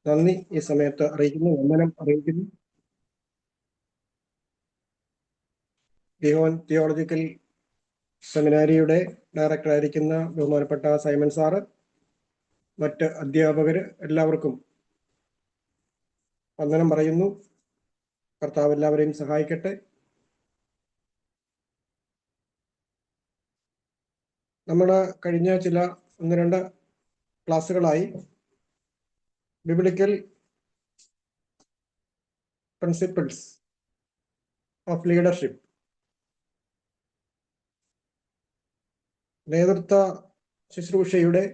നന്ദി ഈ സമയത്ത് അറിയിക്കുന്നു, വന്ദനം അറിയിക്കുന്നു. ഗിഹോൻ തിയോളജിക്കൽ സെമിനാരിയുടെ ഡയറക്ടറായിരിക്കുന്ന ബഹുമാനപ്പെട്ട സൈമൺ സാറ്, മറ്റ് അധ്യാപകർ എല്ലാവർക്കും വന്ദനം പറയുന്നു. കർത്താവ് എല്ലാവരെയും സഹായിക്കട്ടെ. നമ്മൾ കഴിഞ്ഞ ചില 1-2 ക്ലാസ്സുകളായി ബിബ്ലിക്കൽ പ്രിൻസിപ്പിൾസ് ഓഫ് ലീഡർഷിപ്പ്, നേതൃത്വ ശുശ്രൂഷയുടെ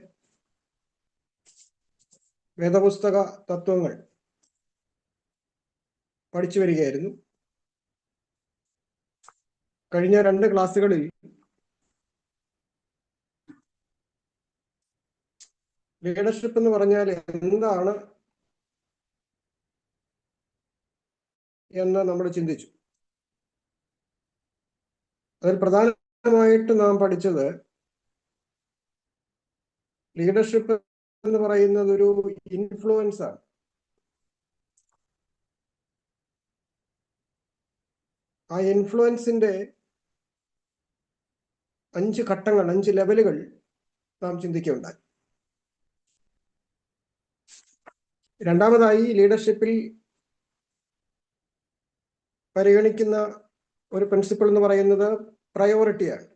വേദപുസ്തക തത്വങ്ങൾ പഠിച്ചു വരികയായിരുന്നു. കഴിഞ്ഞ 2 ക്ലാസ്സുകളിൽ ലീഡർഷിപ്പ് എന്ന് പറഞ്ഞാൽ എന്താണ് എന്ന് നമ്മൾ ചിന്തിച്ചു. അതിൽ പ്രധാനമായിട്ട് നാം പഠിച്ചത് ലീഡർഷിപ്പ് എന്ന് പറയുന്നത് ഒരു ഇൻഫ്ലുവൻസ് ആണ്. ആ ഇൻഫ്ലുവൻസിന്റെ 5 ഘട്ടങ്ങൾ, 5 ലെവലുകൾ നാം ചിന്തിക്കുകയുണ്ടായി. രണ്ടാമതായി ലീഡർഷിപ്പിൽ പരിഗണിക്കുന്ന ഒരു പ്രിൻസിപ്പിൾ എന്ന് പറയുന്നത് പ്രയോറിറ്റിയാണ്.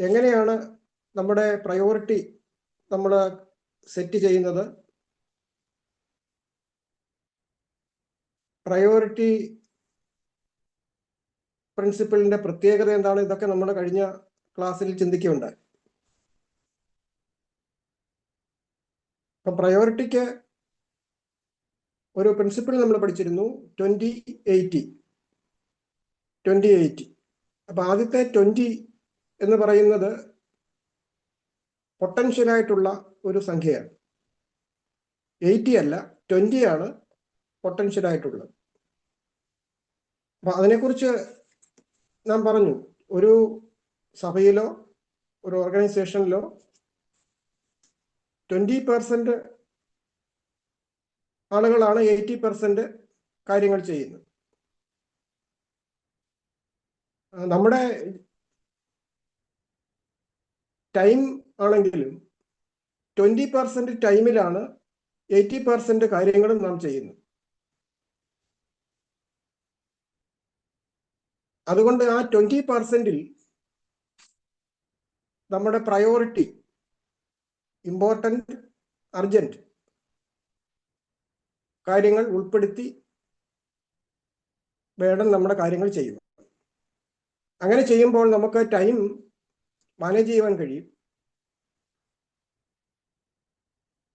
എങ്ങനെയാണ് നമ്മുടെ പ്രയോറിറ്റി നമ്മൾ സെറ്റ് ചെയ്യുന്നത്? പ്രയോറിറ്റി പ്രിൻസിപ്പിളിന്റെ പ്രത്യേകത എന്താണ്? ഇതൊക്കെ നമ്മൾ കഴിഞ്ഞ ക്ലാസ്സിൽ ചിന്തിക്കുകയുണ്ടായി. അപ്പം പ്രയോറിറ്റിക്ക് ഒരു പ്രിൻസിപ്പിൾ നമ്മൾ പഠിച്ചിരുന്നു, 20-80. അപ്പൊ ആദ്യത്തെ 20 എന്ന് പറയുന്നത് പൊട്ടൻഷ്യലായിട്ടുള്ള ഒരു സംഖ്യയാണ്. 80 അല്ല, 20 ആണ് പൊട്ടൻഷ്യലായിട്ടുള്ളത്. അപ്പൊ അതിനെക്കുറിച്ച് നാം പറഞ്ഞു, ഒരു സഭയിലോ ഒരു ഓർഗനൈസേഷനിലോ 20% ആളുകളാണ് 80% കാര്യങ്ങൾ ചെയ്യുന്നത്. നമ്മുടെ ടൈം ആണെങ്കിലും 20% ടൈമിലാണ് 80% കാര്യങ്ങളും നാം ചെയ്യുന്നത്. അതുകൊണ്ട് ആ 20%-ൽ നമ്മുടെ പ്രയോറിറ്റി, ഇമ്പോർട്ടൻറ്റ്, അർജന്റ് കാര്യങ്ങൾ ഉൾപ്പെടുത്തി വേണം നമ്മുടെ കാര്യങ്ങൾ ചെയ്യുക. അങ്ങനെ ചെയ്യുമ്പോൾ നമുക്ക് ടൈം മാനേജ് ചെയ്യുവാൻ കഴിയും.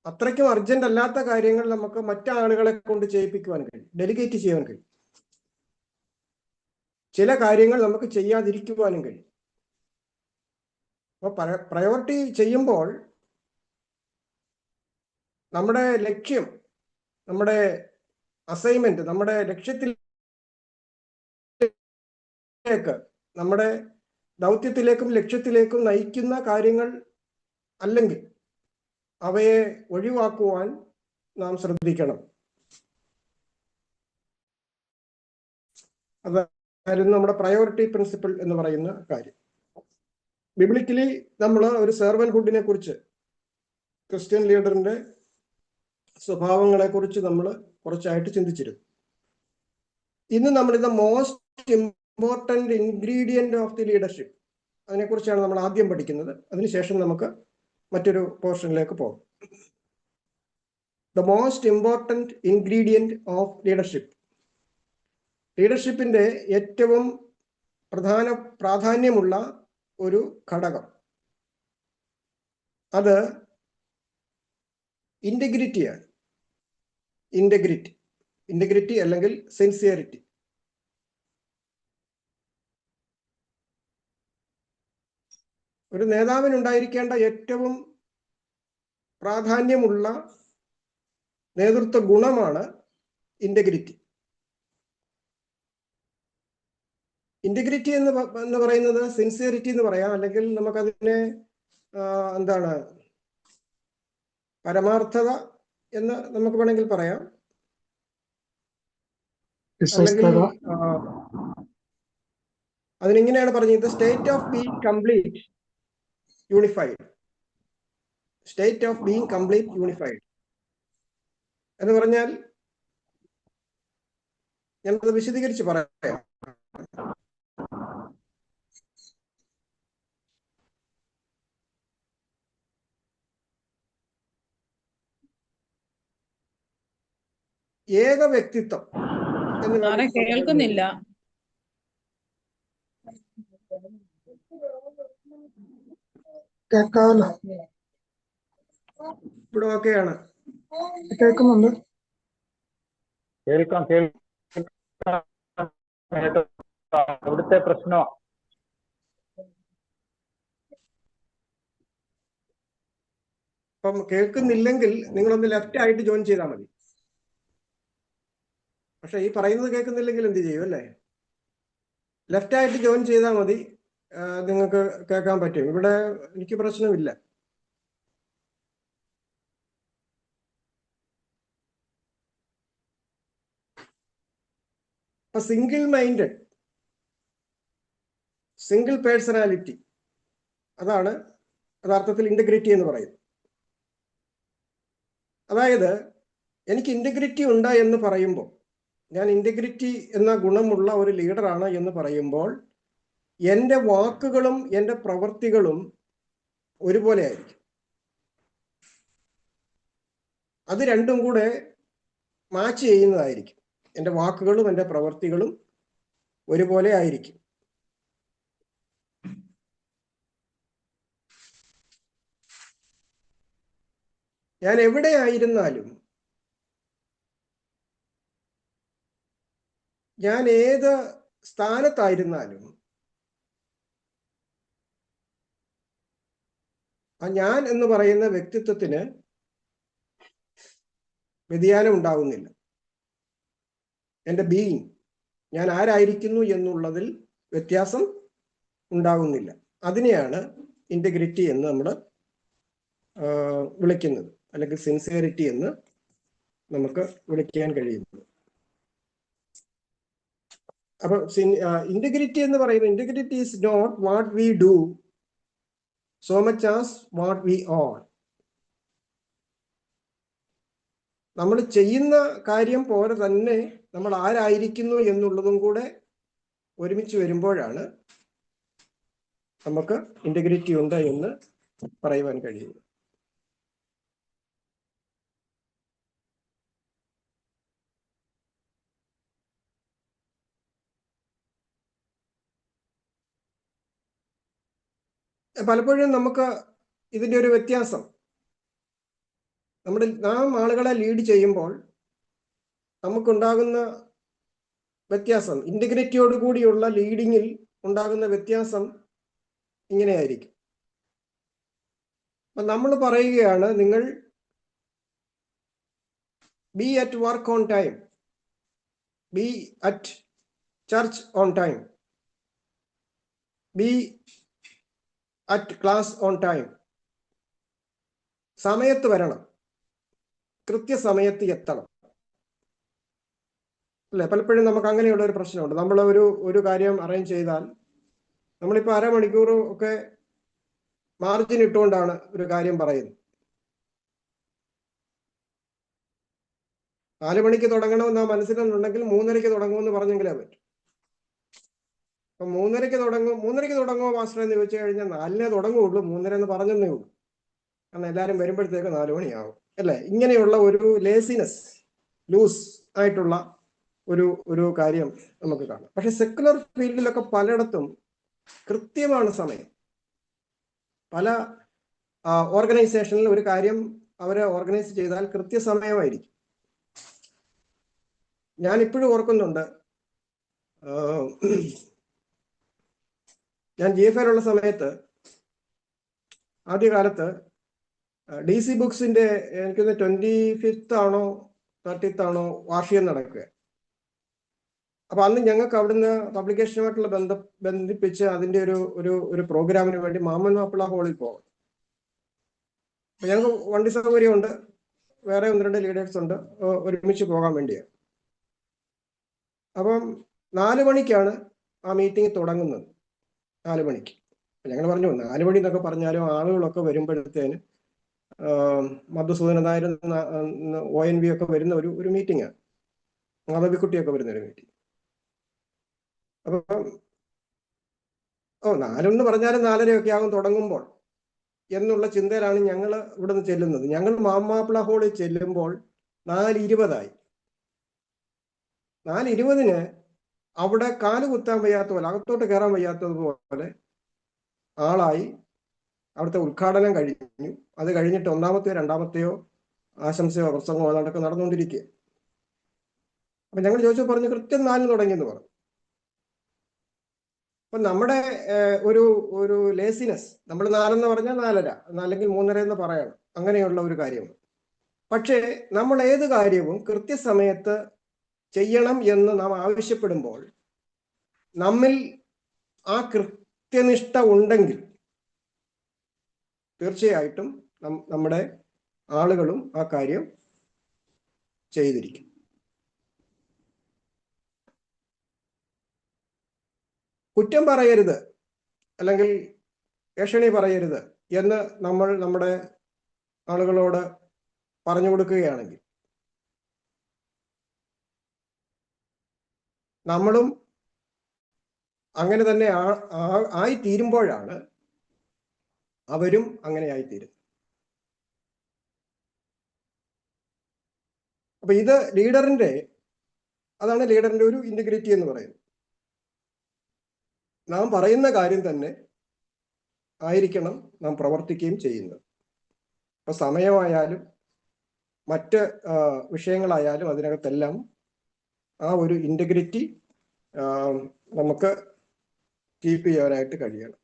അത്രയ്ക്കും അർജന്റ് അല്ലാത്ത കാര്യങ്ങൾ നമുക്ക് മറ്റാളുകളെ കൊണ്ട് ചെയ്യിപ്പിക്കുവാൻ കഴിയും, ഡെലിഗേറ്റ് ചെയ്യാൻ കഴിയും. ചില കാര്യങ്ങൾ നമുക്ക് ചെയ്യാതിരിക്കുവാനും കഴിയും. അപ്പോൾ പ്രയോറിറ്റി ചെയ്യുമ്പോൾ നമ്മുടെ ലക്ഷ്യം, നമ്മുടെ അസൈൻമെന്റ്, നമ്മുടെ ലക്ഷ്യത്തിലേക്ക്, നമ്മുടെ ദൗത്യത്തിലേക്കും ലക്ഷ്യത്തിലേക്കും നയിക്കുന്ന കാര്യങ്ങൾ അല്ലെങ്കിൽ അവയെ ഒഴിവാക്കുവാൻ നാം ശ്രദ്ധിക്കണം. അതായിരുന്നു നമ്മുടെ പ്രയോറിറ്റി പ്രിൻസിപ്പിൾ എന്ന് പറയുന്ന കാര്യം. ബിബ്ലിക്കലി നമ്മൾ ഒരു സെർവൻഹുഡിനെ കുറിച്ച്, ക്രിസ്ത്യൻ ലീഡറിന്റെ സ്വഭാവങ്ങളെ കുറിച്ച് നമ്മൾ കുറച്ചായിട്ട് ചിന്തിച്ചിരുന്നു. ഇന്ന് നമ്മൾ the most important ingredient of the leadership, അതിനെക്കുറിച്ചാണ് നമ്മൾ ആദ്യം പഠിക്കുന്നത്. അതിനുശേഷം നമുക്ക് മറ്റൊരു പോർഷനിലേക്ക് പോകും. The most important ingredient of leadership, ലീഡർഷിപ്പിന്റെ ഏറ്റവും പ്രാധാന്യമുള്ള ഒരു ഘടകം, അത് ഇന്റഗ്രിറ്റിയാണ്. ഇന്റഗ്രിറ്റി അല്ലെങ്കിൽ സിൻസിയറിറ്റി. ഒരു നേതാവിനുണ്ടായിരിക്കേണ്ട ഏറ്റവും പ്രാധാന്യമുള്ള നേതൃത്വ ഗുണമാണ് ഇന്റഗ്രിറ്റി. ഇന്റഗ്രിറ്റി എന്ന് പറയുന്നത് സിൻസിയറിറ്റി എന്ന് പറയാം, അല്ലെങ്കിൽ നമുക്കതിനെ പരമാർത്ഥത എന്ന് നമുക്ക് വേണമെങ്കിൽ പറയാം. അല്ലെങ്കിൽ അതിനിങ്ങനെയാണ് പറഞ്ഞത്, state of being complete unified. State of being complete unified എന്ന് പറഞ്ഞാൽ, ഞാനത് വിശദീകരിച്ച് പറയാം. ഏക വ്യക്തിത്വം എന്ന് കേൾക്കുന്നില്ല. കേൾക്കാമല്ലോ? ഇവിടെ ഓക്കെയാണ്? കേൾക്കുന്നുണ്ട്. കേൾക്കാം. ഇവിടുത്തെ പ്രശ്നമോ? അപ്പം കേൾക്കുന്നില്ലെങ്കിൽ നിങ്ങളൊന്ന് ലെഫ്റ്റ് ആയിട്ട് ജോയിൻ ചെയ്താൽ മതി. പക്ഷെ ഈ പറയുന്നത് കേൾക്കുന്നില്ലെങ്കിൽ എന്ത് ചെയ്യും അല്ലേ? ലെഫ്റ്റ് ആയിട്ട് ജോയിൻ ചെയ്താൽ മതി, നിങ്ങൾക്ക് കേൾക്കാൻ പറ്റും. ഇവിടെ എനിക്ക് പ്രശ്നമില്ല. അപ്പൊ സിംഗിൾ മൈൻഡഡ്, സിംഗിൾ പേഴ്സണാലിറ്റി, അതാണ് യഥാർത്ഥത്തിൽ ഇന്റഗ്രിറ്റി എന്ന് പറയുന്നത്. അതായത് എനിക്ക് ഇന്റഗ്രിറ്റി ഉണ്ട് എന്ന് പറയുമ്പോൾ, ഞാൻ ഇന്റഗ്രിറ്റി എന്ന ഗുണമുള്ള ഒരു ലീഡറാണ് എന്ന് പറയുമ്പോൾ, എൻ്റെ വാക്കുകളും എൻ്റെ പ്രവൃത്തികളും ഒരുപോലെ ആയിരിക്കും. അത് രണ്ടും കൂടെ മാച്ച് ചെയ്യുന്നതായിരിക്കും. എൻ്റെ വാക്കുകളും എൻ്റെ പ്രവൃത്തികളും ഒരുപോലെ ആയിരിക്കും. ഞാൻ എവിടെയായിരുന്നാലും, ഞാൻ ഏത് സ്ഥാനത്തായിരുന്നാലും, ഞാൻ എന്ന് പറയുന്ന വ്യക്തിത്വത്തിന് വ്യതിയാനം ഉണ്ടാകുന്നില്ല. എൻ്റെ ബീയിങ്, ഞാൻ ആരായിരിക്കുന്നു എന്നുള്ളതിൽ വ്യത്യാസം ഉണ്ടാകുന്നില്ല. അതിനെയാണ് ഇന്റഗ്രിറ്റി എന്ന് നമ്മൾ വിളിക്കുന്നത്, അല്ലെങ്കിൽ സിൻസിയറിറ്റി എന്ന് നമുക്ക് വിളിക്കാൻ കഴിയുന്നത്. അപ്പൊ ഇന്റഗ്രിറ്റി എന്ന് പറയുന്നത്, integrity is not what we do so much as what we are. നമ്മൾ ചെയ്യുന്ന കാര്യം പോലെ തന്നെ നമ്മൾ ആരായിരിക്കുന്നു എന്നുള്ളതും കൂടെ ഒരുമിച്ച് വരുമ്പോഴാണ് നമുക്ക് ഇന്റഗ്രിറ്റി ഉണ്ട് എന്ന് പറയുവാൻ കഴിയുന്നത്. പലപ്പോഴും നമുക്ക് ഇതിൻ്റെ ഒരു വ്യത്യാസം, നാം ആളുകളെ ലീഡ് ചെയ്യുമ്പോൾ നമുക്കുണ്ടാകുന്ന വ്യത്യാസം, ഇന്റഗ്രിറ്റിയോട് കൂടിയുള്ള ലീഡിങ്ങിൽ ഉണ്ടാകുന്ന വ്യത്യാസം ഇങ്ങനെയായിരിക്കും. അപ്പം നമ്മൾ പറയുകയാണ്, നിങ്ങൾ B at work on time, B at church on time, B at class on time. സമയത്ത് വരണം, കൃത്യസമയത്ത് എത്തണം അല്ലെ? പലപ്പോഴും നമുക്ക് അങ്ങനെയുള്ള ഒരു പ്രശ്നമുണ്ട്. നമ്മൾ ഒരു കാര്യം അറേഞ്ച് ചെയ്താൽ, നമ്മളിപ്പോൾ അരമണിക്കൂർ ഒക്കെ മാർജിൻ ഇട്ടുകൊണ്ടാണ് ഒരു കാര്യം പറയുന്നത്. 4 മണിക്ക് തുടങ്ങണമെന്ന് മനസ്സിലുണ്ടെങ്കിൽ 3:30 തുടങ്ങുമെന്ന് പറഞ്ഞെങ്കിലേ പറ്റും. അപ്പൊ 3:30 തുടങ്ങുമോ മാസ്റ്റർ എന്ന് ചോദിച്ചു കഴിഞ്ഞാൽ 4 തുടങ്ങുള്ളൂ, 3:30 എന്ന് പറഞ്ഞതേ ഉള്ളൂ. കാരണം എല്ലാവരും വരുമ്പോഴത്തേക്ക് 4 മണിയാവും അല്ലേ? ഇങ്ങനെയുള്ള ഒരു ലേസിനെസ്, ലൂസ് ആയിട്ടുള്ള ഒരു കാര്യം നമുക്ക് കാണാം. പക്ഷെ സെക്കുലർ ഫീൽഡിലൊക്കെ പലയിടത്തും കൃത്യമാണ് സമയം. പല ഓർഗനൈസേഷനിൽ ഒരു കാര്യം അവരെ ഓർഗനൈസ് ചെയ്താൽ കൃത്യസമയമായിരിക്കും. ഞാൻ ഇപ്പോഴും ഓർക്കുന്നുണ്ട്, ഞാൻ GFIയിലുള്ള സമയത്ത് ആദ്യകാലത്ത് DC ബുക്സിന്റെ എനിക്കൊന്ന് 25th ആണോ 30th ആണോ വാർഷികം നടക്കുക. അപ്പൊ അന്ന് ഞങ്ങൾക്ക് അവിടുന്ന് പബ്ലിക്കേഷനുമായിട്ടുള്ള ബന്ധിപ്പിച്ച് അതിന്റെ ഒരു പ്രോഗ്രാമിന് വേണ്ടി മാമൻ മാപ്പിള ഹാളിൽ പോകണം. അപ്പം ഞങ്ങൾക്ക് വണ്ടി സൗകര്യമുണ്ട്, വേറെ 1-2 ലീഡേഴ്സ് ഉണ്ട്, ഒരുമിച്ച് പോകാൻ വേണ്ടിയാണ്. അപ്പം 4 മണിക്കാണ് ആ മീറ്റിംഗ് തുടങ്ങുന്നത്. 4 മണിക്ക് ഞങ്ങൾ പറഞ്ഞു 4 മണി എന്നൊക്കെ പറഞ്ഞാലും ആളുകളൊക്കെ വരുമ്പോഴത്തേന് മധുസൂദന നായർ, ONV ഒക്കെ വരുന്ന ഒരു മീറ്റിംഗാണ്, മാധവിക്കുട്ടിയൊക്കെ വരുന്ന ഒരു മീറ്റിംഗ്. അപ്പം 4 പറഞ്ഞാലും 4:30 ആകും തുടങ്ങുമ്പോൾ എന്നുള്ള ചിന്തയിലാണ് ഞങ്ങൾ ഇവിടെ നിന്ന് ചെല്ലുന്നത്. ഞങ്ങൾ മാമാപ്പിള ഹോളിൽ ചെല്ലുമ്പോൾ 4:20 4:20 അവിടെ കാല് കുത്താൻ വയ്യാത്ത പോലെ, അകത്തോട്ട് കയറാൻ വയ്യാത്തതുപോലെ ആളായി. അവിടുത്തെ ഉദ്ഘാടനം കഴിഞ്ഞു. അത് കഴിഞ്ഞിട്ട് 1-മത്തെയോ 2-മത്തെയോ ആശംസയോ പ്രസംഗമോ അതൊക്കെ നടന്നുകൊണ്ടിരിക്കുക. അപ്പൊ ഞങ്ങൾ ചോദിച്ചു, പറഞ്ഞു കൃത്യം 4 തുടങ്ങിയെന്ന് പറഞ്ഞു. അപ്പൊ നമ്മുടെ ഒരു ലേസിനെസ്, നമ്മൾ 4 പറഞ്ഞാൽ 4:30, അല്ലെങ്കിൽ 3:30 എന്ന് പറയണം, അങ്ങനെയുള്ള ഒരു കാര്യമാണ്. പക്ഷേ നമ്മൾ ഏത് കാര്യവും കൃത്യസമയത്ത് ചെയ്യണം എന്ന് നാം ആവശ്യപ്പെടുമ്പോൾ നമ്മിൽ ആ കൃത്യനിഷ്ഠ ഉണ്ടെങ്കിൽ തീർച്ചയായിട്ടും നമ്മുടെ ആളുകളും ആ കാര്യം ചെയ്തിരിക്കും. കുറ്റം പറയരുത് അല്ലെങ്കിൽ ഏഷണി പറയരുത് എന്ന് നമ്മൾ നമ്മുടെ ആളുകളോട് പറഞ്ഞു കൊടുക്കുകയാണെങ്കിൽ നമ്മളും അങ്ങനെ തന്നെ ആയിത്തീരുമ്പോഴാണ് അവരും അങ്ങനെ ആയിത്തീരും. അപ്പൊ ഇത് അതാണ് ലീഡറിന്റെ ഒരു ഇന്റഗ്രിറ്റി എന്ന് പറയുന്നത്. നാം പറയുന്ന കാര്യം തന്നെ ആയിരിക്കണം നാം പ്രവർത്തിക്കുകയും ചെയ്യുന്നത്. ഇപ്പൊ സമയമായാലും മറ്റ് വിഷയങ്ങളായാലും അതിനകത്തെല്ലാം ആ ഒരു ഇന്റഗ്രിറ്റി നമുക്ക് കീപ്പ് ചെയ്യാനായിട്ട് കഴിയണം.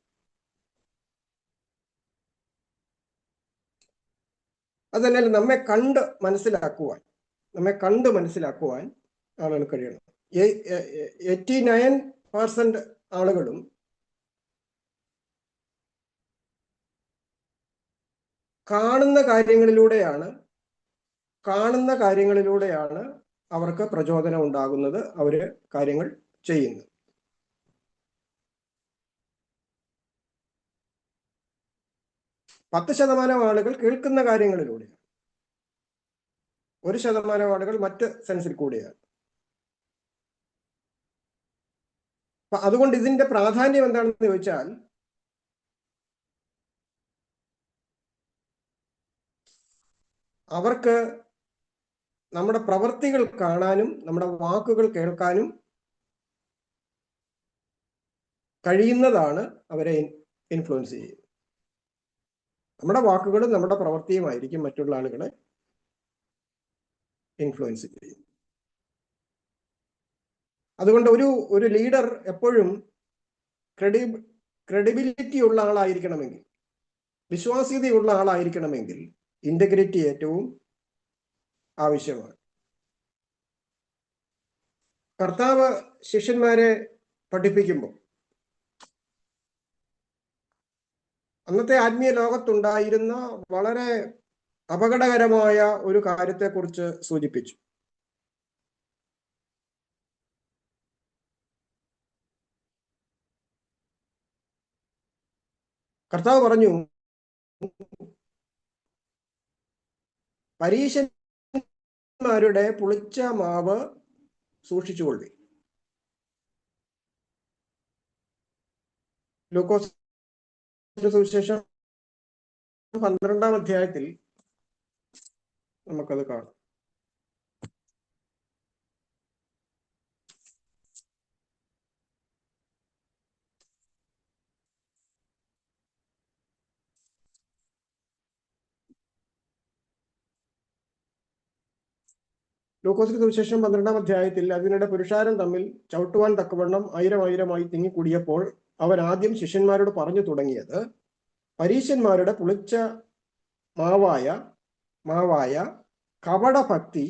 അതല്ല, നമ്മെ കണ്ട് മനസ്സിലാക്കുവാൻ ആളുകൾ കഴിയണം. 89% ആളുകളും കാണുന്ന കാര്യങ്ങളിലൂടെയാണ് അവർക്ക് പ്രചോദനം ഉണ്ടാകുന്നത്, അവര് കാര്യങ്ങൾ ചെയ്യുന്നത്. പത്ത് 10% ആളുകൾ കേൾക്കുന്ന കാര്യങ്ങളിലൂടെയാണ്, 1% ആളുകൾ മറ്റ് സെൻസിൽ കൂടെയാണ്. അപ്പൊ അതുകൊണ്ട് ഇതിന്റെ പ്രാധാന്യം എന്താണെന്ന് ചോദിച്ചാൽ, അവർക്ക് നമ്മുടെ പ്രവൃത്തികൾ കാണാനും നമ്മുടെ വാക്കുകൾ കേൾക്കാനും കഴിയുന്നതാണ് അവരെ ഇൻഫ്ലുവൻസ് ചെയ്യുന്നത്. നമ്മുടെ വാക്കുകളും നമ്മുടെ പ്രവൃത്തിയുമായിരിക്കും മറ്റുള്ള ആളുകളെ ഇൻഫ്ലുവൻസ് ചെയ്യുന്നത്. അതുകൊണ്ട് ഒരു ലീഡർ എപ്പോഴും ക്രെഡിബിലിറ്റി ഉള്ള ആളായിരിക്കണമെങ്കിൽ, വിശ്വാസ്യതയുള്ള ആളായിരിക്കണമെങ്കിൽ ഇന്റഗ്രിറ്റി ഏറ്റവും ആവശ്യമാണ്. കർത്താവ് ശിഷ്യന്മാരെ പഠിപ്പിക്കുമ്പോൾ അന്നത്തെ ആത്മീയ ലോകത്തുണ്ടായിരുന്ന വളരെ അപകടകരമായ ഒരു കാര്യത്തെക്കുറിച്ച് സൂചിപ്പിച്ചു. കർത്താവ് പറഞ്ഞു, പരീശന്മാരുടെ പുളിച്ച മാവ് സൂക്ഷിച്ചുകൊള്ളി. ലൂക്കോസ് സുവിശേഷം 12-ാം അധ്യായത്തിൽ നമുക്കത് കാണാം. ലൂക്കോസിന്റെ സുവിശേഷം 12-ാം അധ്യായത്തിൽ, അതിനിടെ പുരുഷാരം തമ്മിൽ ചവിട്ടുവാൻ തക്കവണ്ണം 1000 തിങ്ങിക്കൂടിയപ്പോൾ അവൻ ആദ്യം ശിഷ്യന്മാരോട് പറഞ്ഞു തുടങ്ങിയത്, പരീശന്മാരുടെ പുളിച്ച മാവായ കപടഭക്തി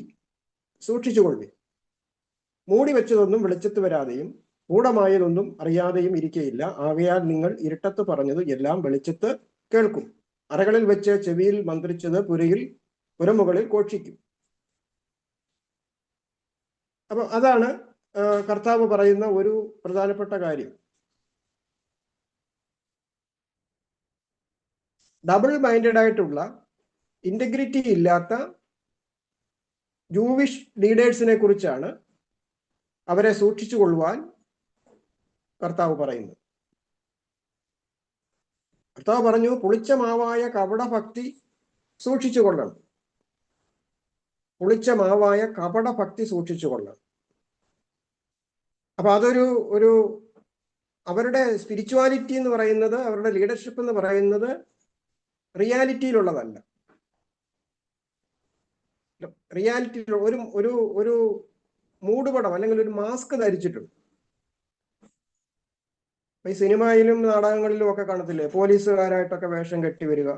സൂക്ഷിച്ചുകൊള്ളി. മൂടി വെച്ചതൊന്നും വെളിച്ചത്ത് വരാതെയും ഗൂഢമായതൊന്നും അറിയാതെയും ഇരിക്കയില്ല. ആകയാൽ നിങ്ങൾ ഇരുട്ടത്ത് പറഞ്ഞത് എല്ലാം വെളിച്ചത്ത് കേൾക്കും. അറകളിൽ വെച്ച് ചെവിയിൽ മന്ത്രിച്ചത് പുരമുകളിൽ ഘോഷിക്കും. അപ്പൊ അതാണ് കർത്താവ് പറയുന്ന ഒരു പ്രധാനപ്പെട്ട കാര്യം. ഡബിൾ മൈൻഡഡ് ആയിട്ടുള്ള, ഇന്റഗ്രിറ്റി ഇല്ലാത്ത ജൂവിഷ് ലീഡേഴ്സിനെ കുറിച്ചാണ് അവരെ സൂക്ഷിച്ചു കൊള്ളുവാൻ കർത്താവ് പറയുന്നത്. കർത്താവ് പറഞ്ഞു, പുളിച്ച മാവായ കപടഭക്തി സൂക്ഷിച്ചു കൊള്ളണം. പുളിച്ച മാവായ കപടഭക്തി സൂക്ഷിച്ചു കൊള്ളണം. അപ്പൊ അതൊരു അവരുടെ സ്പിരിച്വാലിറ്റി എന്ന് പറയുന്നത്, അവരുടെ ലീഡർഷിപ്പ് എന്ന് പറയുന്നത് റിയാലിറ്റിയിലുള്ളതല്ല. റിയാലിറ്റിയിൽ ഒരു മൂടുപടം അല്ലെങ്കിൽ ഒരു മാസ്ക് ധരിച്ചിട്ടുണ്ട്. ഈ സിനിമയിലും നാടകങ്ങളിലും ഒക്കെ കാണത്തില്ലേ, പോലീസുകാരായിട്ടൊക്കെ വേഷം കെട്ടി വരിക,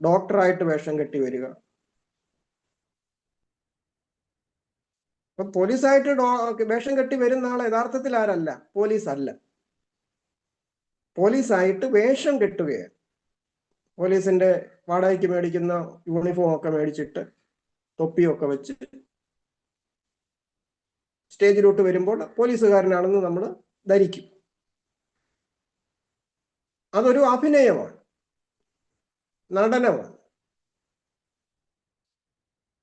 ഡോക്ടറായിട്ട് വേഷം കെട്ടി വരിക. അപ്പൊ പോലീസായിട്ട് വേഷം കെട്ടി വരുന്ന ആൾ യഥാർത്ഥത്തിൽ ആരല്ല, പോലീസ് അല്ല. പോലീസായിട്ട് വേഷം കെട്ടുകയാണ്. പോലീസിന്റെ വാടകയ്ക്ക് മേടിക്കുന്ന യൂണിഫോം ഒക്കെ മേടിച്ചിട്ട് തൊപ്പിയൊക്കെ വെച്ച് സ്റ്റേജിലോട്ട് വരുമ്പോൾ പോലീസുകാരനാണെന്ന് നമ്മൾ ധരിക്കും. അതൊരു അഭിനയമാണ്, നടനമാണ്.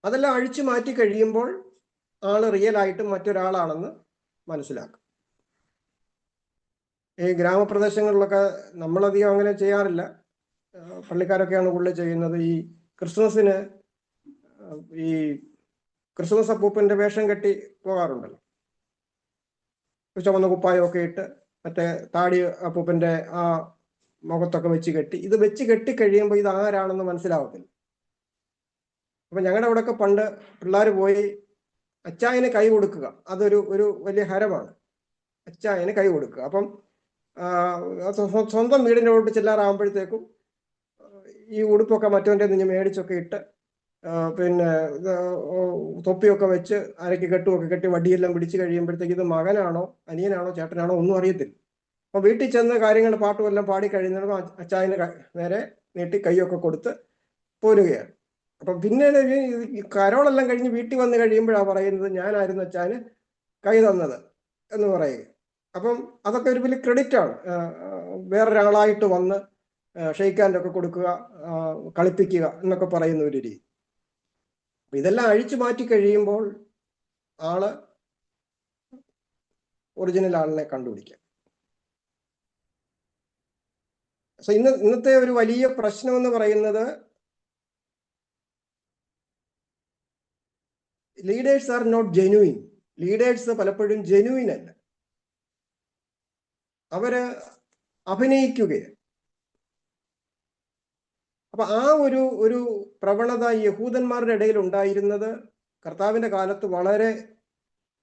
അതെല്ലാം അഴിച്ചു മാറ്റി കഴിയുമ്പോൾ ആള് റിയലായിട്ടും മറ്റൊരാളാണെന്ന് മനസ്സിലാക്കും. ഈ ഗ്രാമപ്രദേശങ്ങളിലൊക്കെ നമ്മളധികം അങ്ങനെ ചെയ്യാറില്ല, പള്ളിക്കാരൊക്കെയാണ് കൂടുതൽ ചെയ്യുന്നത്. ഈ ക്രിസ്മസിന് ഈ ക്രിസ്മസ് അപ്പൂപ്പന്റെ വേഷം കെട്ടി പോകാറുണ്ടല്ലോ, ചുവന്ന കുപ്പായമൊക്കെ ഇട്ട്, മറ്റേ താടി അപ്പൂപ്പന്റെ ആ മുഖത്തൊക്കെ വെച്ച് കെട്ടി. ഇത് വെച്ച് കെട്ടി കഴിയുമ്പോൾ ഇത് ആരാണെന്ന് മനസ്സിലാവത്തില്ല. അപ്പൊ ഞങ്ങളുടെ അവിടെയൊക്കെ പണ്ട് പിള്ളേർ പോയി അച്ചായന് കൈ കൊടുക്കുക, അതൊരു വലിയ ഹരമാണ്. അച്ചായന് കൈ കൊടുക്കുക. അപ്പം സ്വന്തം വീടിൻ്റെ ഓട്ട് ചെല്ലാറാകുമ്പോഴത്തേക്കും ഈ ഉടുപ്പൊക്കെ മറ്റവൻ്റെ നിന്ന് മേടിച്ചൊക്കെ ഇട്ട്, പിന്നെ തൊപ്പിയൊക്കെ വെച്ച് അരയ്ക്ക് കെട്ടുമൊക്കെ കെട്ടി വടിയെല്ലാം പിടിച്ച് കഴിയുമ്പോഴത്തേക്ക് ഇത് മകനാണോ അനിയനാണോ ചേട്ടനാണോ ഒന്നും അറിയത്തില്ല. അപ്പൊ വീട്ടിൽ ചെന്ന് കാര്യങ്ങൾ പാട്ടുമെല്ലാം പാടി കഴിയുന്നതും അച്ചായന് നേരെ നീട്ടി കൈയൊക്കെ കൊടുത്ത് പോരുകയാണ്. അപ്പം പിന്നെ ഈ കരോളെല്ലാം കഴിഞ്ഞ് വീട്ടിൽ വന്ന് കഴിയുമ്പോഴാണ് പറയുന്നത്, ഞാനായിരുന്നു അച്ചായന് കൈ തന്നത് എന്ന് പറയുക. അപ്പം അതൊക്കെ ഒരു വലിയ ക്രെഡിറ്റ് ആണ്. വേറൊരാളായിട്ട് വന്ന് ഷെയ്ക്ക് ഹാൻഡൊക്കെ കൊടുക്കുക, കളിപ്പിക്കുക എന്നൊക്കെ പറയുന്ന ഒരു രീതി. ഇതെല്ലാം അഴിച്ചു മാറ്റി കഴിയുമ്പോൾ ആള് ഒറിജിനൽ ആളിനെ കണ്ടുപിടിക്കാം. സോ ഇന്നത്തെ ഒരു വലിയ പ്രശ്നം എന്ന് പറയുന്നത്, leaders are not genuine. Leaders പലപ്പോഴും ജെനുവിൻ അല്ല, അവര് അഭിനയിക്കുകയാണ്. അപ്പൊ ആ ഒരു പ്രവണത യഹൂദന്മാരുടെ ഇടയിൽ ഉണ്ടായിരുന്നത് കർത്താവിന്റെ കാലത്ത് വളരെ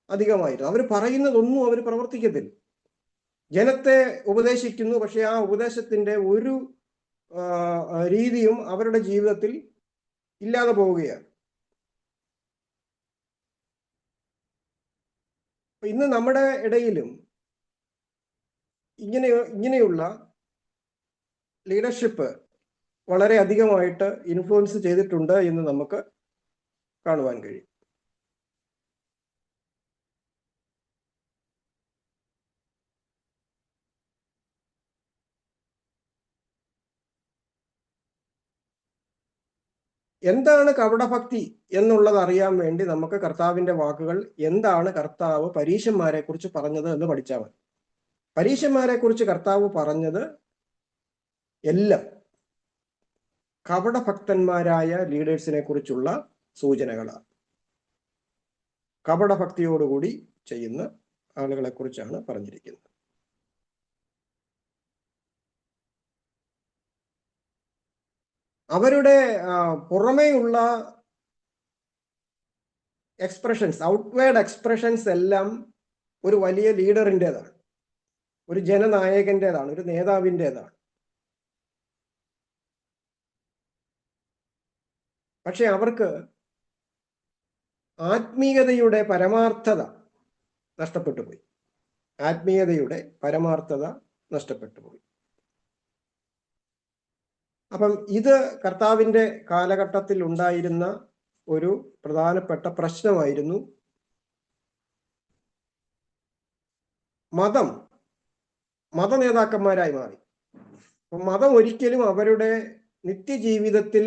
അധികമായിരുന്നു. അവർ പറയുന്നതൊന്നും അവർ പ്രവർത്തിക്കത്തില്ല. ജനത്തെ ഉപദേശിക്കുന്നു, പക്ഷെ ആ ഉപദേശത്തിന്റെ ഒരു രീതിയും അവരുടെ ജീവിതത്തിൽ ഇല്ലാതെ പോവുകയാണ്. ഇന്ന് നമ്മുടെ ഇടയിലും ഇങ്ങനെയുള്ള ലീഡർഷിപ്പ് വളരെ അധികമായിട്ട് ഇൻഫ്ലുവൻസ് ചെയ്തിട്ടുണ്ട് എന്ന് നമുക്ക് കാണുവാൻ കഴിയും. എന്താണ് കപടഭക്തി എന്നുള്ളത് അറിയാൻ വേണ്ടി നമുക്ക് കർത്താവിന്റെ വാക്കുകൾ, എന്താണ് കർത്താവ് പരീശന്മാരെ കുറിച്ച് പറഞ്ഞത് എന്ന് പഠിച്ചാൽ മതി. പരീശന്മാരെ കുറിച്ച് കർത്താവ് പറഞ്ഞത് എല്ലാം കപടഭക്തന്മാരായ ലീഡേഴ്സിനെ കുറിച്ചുള്ള സൂചനകളാണ്. കപടഭക്തിയോടുകൂടി ചെയ്യുന്ന ആളുകളെ കുറിച്ചാണ് പറഞ്ഞിരിക്കുന്നത്. അവരുടെ പുറമേയുള്ള എക്സ്പ്രഷൻസ്, ഔട്ട്വേർഡ് എക്സ്പ്രഷൻസ് എല്ലാം ഒരു വലിയ ലീഡറിൻ്റെതാണ്, ഒരു ജനനായകൻ്റെതാണ്, ഒരു നേതാവിൻ്റെതാണ്. പക്ഷെ അവർക്ക് ആത്മീയതയുടെ പരമാർത്ഥത നഷ്ടപ്പെട്ടു പോയി. ആത്മീയതയുടെ പരമാർത്ഥത നഷ്ടപ്പെട്ടു പോയി. അപ്പം ഇത് കർത്താവിൻ്റെ കാലഘട്ടത്തിൽ ഉണ്ടായിരുന്ന ഒരു പ്രധാനപ്പെട്ട പ്രശ്നമായിരുന്നു. മത നേതാക്കന്മാരായി മാറി. അപ്പം മതം ഒരിക്കലും അവരുടെ നിത്യജീവിതത്തിൽ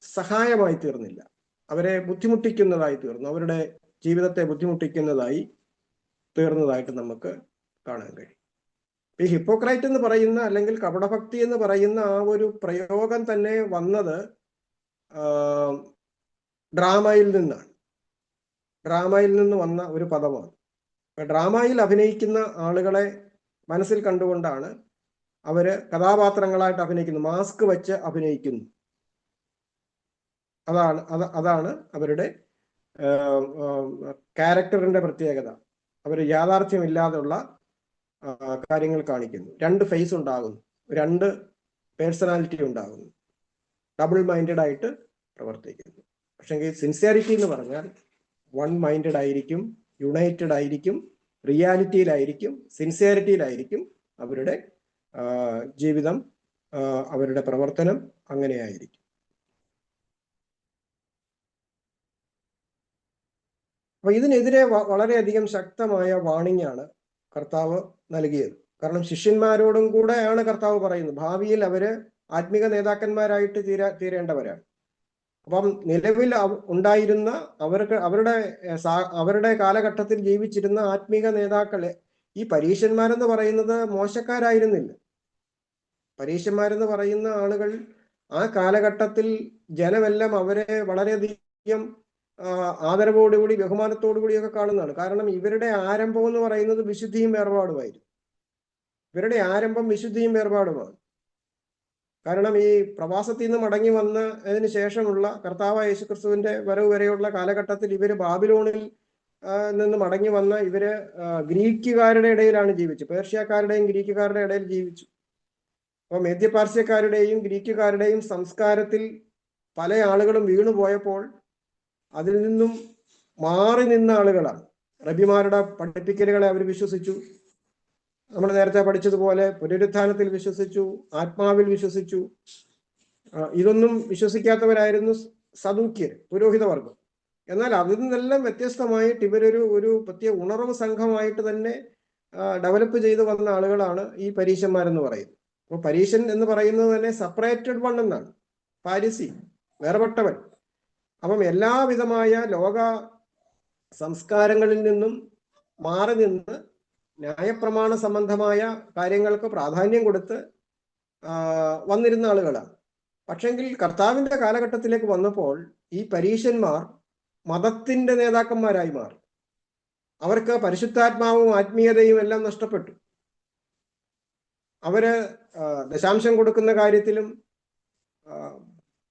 സഹായമായി തീർന്നില്ല, അവരെ ബുദ്ധിമുട്ടിക്കുന്നതായി തീർന്നു, അവരുടെ ജീവിതത്തെ ബുദ്ധിമുട്ടിക്കുന്നതായി തീർന്നതായിട്ട് നമുക്ക് കാണാൻ കഴിയും. ഈ ഹിപ്പോക്രൈറ്റ് എന്ന് പറയുന്ന, അല്ലെങ്കിൽ കപടഭക്തി എന്ന് പറയുന്ന ആ ഒരു പ്രയോഗം തന്നെ വന്നത് ഡ്രാമയിൽ നിന്നാണ്. ഡ്രാമയിൽ നിന്ന് വന്ന ഒരു പദമാണ്. ഡ്രാമയിൽ അഭിനയിക്കുന്ന ആളുകളെ മനസ്സിൽ കണ്ടുകൊണ്ടാണ് അവര് കഥാപാത്രങ്ങളായിട്ട് അഭിനയിക്കുന്നു, മാസ്ക് വെച്ച് അഭിനയിക്കുന്നു. അതാണ് അവരുടെ ക്യാരക്ടറിന്റെ പ്രത്യേകത. അവർ യാഥാർത്ഥ്യമില്ലാതെയുള്ള കാര്യങ്ങൾ കാണിക്കുന്നു. രണ്ട് ഫേസ് ഉണ്ടാകുന്നു, രണ്ട് പേഴ്സണാലിറ്റി ഉണ്ടാകുന്നു, ഡബിൾ മൈൻഡഡ് ആയിട്ട് പ്രവർത്തിക്കുന്നു. പക്ഷെങ്കിൽ സിൻസിയറിറ്റി എന്ന് പറഞ്ഞാൽ വൺ മൈൻഡഡ് ആയിരിക്കും, യുണൈറ്റഡ് ആയിരിക്കും, റിയാലിറ്റിയിലായിരിക്കും, സിൻസിയറിറ്റിയിലായിരിക്കും അവരുടെ ജീവിതം, അവരുടെ പ്രവർത്തനം അങ്ങനെയായിരിക്കും. അപ്പൊ ഇതിനെതിരെ വളരെയധികം ശക്തമായ വാണിംഗ് ആണ് കർത്താവ് നൽകിയത്. കാരണം ശിഷ്യന്മാരോടും കൂടെയാണ് കർത്താവ് പറയുന്നത്, ഭാവിയിൽ അവര് ആത്മീക നേതാക്കന്മാരായിട്ട് തീരേണ്ടവരാണ്. അപ്പം നിലവിൽ ഉണ്ടായിരുന്ന അവരുടെ കാലഘട്ടത്തിൽ ജീവിച്ചിരുന്ന ആത്മീക നേതാക്കളെ, ഈ പരീശന്മാരെന്ന് പറയുന്നത് മോശക്കാരായിരുന്നില്ല. പരീശന്മാരെന്ന് പറയുന്ന ആളുകൾ ആ കാലഘട്ടത്തിൽ ജനമെല്ലാം അവരെ വളരെയധികം ആദരവോടുകൂടി ബഹുമാനത്തോടു കൂടിയൊക്കെ കാണുന്നതാണ്. കാരണം ഇവരുടെ ആരംഭം എന്ന് പറയുന്നത് വിശുദ്ധിയും വേർപാടുമായിരുന്നു. ഇവരുടെ ആരംഭം വിശുദ്ധിയും വേർപാടുമാണ്. കാരണം ഈ പ്രവാസത്തിൽ നിന്ന് മടങ്ങി വന്നതിന് ശേഷമുള്ള കർത്താവായ യേശുക്രിസ്തുവിന്റെ വരവ് വരെയുള്ള കാലഘട്ടത്തിൽ ഇവര് ബാബിലോണിൽ നിന്ന് മടങ്ങി വന്ന ഇവര് ഗ്രീക്കുകാരുടെ ഇടയിലാണ് ജീവിച്ചത്. പേർഷ്യക്കാരുടെയും ഗ്രീക്കുകാരുടെ ഇടയിൽ ജീവിച്ചു. അപ്പോൾ മേദ്യപാർസ്യക്കാരുടെയും ഗ്രീക്കുകാരുടെയും സംസ്കാരത്തിൽ പല ആളുകളും വീണുപോയപ്പോൾ അതിൽ നിന്നും മാറി നിന്ന ആളുകളാണ്. റബിമാരുടെ പഠിപ്പിക്കലുകളെ അവർ വിശ്വസിച്ചു. നമ്മൾ നേരത്തെ പഠിച്ചതുപോലെ പുനരുത്ഥാനത്തിൽ വിശ്വസിച്ചു, ആത്മാവിൽ വിശ്വസിച്ചു. ഇതൊന്നും വിശ്വസിക്കാത്തവരായിരുന്നു സദൂക്യർ, പുരോഹിതവർഗം. എന്നാൽ അതിൽ നിന്നെല്ലാം വ്യത്യസ്തമായിട്ട് ഇവരൊരു പ്രത്യേക ഉണർവ് സംഘമായിട്ട് തന്നെ ഡെവലപ്പ് ചെയ്ത് വന്ന ആളുകളാണ് ഈ പരീശന്മാരെന്ന് പറയുന്നത്. അപ്പോൾ പരീശൻ എന്ന് പറയുന്നത് തന്നെ സെപ്പറേറ്റഡ് വൺ എന്നാണ്, പാരിസി, വേർപെട്ടവൻ. അപ്പം എല്ലാവിധമായ ലോക സംസ്കാരങ്ങളിൽ നിന്നും മാറി നിന്ന് ന്യായപ്രമാണ സംബന്ധമായ കാര്യങ്ങൾക്ക് പ്രാധാന്യം കൊടുത്ത് വന്നിരുന്ന ആളുകളാണ്. പക്ഷെങ്കിൽ കർത്താവിന്റെ കാലഘട്ടത്തിലേക്ക് വന്നപ്പോൾ ഈ പരീശന്മാർ മതത്തിന്റെ നേതാക്കന്മാരായി മാറി. അവർക്ക് പരിശുദ്ധാത്മാവും ആത്മീയതയും എല്ലാം നഷ്ടപ്പെട്ടു. അവര് ദശാംശം കൊടുക്കുന്ന കാര്യത്തിലും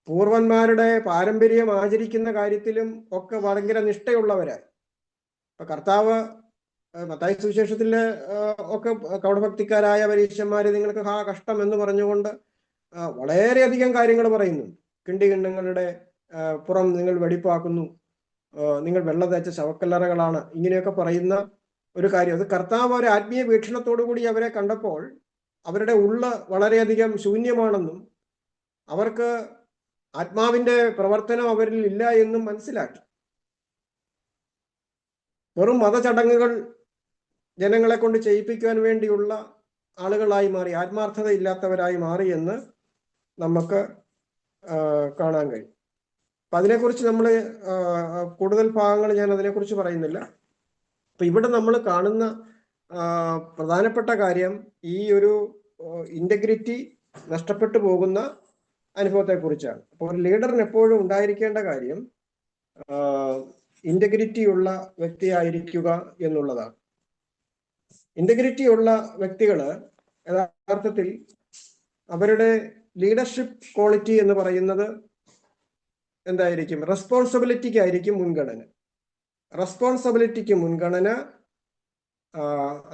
പൂർവന്മാരുടെ പാരമ്പര്യം ആചരിക്കുന്ന കാര്യത്തിലും ഒക്കെ ഭയങ്കര നിഷ്ഠയുള്ളവരായി. ഇപ്പൊ കർത്താവ് മത്തായി സുവിശേഷത്തില് ഒക്കെ കപടഭക്തിക്കാരായ പരീശന്മാര് നിങ്ങൾക്ക് കഷ്ടം എന്ന് പറഞ്ഞുകൊണ്ട് വളരെയധികം കാര്യങ്ങൾ പറയുന്നുണ്ട്. കിണ്ടികിണ്ണങ്ങളുടെ പുറം നിങ്ങൾ വെടിപ്പാക്കുന്നു, നിങ്ങൾ വെള്ളം തേച്ച ശവക്കല്ലറകളാണ്, ഇങ്ങനെയൊക്കെ പറയുന്ന ഒരു കാര്യം. അത് കർത്താവ് ഒരു ആത്മീയ വീക്ഷണത്തോടു കൂടി അവരെ കണ്ടപ്പോൾ അവരുടെ ഉള്ള് വളരെയധികം ശൂന്യമാണെന്നും അവർക്ക് ആത്മാവിന്റെ പ്രവർത്തനം അവരിൽ ഇല്ല എന്നും മനസ്സിലാക്കി. വെറും മതചടങ്ങുകൾ ജനങ്ങളെ കൊണ്ട് ചെയ്യിപ്പിക്കുവാൻ വേണ്ടിയുള്ള ആളുകളായി മാറി, ആത്മാർത്ഥത ഇല്ലാത്തവരായി മാറി എന്ന് നമുക്ക് കാണാൻ കഴിയും. അപ്പൊ അതിനെക്കുറിച്ച് നമ്മൾ കൂടുതൽ ഭാഗങ്ങൾ ഞാൻ അതിനെക്കുറിച്ച് പറയുന്നില്ല. അപ്പൊ ഇവിടെ നമ്മൾ കാണുന്ന പ്രധാനപ്പെട്ട കാര്യം ഈ ഒരു ഇന്റഗ്രിറ്റി നഷ്ടപ്പെട്ടു പോകുന്ന അനുഭവത്തെക്കുറിച്ചാണ്. അപ്പോൾ ഒരു ലീഡറിന് എപ്പോഴും ഉണ്ടായിരിക്കേണ്ട കാര്യം ഇന്റഗ്രിറ്റി ഉള്ള വ്യക്തിയായിരിക്കുക എന്നുള്ളതാണ്. ഇന്റഗ്രിറ്റി ഉള്ള വ്യക്തികള് യഥാർത്ഥത്തിൽ അവരുടെ ലീഡർഷിപ്പ് ക്വാളിറ്റി എന്ന് പറയുന്നത് എന്തായിരിക്കും? റെസ്പോൺസിബിലിറ്റിക്ക് ആയിരിക്കും മുൻഗണന. റെസ്പോൺസിബിലിറ്റിക്ക് മുൻഗണന,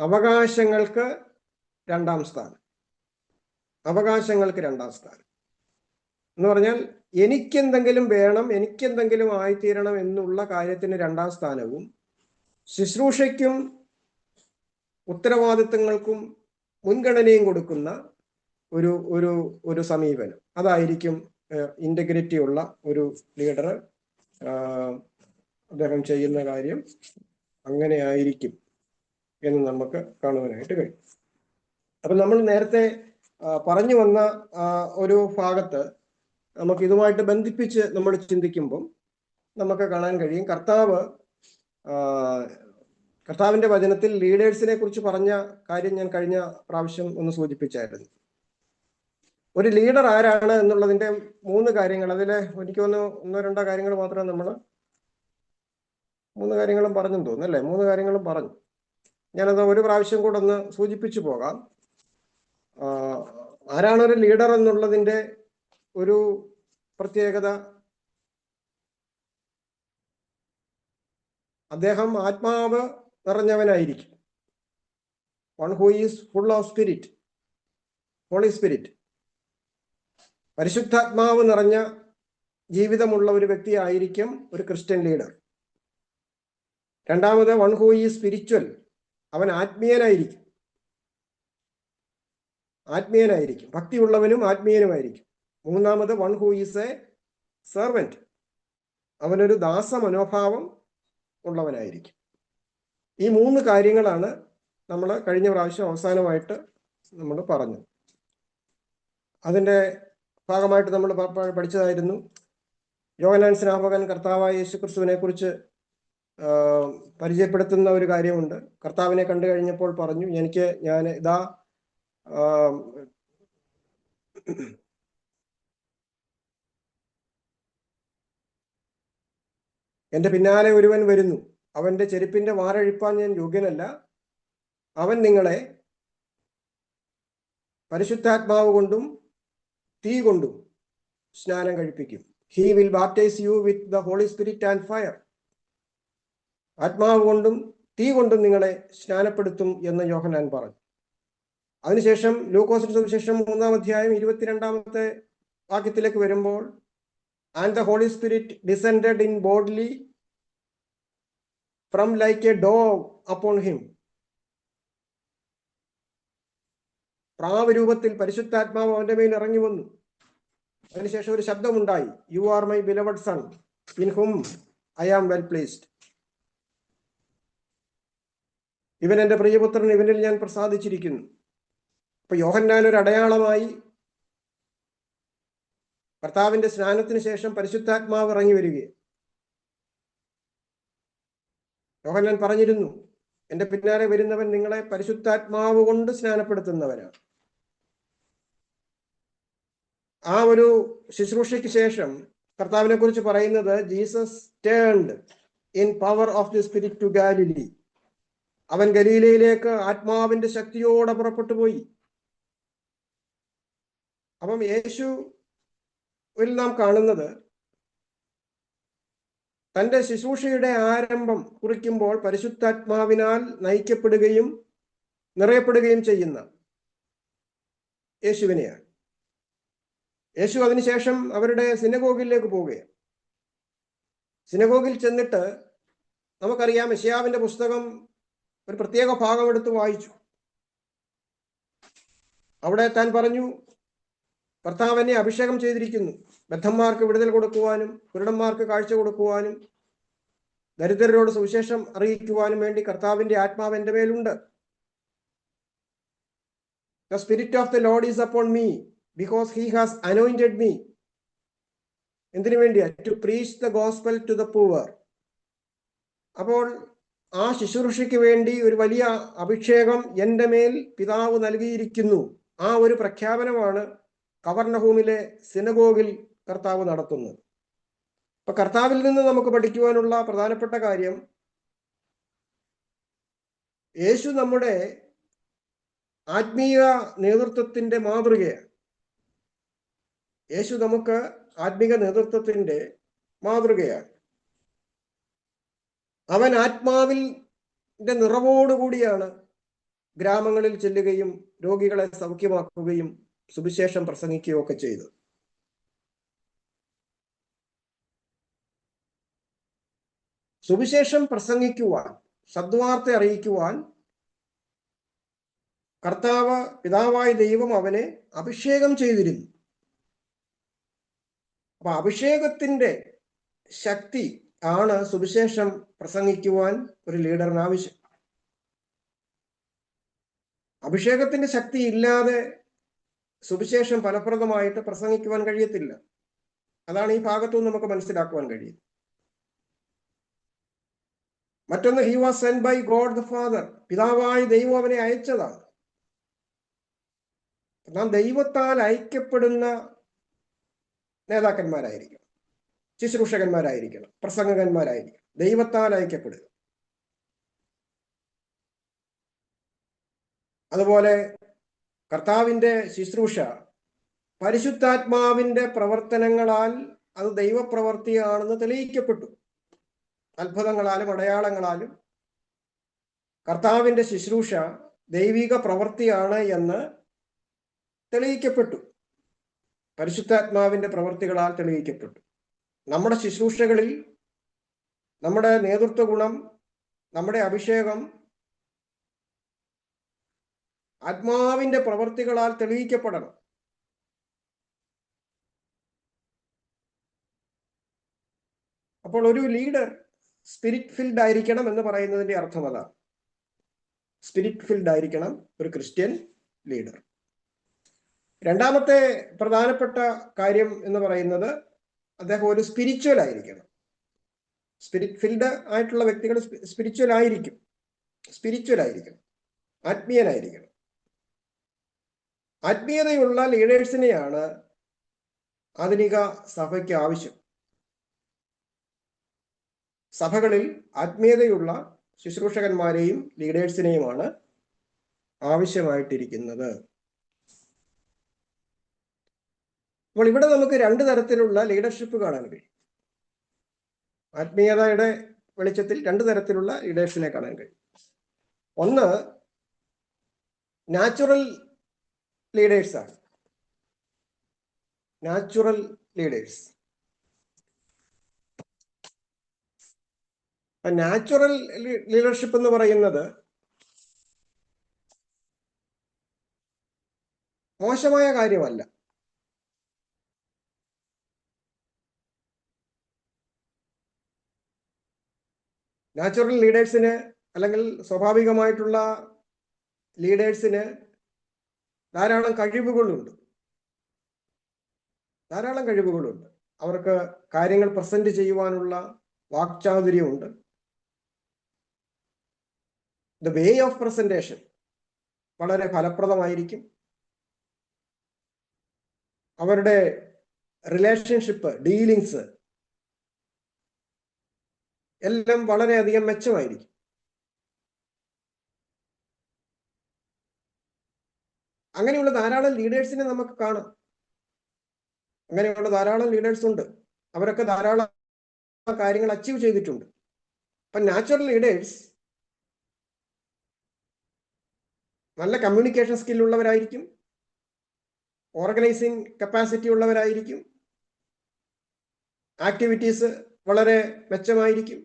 അവകാശങ്ങൾക്ക് രണ്ടാം സ്ഥാനം. അവകാശങ്ങൾക്ക് രണ്ടാം സ്ഥാനം എന്ന് പറഞ്ഞാൽ എനിക്കെന്തെങ്കിലും വേണം, എനിക്കെന്തെങ്കിലും ആയിത്തീരണം എന്നുള്ള കാര്യത്തിന് രണ്ടാം സ്ഥാനവും, ശുശ്രൂഷയ്ക്കും ഉത്തരവാദിത്തങ്ങൾക്കും മുൻഗണനയും കൊടുക്കുന്ന ഒരു ഒരു ഒരു സമീപനം. അതായിരിക്കും ഇന്റഗ്രിറ്റി ഉള്ള ഒരു ലീഡർ അദ്ദേഹം ചെയ്യുന്ന കാര്യം അങ്ങനെ ആയിരിക്കും എന്ന് നമുക്ക് കാണുവാനായിട്ട് കഴിയും. അപ്പൊ നമ്മൾ നേരത്തെ പറഞ്ഞു വന്ന ഒരു ഭാഗത്ത് നമുക്ക് ഇതുമായിട്ട് ബന്ധിപ്പിച്ച് നമ്മൾ ചിന്തിക്കുമ്പം നമുക്ക് കാണാൻ കഴിയും കർത്താവിന്റെ വചനത്തിൽ ലീഡേഴ്സിനെ കുറിച്ച് പറഞ്ഞ കാര്യം ഞാൻ കഴിഞ്ഞ പ്രാവശ്യം ഒന്ന് സൂചിപ്പിച്ചായിരുന്നു. ഒരു ലീഡർ ആരാണ് എന്നുള്ളതിന്റെ 3 കാര്യങ്ങൾ, അതിലെ എനിക്ക് ഒന്നോ രണ്ടോ കാര്യങ്ങൾ മാത്രമേ നമ്മൾ 3 കാര്യങ്ങളും പറഞ്ഞെന്ന് തോന്നുന്നു അല്ലേ? 3 കാര്യങ്ങളും പറഞ്ഞു. ഞാനത് ഒരു പ്രാവശ്യം കൂടെ ഒന്ന് സൂചിപ്പിച്ചു പോകാം. ആരാണ് ഒരു ലീഡർ എന്നുള്ളതിന്റെ ഒരു പ്രത്യേകത, അദ്ദേഹം ആത്മാവ് നിറഞ്ഞവനായിരിക്കും. One who is full of spirit, Holy Spirit. പരിശുദ്ധാത്മാവ് നിറഞ്ഞ ജീവിതമുള്ള ഒരു വ്യക്തി ആയിരിക്കും ഒരു ക്രിസ്ത്യൻ ലീഡർ. രണ്ടാമത്, വൺ ഹൂ ഈസ് സ്പിരിച്വൽ, അവൻ ആത്മീയനായിരിക്കും. ഭക്തിയുള്ളവനും ആത്മീയനുമായിരിക്കും. മൂന്നാമത്, one who is a servant, അവനൊരു ദാസ മനോഭാവം ഉള്ളവനായിരിക്കും. ഈ 3 കാര്യങ്ങളാണ് നമ്മൾ കഴിഞ്ഞ പ്രാവശ്യം അവസാനമായിട്ട് നമ്മൾ പറഞ്ഞത്. അതിൻ്റെ ഭാഗമായിട്ട് നമ്മൾ പഠിച്ചതായിരുന്നു യോഹന്നാൻ സ്നാപകൻ കർത്താവായ യേശുക്രിസ്തുവിനെ കുറിച്ച് പരിചയപ്പെടുത്തുന്ന ഒരു കാര്യമുണ്ട്. കർത്താവിനെ കണ്ടു കഴിഞ്ഞപ്പോൾ പറഞ്ഞു, ഞാൻ ഇതാ എൻ്റെ പിന്നാലെ ഒരുവൻ വരുന്നു, അവന്റെ ചെരുപ്പിന്റെ വാരഴിപ്പാൻ ഞാൻ യോഗ്യനല്ല. അവൻ നിങ്ങളെ പരിശുദ്ധാത്മാവ് കൊണ്ടും തീ കൊണ്ടും സ്നാനം കഴിപ്പിക്കും. He will baptize you with the Holy Spirit and fire. ആത്മാവ് കൊണ്ടും തീ കൊണ്ടും നിങ്ങളെ സ്നാനപ്പെടുത്തും എന്ന് യോഹന്നാൻ പറഞ്ഞു. അതിനുശേഷം ലൂക്കോസിന്റെ സുവിശേഷം 3-ാം അധ്യായം 22-ാമത്തെ വാക്യത്തിലേക്ക് വരുമ്പോൾ, and the Holy Spirit descended in bodily from like a dove upon him. പ്രാവ് രൂപത്തിൽ പരിശുദ്ധാത്മാവ് അവന്റെ മേൽ ഇറങ്ങി വന്നു. അതിനുശേഷം ഒരു ശബ്ദമുണ്ടായി, you are my beloved son in whom I am well pleased. ഇവൻ എൻ്റെ പ്രിയപുത്രൻ, ഇവനിൽ ഞാൻ പ്രസാദിച്ചിരിക്കുന്നു. അപ്പൊ യോഹന്നാൻ ഒരു അടയാളമായി കർത്താവിന്റെ സ്നാനത്തിന് ശേഷം പരിശുദ്ധാത്മാവ് ഇറങ്ങി വരികയാണ്. യോഹന്നാൻ പറഞ്ഞിരുന്നു, എൻ്റെ പിന്നാലെ വരുന്നവൻ നിങ്ങളെ പരിശുദ്ധാത്മാവ് കൊണ്ട് സ്നാനപ്പെടുത്തുന്നവനാണ്. ആ ഒരു ശുശ്രൂഷയ്ക്ക് ശേഷം കർത്താവിനെ കുറിച്ച് പറയുന്നത്, Jesus turned in power of the spirit to Galilee. അവൻ ഗലീലയിലേക്ക് ആത്മാവിന്റെ ശക്തിയോടെ പുറപ്പെട്ടു പോയി. അപ്പം യേശുവിൽ നാം കാണുന്നത് തൻ്റെ ശുശ്രൂഷയുടെ ആരംഭം കുറിക്കുമ്പോൾ പരിശുദ്ധാത്മാവിനാൽ നയിക്കപ്പെടുകയും നിറയപ്പെടുകയും ചെയ്യുന്ന യേശുവിനെയാണ്. യേശു അതിനുശേഷം അവരുടെ സിനഗോഗിലേക്ക് പോവുകയാണ്. സിനഗോഗിൽ ചെന്നിട്ട് നമുക്കറിയാം, യെശയ്യാവിന്റെ പുസ്തകം ഒരു പ്രത്യേക ഭാഗം എടുത്ത് വായിച്ചു. അവിടെ താൻ പറഞ്ഞു, കർത്താവ് എന്നെ അഭിഷേകം ചെയ്തിരിക്കുന്നു, ബദ്ധന്മാർക്ക് വിടുതൽ കൊടുക്കുവാനും കുരുടന്മാർക്ക് കാഴ്ച കൊടുക്കുവാനും ദരിദ്രരോട് സുവിശേഷം അറിയിക്കുവാനും വേണ്ടി കർത്താവിന്റെ ആത്മാവ് എൻ്റെ മേലുണ്ട്. The spirit of the Lord is upon me because he has anointed me. എന്തിനു വേണ്ടിയാ? To preach the gospel to the poor. അപ്പോൾ ആ ശുശ്രൂഷയ്ക്ക് വേണ്ടി ഒരു വലിയ അഭിഷേകം എൻ്റെ മേൽ പിതാവ് നൽകിയിരിക്കുന്നു. ആ ഒരു പ്രഖ്യാപനമാണ് കവർനഹൂമിലെ സിനഗോഗിൽ കർത്താവ് നടത്തുന്നത്. അപ്പൊ കർത്താവിൽ നിന്ന് നമുക്ക് പഠിക്കുവാനുള്ള പ്രധാനപ്പെട്ട കാര്യം, യേശു നമ്മുടെ ആത്മീയ നേതൃത്വത്തിന്റെ മാതൃകയാണ്. യേശു നമുക്ക് ആത്മീക നേതൃത്വത്തിന്റെ മാതൃകയാണ്. അവൻ ആത്മാവിന്റെ നിറവോടുകൂടിയാണ് ഗ്രാമങ്ങളിൽ ചെല്ലുകയും രോഗികളെ സൗഖ്യമാക്കുകയും സുവിശേഷം പ്രസംഗിക്കുകയും ഒക്കെ ചെയ്തു. സുവിശേഷം പ്രസംഗിക്കുവാൻ, സദ്വാർത്ത അറിയിക്കുവാൻ പിതാവായ ദൈവം അവനെ അഭിഷേകം ചെയ്തിരുന്നു. അപ്പൊ അഭിഷേകത്തിന്റെ ശക്തി ആണ് സുവിശേഷം പ്രസംഗിക്കുവാൻ ഒരു ലീഡറിന് ആവശ്യം. അഭിഷേകത്തിന്റെ ശക്തി ഇല്ലാതെ സുവിശേഷം ഫലപ്രദമായിട്ട് പ്രസംഗിക്കുവാൻ കഴിയത്തില്ല. അതാണ് ഈ ഭാഗത്തുനിന്ന് നമുക്ക് മനസ്സിലാക്കുവാൻ കഴിയും. മറ്റൊന്ന്, he was sent by God the father. പിതാവായ ദൈവം അവനെ അയച്ചതാണ്. നാം ദൈവത്താൽ അയക്കപ്പെടുന്ന നേതാക്കന്മാരായിരിക്കണം, ശുശ്രൂഷകന്മാരായിരിക്കണം, പ്രസംഗകന്മാരായിരിക്കണം. ദൈവത്താൽ അയക്കപ്പെടുക. അതുപോലെ കർത്താവിന്റെ ശുശ്രൂഷ പരിശുദ്ധാത്മാവിന്റെ പ്രവർത്തനങ്ങളാൽ അത് ദൈവപ്രവർത്തിയാണെന്ന് തെളിയിക്കപ്പെട്ടു. അത്ഭുതങ്ങളാലും അടയാളങ്ങളാലും കർത്താവിന്റെ ശുശ്രൂഷ ദൈവിക പ്രവൃത്തിയാണ് എന്ന് തെളിയിക്കപ്പെട്ടു. പരിശുദ്ധാത്മാവിന്റെ പ്രവൃത്തികളാൽ തെളിയിക്കപ്പെട്ടു. നമ്മുടെ ശുശ്രൂഷകളിൽ നമ്മുടെ നേതൃത്വ ഗുണം, നമ്മുടെ അഭിഷേകം ആത്മാവിന്റെ പ്രവൃത്തികളാൽ തെളിയിക്കപ്പെടണം. അപ്പോൾ ഒരു ലീഡർ സ്പിരിറ്റ് ഫിൽഡ് ആയിരിക്കണം എന്ന് പറയുന്നതിന്റെ അർത്ഥം അതാണ്. സ്പിരിറ്റ് ഫിൽഡ് ആയിരിക്കണം ഒരു ക്രിസ്ത്യൻ ലീഡർ. രണ്ടാമത്തെ പ്രധാനപ്പെട്ട കാര്യം എന്ന് പറയുന്നത് അദ്ദേഹം ഒരു സ്പിരിച്വൽ ആയിരിക്കണം. സ്പിരിറ്റ് ഫിൽഡ് ആയിട്ടുള്ള വ്യക്തികൾ സ്പിരിച്വൽ ആയിരിക്കും, ആത്മീയനായിരിക്കണം. ആത്മീയതയുള്ള ലീഡേഴ്സിനെയാണ് ആധുനിക സഭയ്ക്ക് ആവശ്യം. സഭകളിൽ ആത്മീയതയുള്ള ശുശ്രൂഷകന്മാരെയും ലീഡേഴ്സിനെയുമാണ് ആവശ്യമായിട്ടിരിക്കുന്നത്. അപ്പോൾ ഇവിടെ നമുക്ക് രണ്ട് തരത്തിലുള്ള ലീഡർഷിപ്പ് കാണാൻ കഴിയും. ആത്മീയതയുടെ വെളിച്ചത്തിൽ രണ്ട് തരത്തിലുള്ള ലീഡേഴ്സിനെ കാണാൻ കഴിയും. ഒന്ന് നാച്ചുറൽ ലീഡേഴ്സാണ്. Natural leaders. നാച്ചുറൽ ലീഡർഷിപ്പ് എന്ന് പറയുന്നത് മോശമായ കാര്യമല്ല. നാച്ചുറൽ ലീഡേഴ്സിന് അല്ലെങ്കിൽ സ്വാഭാവികമായിട്ടുള്ള ലീഡേഴ്സിന് ധാരാളം കഴിവുകളുണ്ട്. അവർക്ക് കാര്യങ്ങൾ പ്രസന്റ് ചെയ്യുവാനുള്ള വാക്ചാതുര്യമുണ്ട്. ദ വേ ഓഫ് പ്രസന്റേഷൻ വളരെ ഫലപ്രദമായിരിക്കും. അവരുടെ റിലേഷൻഷിപ്പ്, ഡീലിങ്സ് എല്ലാം വളരെയധികം മെച്ചമായിരിക്കും. അങ്ങനെയുള്ള ധാരാളം ലീഡേഴ്സിനെ നമുക്ക് കാണാം. അങ്ങനെയുള്ള ധാരാളം ലീഡേഴ്സ് ഉണ്ട്. അവരൊക്കെ ധാരാളം കാര്യങ്ങൾ അച്ചീവ് ചെയ്തിട്ടുണ്ട്. അപ്പൊ നാച്ചുറൽ ലീഡേഴ്സ് നല്ല കമ്മ്യൂണിക്കേഷൻ സ്കില്ലുള്ളവരായിരിക്കും, ഓർഗനൈസിങ് കപ്പാസിറ്റി ഉള്ളവരായിരിക്കും, ആക്ടിവിറ്റീസ് വളരെ മെച്ചമായിരിക്കും.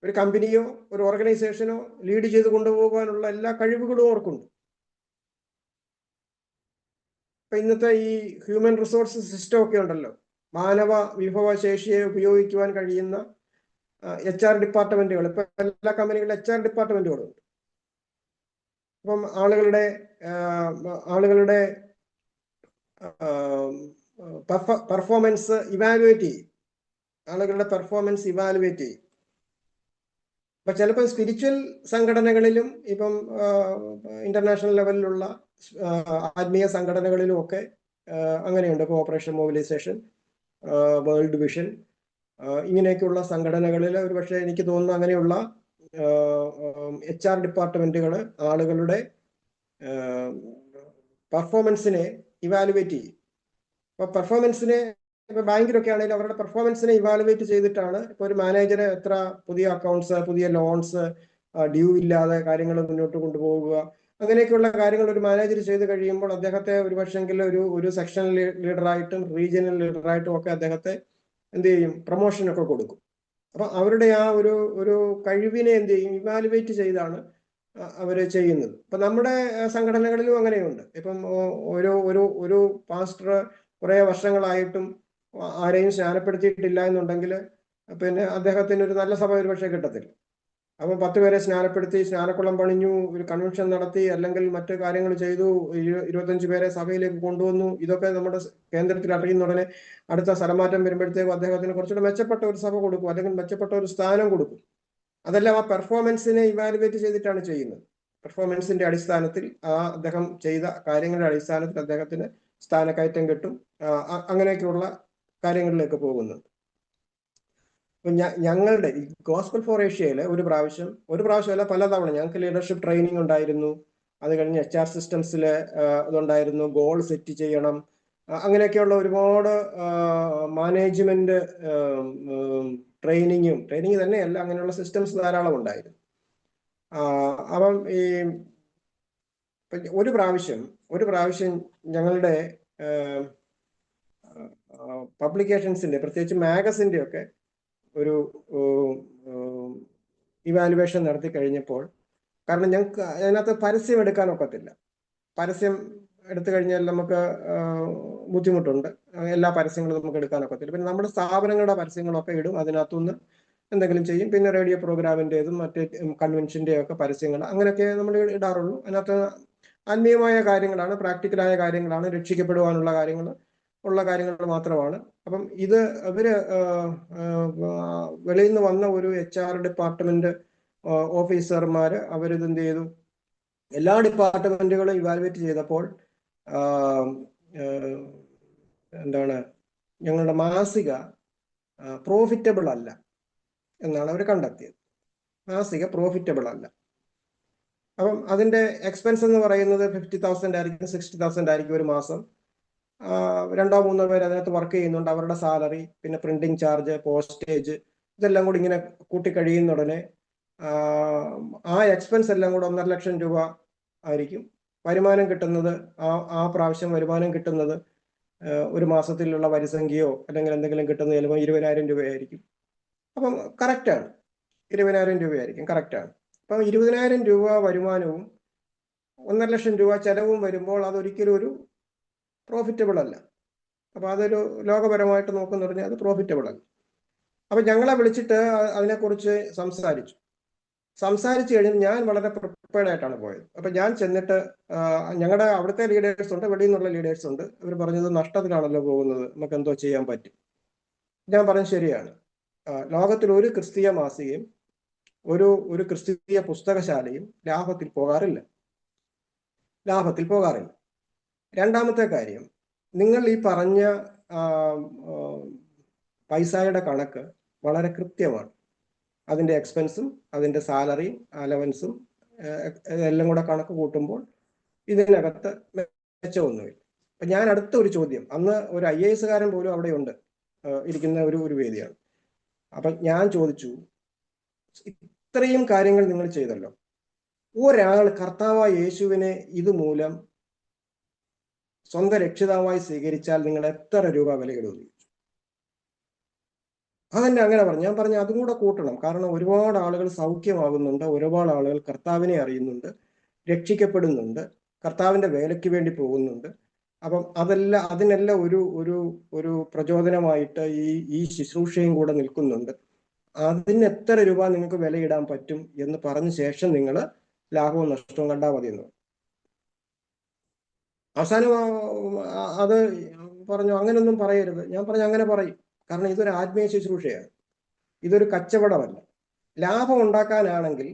ഒരു കമ്പനിയോ ഒരു ഓർഗനൈസേഷനോ ലീഡ് ചെയ്ത് കൊണ്ടുപോകാനുള്ള എല്ലാ കഴിവുകളും അവർക്കുണ്ട്. ഇപ്പൊ ഇന്നത്തെ ഈ ഹ്യൂമൻ റിസോഴ്സ് സിസ്റ്റം ഒക്കെ ഉണ്ടല്ലോ, മാനവ വിഭവശേഷിയെ ഉപയോഗിക്കുവാൻ കഴിയുന്ന HR ഡിപ്പാർട്ട്മെന്റുകൾ. ഇപ്പൊ എല്ലാ കമ്പനികളിലും HR ഡിപ്പാർട്ട്മെന്റുകളും ഉണ്ട്. അപ്പം ആളുകളുടെ പെർഫോമൻസ് ഇവാലുവേറ്റ് ചെയ്യും. അപ്പൊ ചിലപ്പോൾ സ്പിരിച്വൽ സംഘടനകളിലും ഇപ്പം ഇന്റർനാഷണൽ ലെവലിലുള്ള ആത്മീയ സംഘടനകളിലും ഒക്കെ അങ്ങനെയുണ്ട്. ഇപ്പൊ ഓപ്പറേഷൻ മൊബിലൈസേഷൻ, വേൾഡ് വിഷൻ, ഇങ്ങനെയൊക്കെയുള്ള സംഘടനകളിൽ ഒരുപക്ഷെ എനിക്ക് തോന്നുന്നു അങ്ങനെയുള്ള HR ഡിപ്പാർട്ട്മെന്റുകൾ ആളുകളുടെ പെർഫോമൻസിനെ ഇവാലുവേറ്റ് ചെയ്യും. അപ്പൊ പെർഫോമൻസിനെ ഇപ്പൊ ബാങ്കിലൊക്കെ ആണെങ്കിലും അവരുടെ പെർഫോമൻസിനെ ഇവാലുവേറ്റ് ചെയ്തിട്ടാണ് ഇപ്പൊ ഒരു മാനേജറെ എത്ര പുതിയ അക്കൗണ്ട്സ്, പുതിയ ലോൺസ്, ഡ്യൂ ഇല്ലാതെ കാര്യങ്ങൾ മുന്നോട്ട് കൊണ്ടുപോകുക, അങ്ങനെയൊക്കെയുള്ള കാര്യങ്ങൾ ഒരു മാനേജർ ചെയ്ത് കഴിയുമ്പോൾ അദ്ദേഹത്തെ ഒരുപക്ഷെങ്കിൽ ഒരു സെക്ഷൻ ലീഡറായിട്ടും റീജിയണൽ ലീഡറായിട്ടും ഒക്കെ അദ്ദേഹത്തെ എന്ത് ചെയ്യും, പ്രൊമോഷനൊക്കെ കൊടുക്കും. അപ്പൊ അവരുടെ ആ ഒരു കഴിവിനെ എന്ത് ചെയ്യും, ഇവാലുവേറ്റ് ചെയ്താണ് അവർ ചെയ്യുന്നത്. ഇപ്പം നമ്മുടെ സംഘടനകളിലും അങ്ങനെയുണ്ട്. ഇപ്പം ഒരു ഒരു ഒരു പാസ്റ്റർ കുറേ വർഷങ്ങളായിട്ടും ആരെയും സ്നാനപ്പെടുത്തിയിട്ടില്ല എന്നുണ്ടെങ്കിൽ പിന്നെ അദ്ദേഹത്തിന് ഒരു നല്ല സഭ ഒരു പക്ഷേ കിട്ടത്തില്ല. അപ്പം 10 പേരെ സ്നാനപ്പെടുത്തി, സ്നാനക്കുളം പണിഞ്ഞു, ഒരു കൺവെൻഷൻ നടത്തി, അല്ലെങ്കിൽ മറ്റു കാര്യങ്ങൾ ചെയ്തു, 25 പേരെ സഭയിലേക്ക് കൊണ്ടുവന്നു. ഇതൊക്കെ നമ്മുടെ കേന്ദ്രത്തിൽ അറിയുന്ന ഉടനെ അടുത്ത സ്ഥലമാറ്റം വരുമ്പോഴത്തേക്കും അദ്ദേഹത്തിന് കുറച്ചുകൂടെ മെച്ചപ്പെട്ട ഒരു സഭ കൊടുക്കും, അല്ലെങ്കിൽ മെച്ചപ്പെട്ട ഒരു സ്ഥാനം കൊടുക്കും. അതെല്ലാം ആ പെർഫോമൻസിനെ ഇവാലുവേറ്റ് ചെയ്തിട്ടാണ് ചെയ്യുന്നത്. പെർഫോമൻസിന്റെ അടിസ്ഥാനത്തിൽ അദ്ദേഹം ചെയ്ത കാര്യങ്ങളുടെ അടിസ്ഥാനത്തിൽ അദ്ദേഹത്തിന് സ്ഥാനക്കയറ്റം കിട്ടും. അങ്ങനെയൊക്കെയുള്ള കാര്യങ്ങളിലേക്ക് പോകുന്നുണ്ട്. ഞങ്ങളുടെ ഈ ഗോസ്പൽ ഫോർ ഏഷ്യയില് ഒരു പ്രാവശ്യമല്ല പലതവണ ഞങ്ങൾക്ക് ലീഡർഷിപ്പ് ട്രെയിനിങ് ഉണ്ടായിരുന്നു. അത് കഴിഞ്ഞ് HR സിസ്റ്റംസിൽ ഇതുണ്ടായിരുന്നു, ഗോൾ സെറ്റ് ചെയ്യണം, അങ്ങനെയൊക്കെയുള്ള ഒരുപാട് മാനേജ്മെന്റ് ട്രെയിനിങ് തന്നെയല്ല, അങ്ങനെയുള്ള സിസ്റ്റംസ് ധാരാളം ഉണ്ടായിരുന്നു. അപ്പം ഈ ഒരു പ്രാവശ്യം ഞങ്ങളുടെ പബ്ലിക്കേഷൻസിന്റെ, പ്രത്യേകിച്ച് മാഗസിന്റെ ഒക്കെ ഒരു ഇവാലുവേഷൻ നടത്തി കഴിഞ്ഞപ്പോൾ, കാരണം ഞങ്ങൾക്ക് അതിനകത്ത് പരസ്യം എടുക്കാൻ ഒക്കത്തില്ല. പരസ്യം എടുത്തു കഴിഞ്ഞാൽ നമുക്ക് ബുദ്ധിമുട്ടുണ്ട്. എല്ലാ പരസ്യങ്ങളും നമുക്ക് എടുക്കാൻ ഒക്കത്തില്ല. പിന്നെ നമ്മുടെ സ്ഥാപനങ്ങളുടെ പരസ്യങ്ങളൊക്കെ ഇടും, അതിനകത്തുനിന്ന് എന്തെങ്കിലും ചെയ്യും. പിന്നെ റേഡിയോ പ്രോഗ്രാമിൻ്റെതും മറ്റ് കൺവെൻഷൻ്റെയും ഒക്കെ പരസ്യങ്ങൾ അങ്ങനെയൊക്കെ നമ്മൾ ഇടാറുള്ളൂ. അതിനകത്ത് ആത്മീയമായ കാര്യങ്ങളാണ്, പ്രാക്ടിക്കലായ കാര്യങ്ങളാണ്, രക്ഷിക്കപ്പെടുവാനുള്ള കാര്യങ്ങൾ മാത്രമാണ്. അപ്പം ഇത് വെളിയിൽ നിന്ന് വന്ന ഒരു HR ഡിപ്പാർട്ട്മെന്റ് ഓഫീസർമാര് അവരിതെന്ത് ചെയ്തു, എല്ലാ ഡിപ്പാർട്ട്മെന്റുകളും ഇവാലുവേറ്റ് ചെയ്തപ്പോൾ ഞങ്ങളുടെ മാസിക പ്രോഫിറ്റബിൾ അല്ല എന്നാണ് അവർ കണ്ടെത്തിയത്. മാസിക പ്രോഫിറ്റബിൾ അല്ല. അപ്പം അതിന്റെ എക്സ്പെൻസ് എന്ന് പറയുന്നത് 50,000 ആയിരിക്കും, 60,000 ആയിരിക്കും ഒരു മാസം. 2-3 പേര് അതിനകത്ത് വർക്ക് ചെയ്യുന്നുണ്ട്. അവരുടെ സാലറി, പിന്നെ പ്രിന്റിംഗ് ചാർജ്, പോസ്റ്റേജ്, ഇതെല്ലാം കൂടി ഇങ്ങനെ കൂട്ടിക്കഴിയുന്ന ഉടനെ ആ എക്സ്പെൻസ് എല്ലാം കൂടെ 1.5 ലക്ഷം രൂപ ആയിരിക്കും. വരുമാനം കിട്ടുന്നത് ആ പ്രാവശ്യം വരുമാനം കിട്ടുന്നത് ഒരു മാസത്തിലുള്ള വരിസംഖ്യയോ അല്ലെങ്കിൽ എന്തെങ്കിലും കിട്ടുന്നത് ചിലപ്പോൾ 20,000 രൂപയായിരിക്കും. അപ്പം കറക്റ്റാണ്, 20,000 രൂപയായിരിക്കും, കറക്റ്റാണ്. അപ്പം 20,000 രൂപ വരുമാനവും 1.5 ലക്ഷം രൂപ ചെലവും വരുമ്പോൾ അതൊരിക്കലും ഒരു പ്രോഫിറ്റബിൾ അല്ല. അപ്പൊ അതൊരു ലോകപരമായിട്ട് നോക്കുന്ന പറഞ്ഞാൽ അത് പ്രോഫിറ്റബിൾ അല്ല. അപ്പൊ ഞങ്ങളെ വിളിച്ചിട്ട് അതിനെക്കുറിച്ച് സംസാരിച്ചു കഴിഞ്ഞാൽ ഞാൻ വളരെ പ്രിപ്പയർഡ് ആയിട്ടാണ് പോയത്. അപ്പൊ ഞാൻ ചെന്നിട്ട് ഞങ്ങളുടെ അവിടുത്തെ ലീഡേഴ്സ് ഉണ്ട്, വെളിയിൽ നിന്നുള്ള ലീഡേഴ്സ് ഉണ്ട്. അവർ പറഞ്ഞത് നഷ്ടത്തിലാണല്ലോ പോകുന്നത്, നമുക്ക് എന്തോ ചെയ്യാൻ പറ്റും. ഞാൻ പറഞ്ഞു ശരിയാണ്, ലോകത്തിൽ ഒരു ക്രിസ്തീയ മാസികയും ഒരു ക്രിസ്തീയ പുസ്തകശാലയും ലാഭത്തിൽ പോകാറില്ല. രണ്ടാമത്തെ കാര്യം, നിങ്ങൾ ഈ പറഞ്ഞ പൈസയുടെ കണക്ക് വളരെ കൃത്യമാണ്. അതിൻ്റെ എക്സ്പെൻസും അതിൻ്റെ സാലറിയും അലവൻസും എല്ലാം കൂടെ കണക്ക് കൂട്ടുമ്പോൾ ഇതിനകത്ത് മെച്ചമൊന്നുമില്ല. അപ്പം ഞാൻ അടുത്ത ഒരു ചോദ്യം, അന്ന് ഒരു IAS കാരൻ പോലും അവിടെ ഉണ്ട്, ഇരിക്കുന്ന ഒരു വേദിയാണ്. അപ്പം ഞാൻ ചോദിച്ചു, ഇത്രയും കാര്യങ്ങൾ നിങ്ങൾ ചെയ്തല്ലോ, ഒരാൾ കർത്താവായ യേശുവിനെ ഇതുമൂലം സ്വന്തം രക്ഷിതാവായി സ്വീകരിച്ചാൽ നിങ്ങൾ എത്ര രൂപ വിലയിടും? അതെന്നെ അങ്ങനെ പറഞ്ഞു. ഞാൻ പറഞ്ഞു അതും കൂടെ കൂട്ടണം, കാരണം ഒരുപാട് ആളുകൾ സൗഖ്യമാകുന്നുണ്ട്, ഒരുപാട് ആളുകൾ കർത്താവിനെ അറിയുന്നുണ്ട്, രക്ഷിക്കപ്പെടുന്നുണ്ട്, കർത്താവിന്റെ വേലയ്ക്ക് വേണ്ടി പോകുന്നുണ്ട്. അപ്പം അതിനെല്ലാം ഒരു പ്രചോദനമായിട്ട് ഈ ശുശ്രൂഷയും കൂടെ നിൽക്കുന്നുണ്ട്. അതിന് എത്ര രൂപ നിങ്ങൾക്ക് വിലയിടാൻ പറ്റും എന്ന് പറഞ്ഞ ശേഷം നിങ്ങൾ ലാഭവും നഷ്ടവും കണ്ടാൽ മതി എന്ന്. അവസാനം അത് പറഞ്ഞു, അങ്ങനെയൊന്നും പറയരുത്. ഞാൻ പറഞ്ഞു അങ്ങനെ പറയും, കാരണം ഇതൊരു ആത്മീയ ശുശ്രൂഷയാണ്, ഇതൊരു കച്ചവടമല്ല. ലാഭം ഉണ്ടാക്കാനാണെങ്കിൽ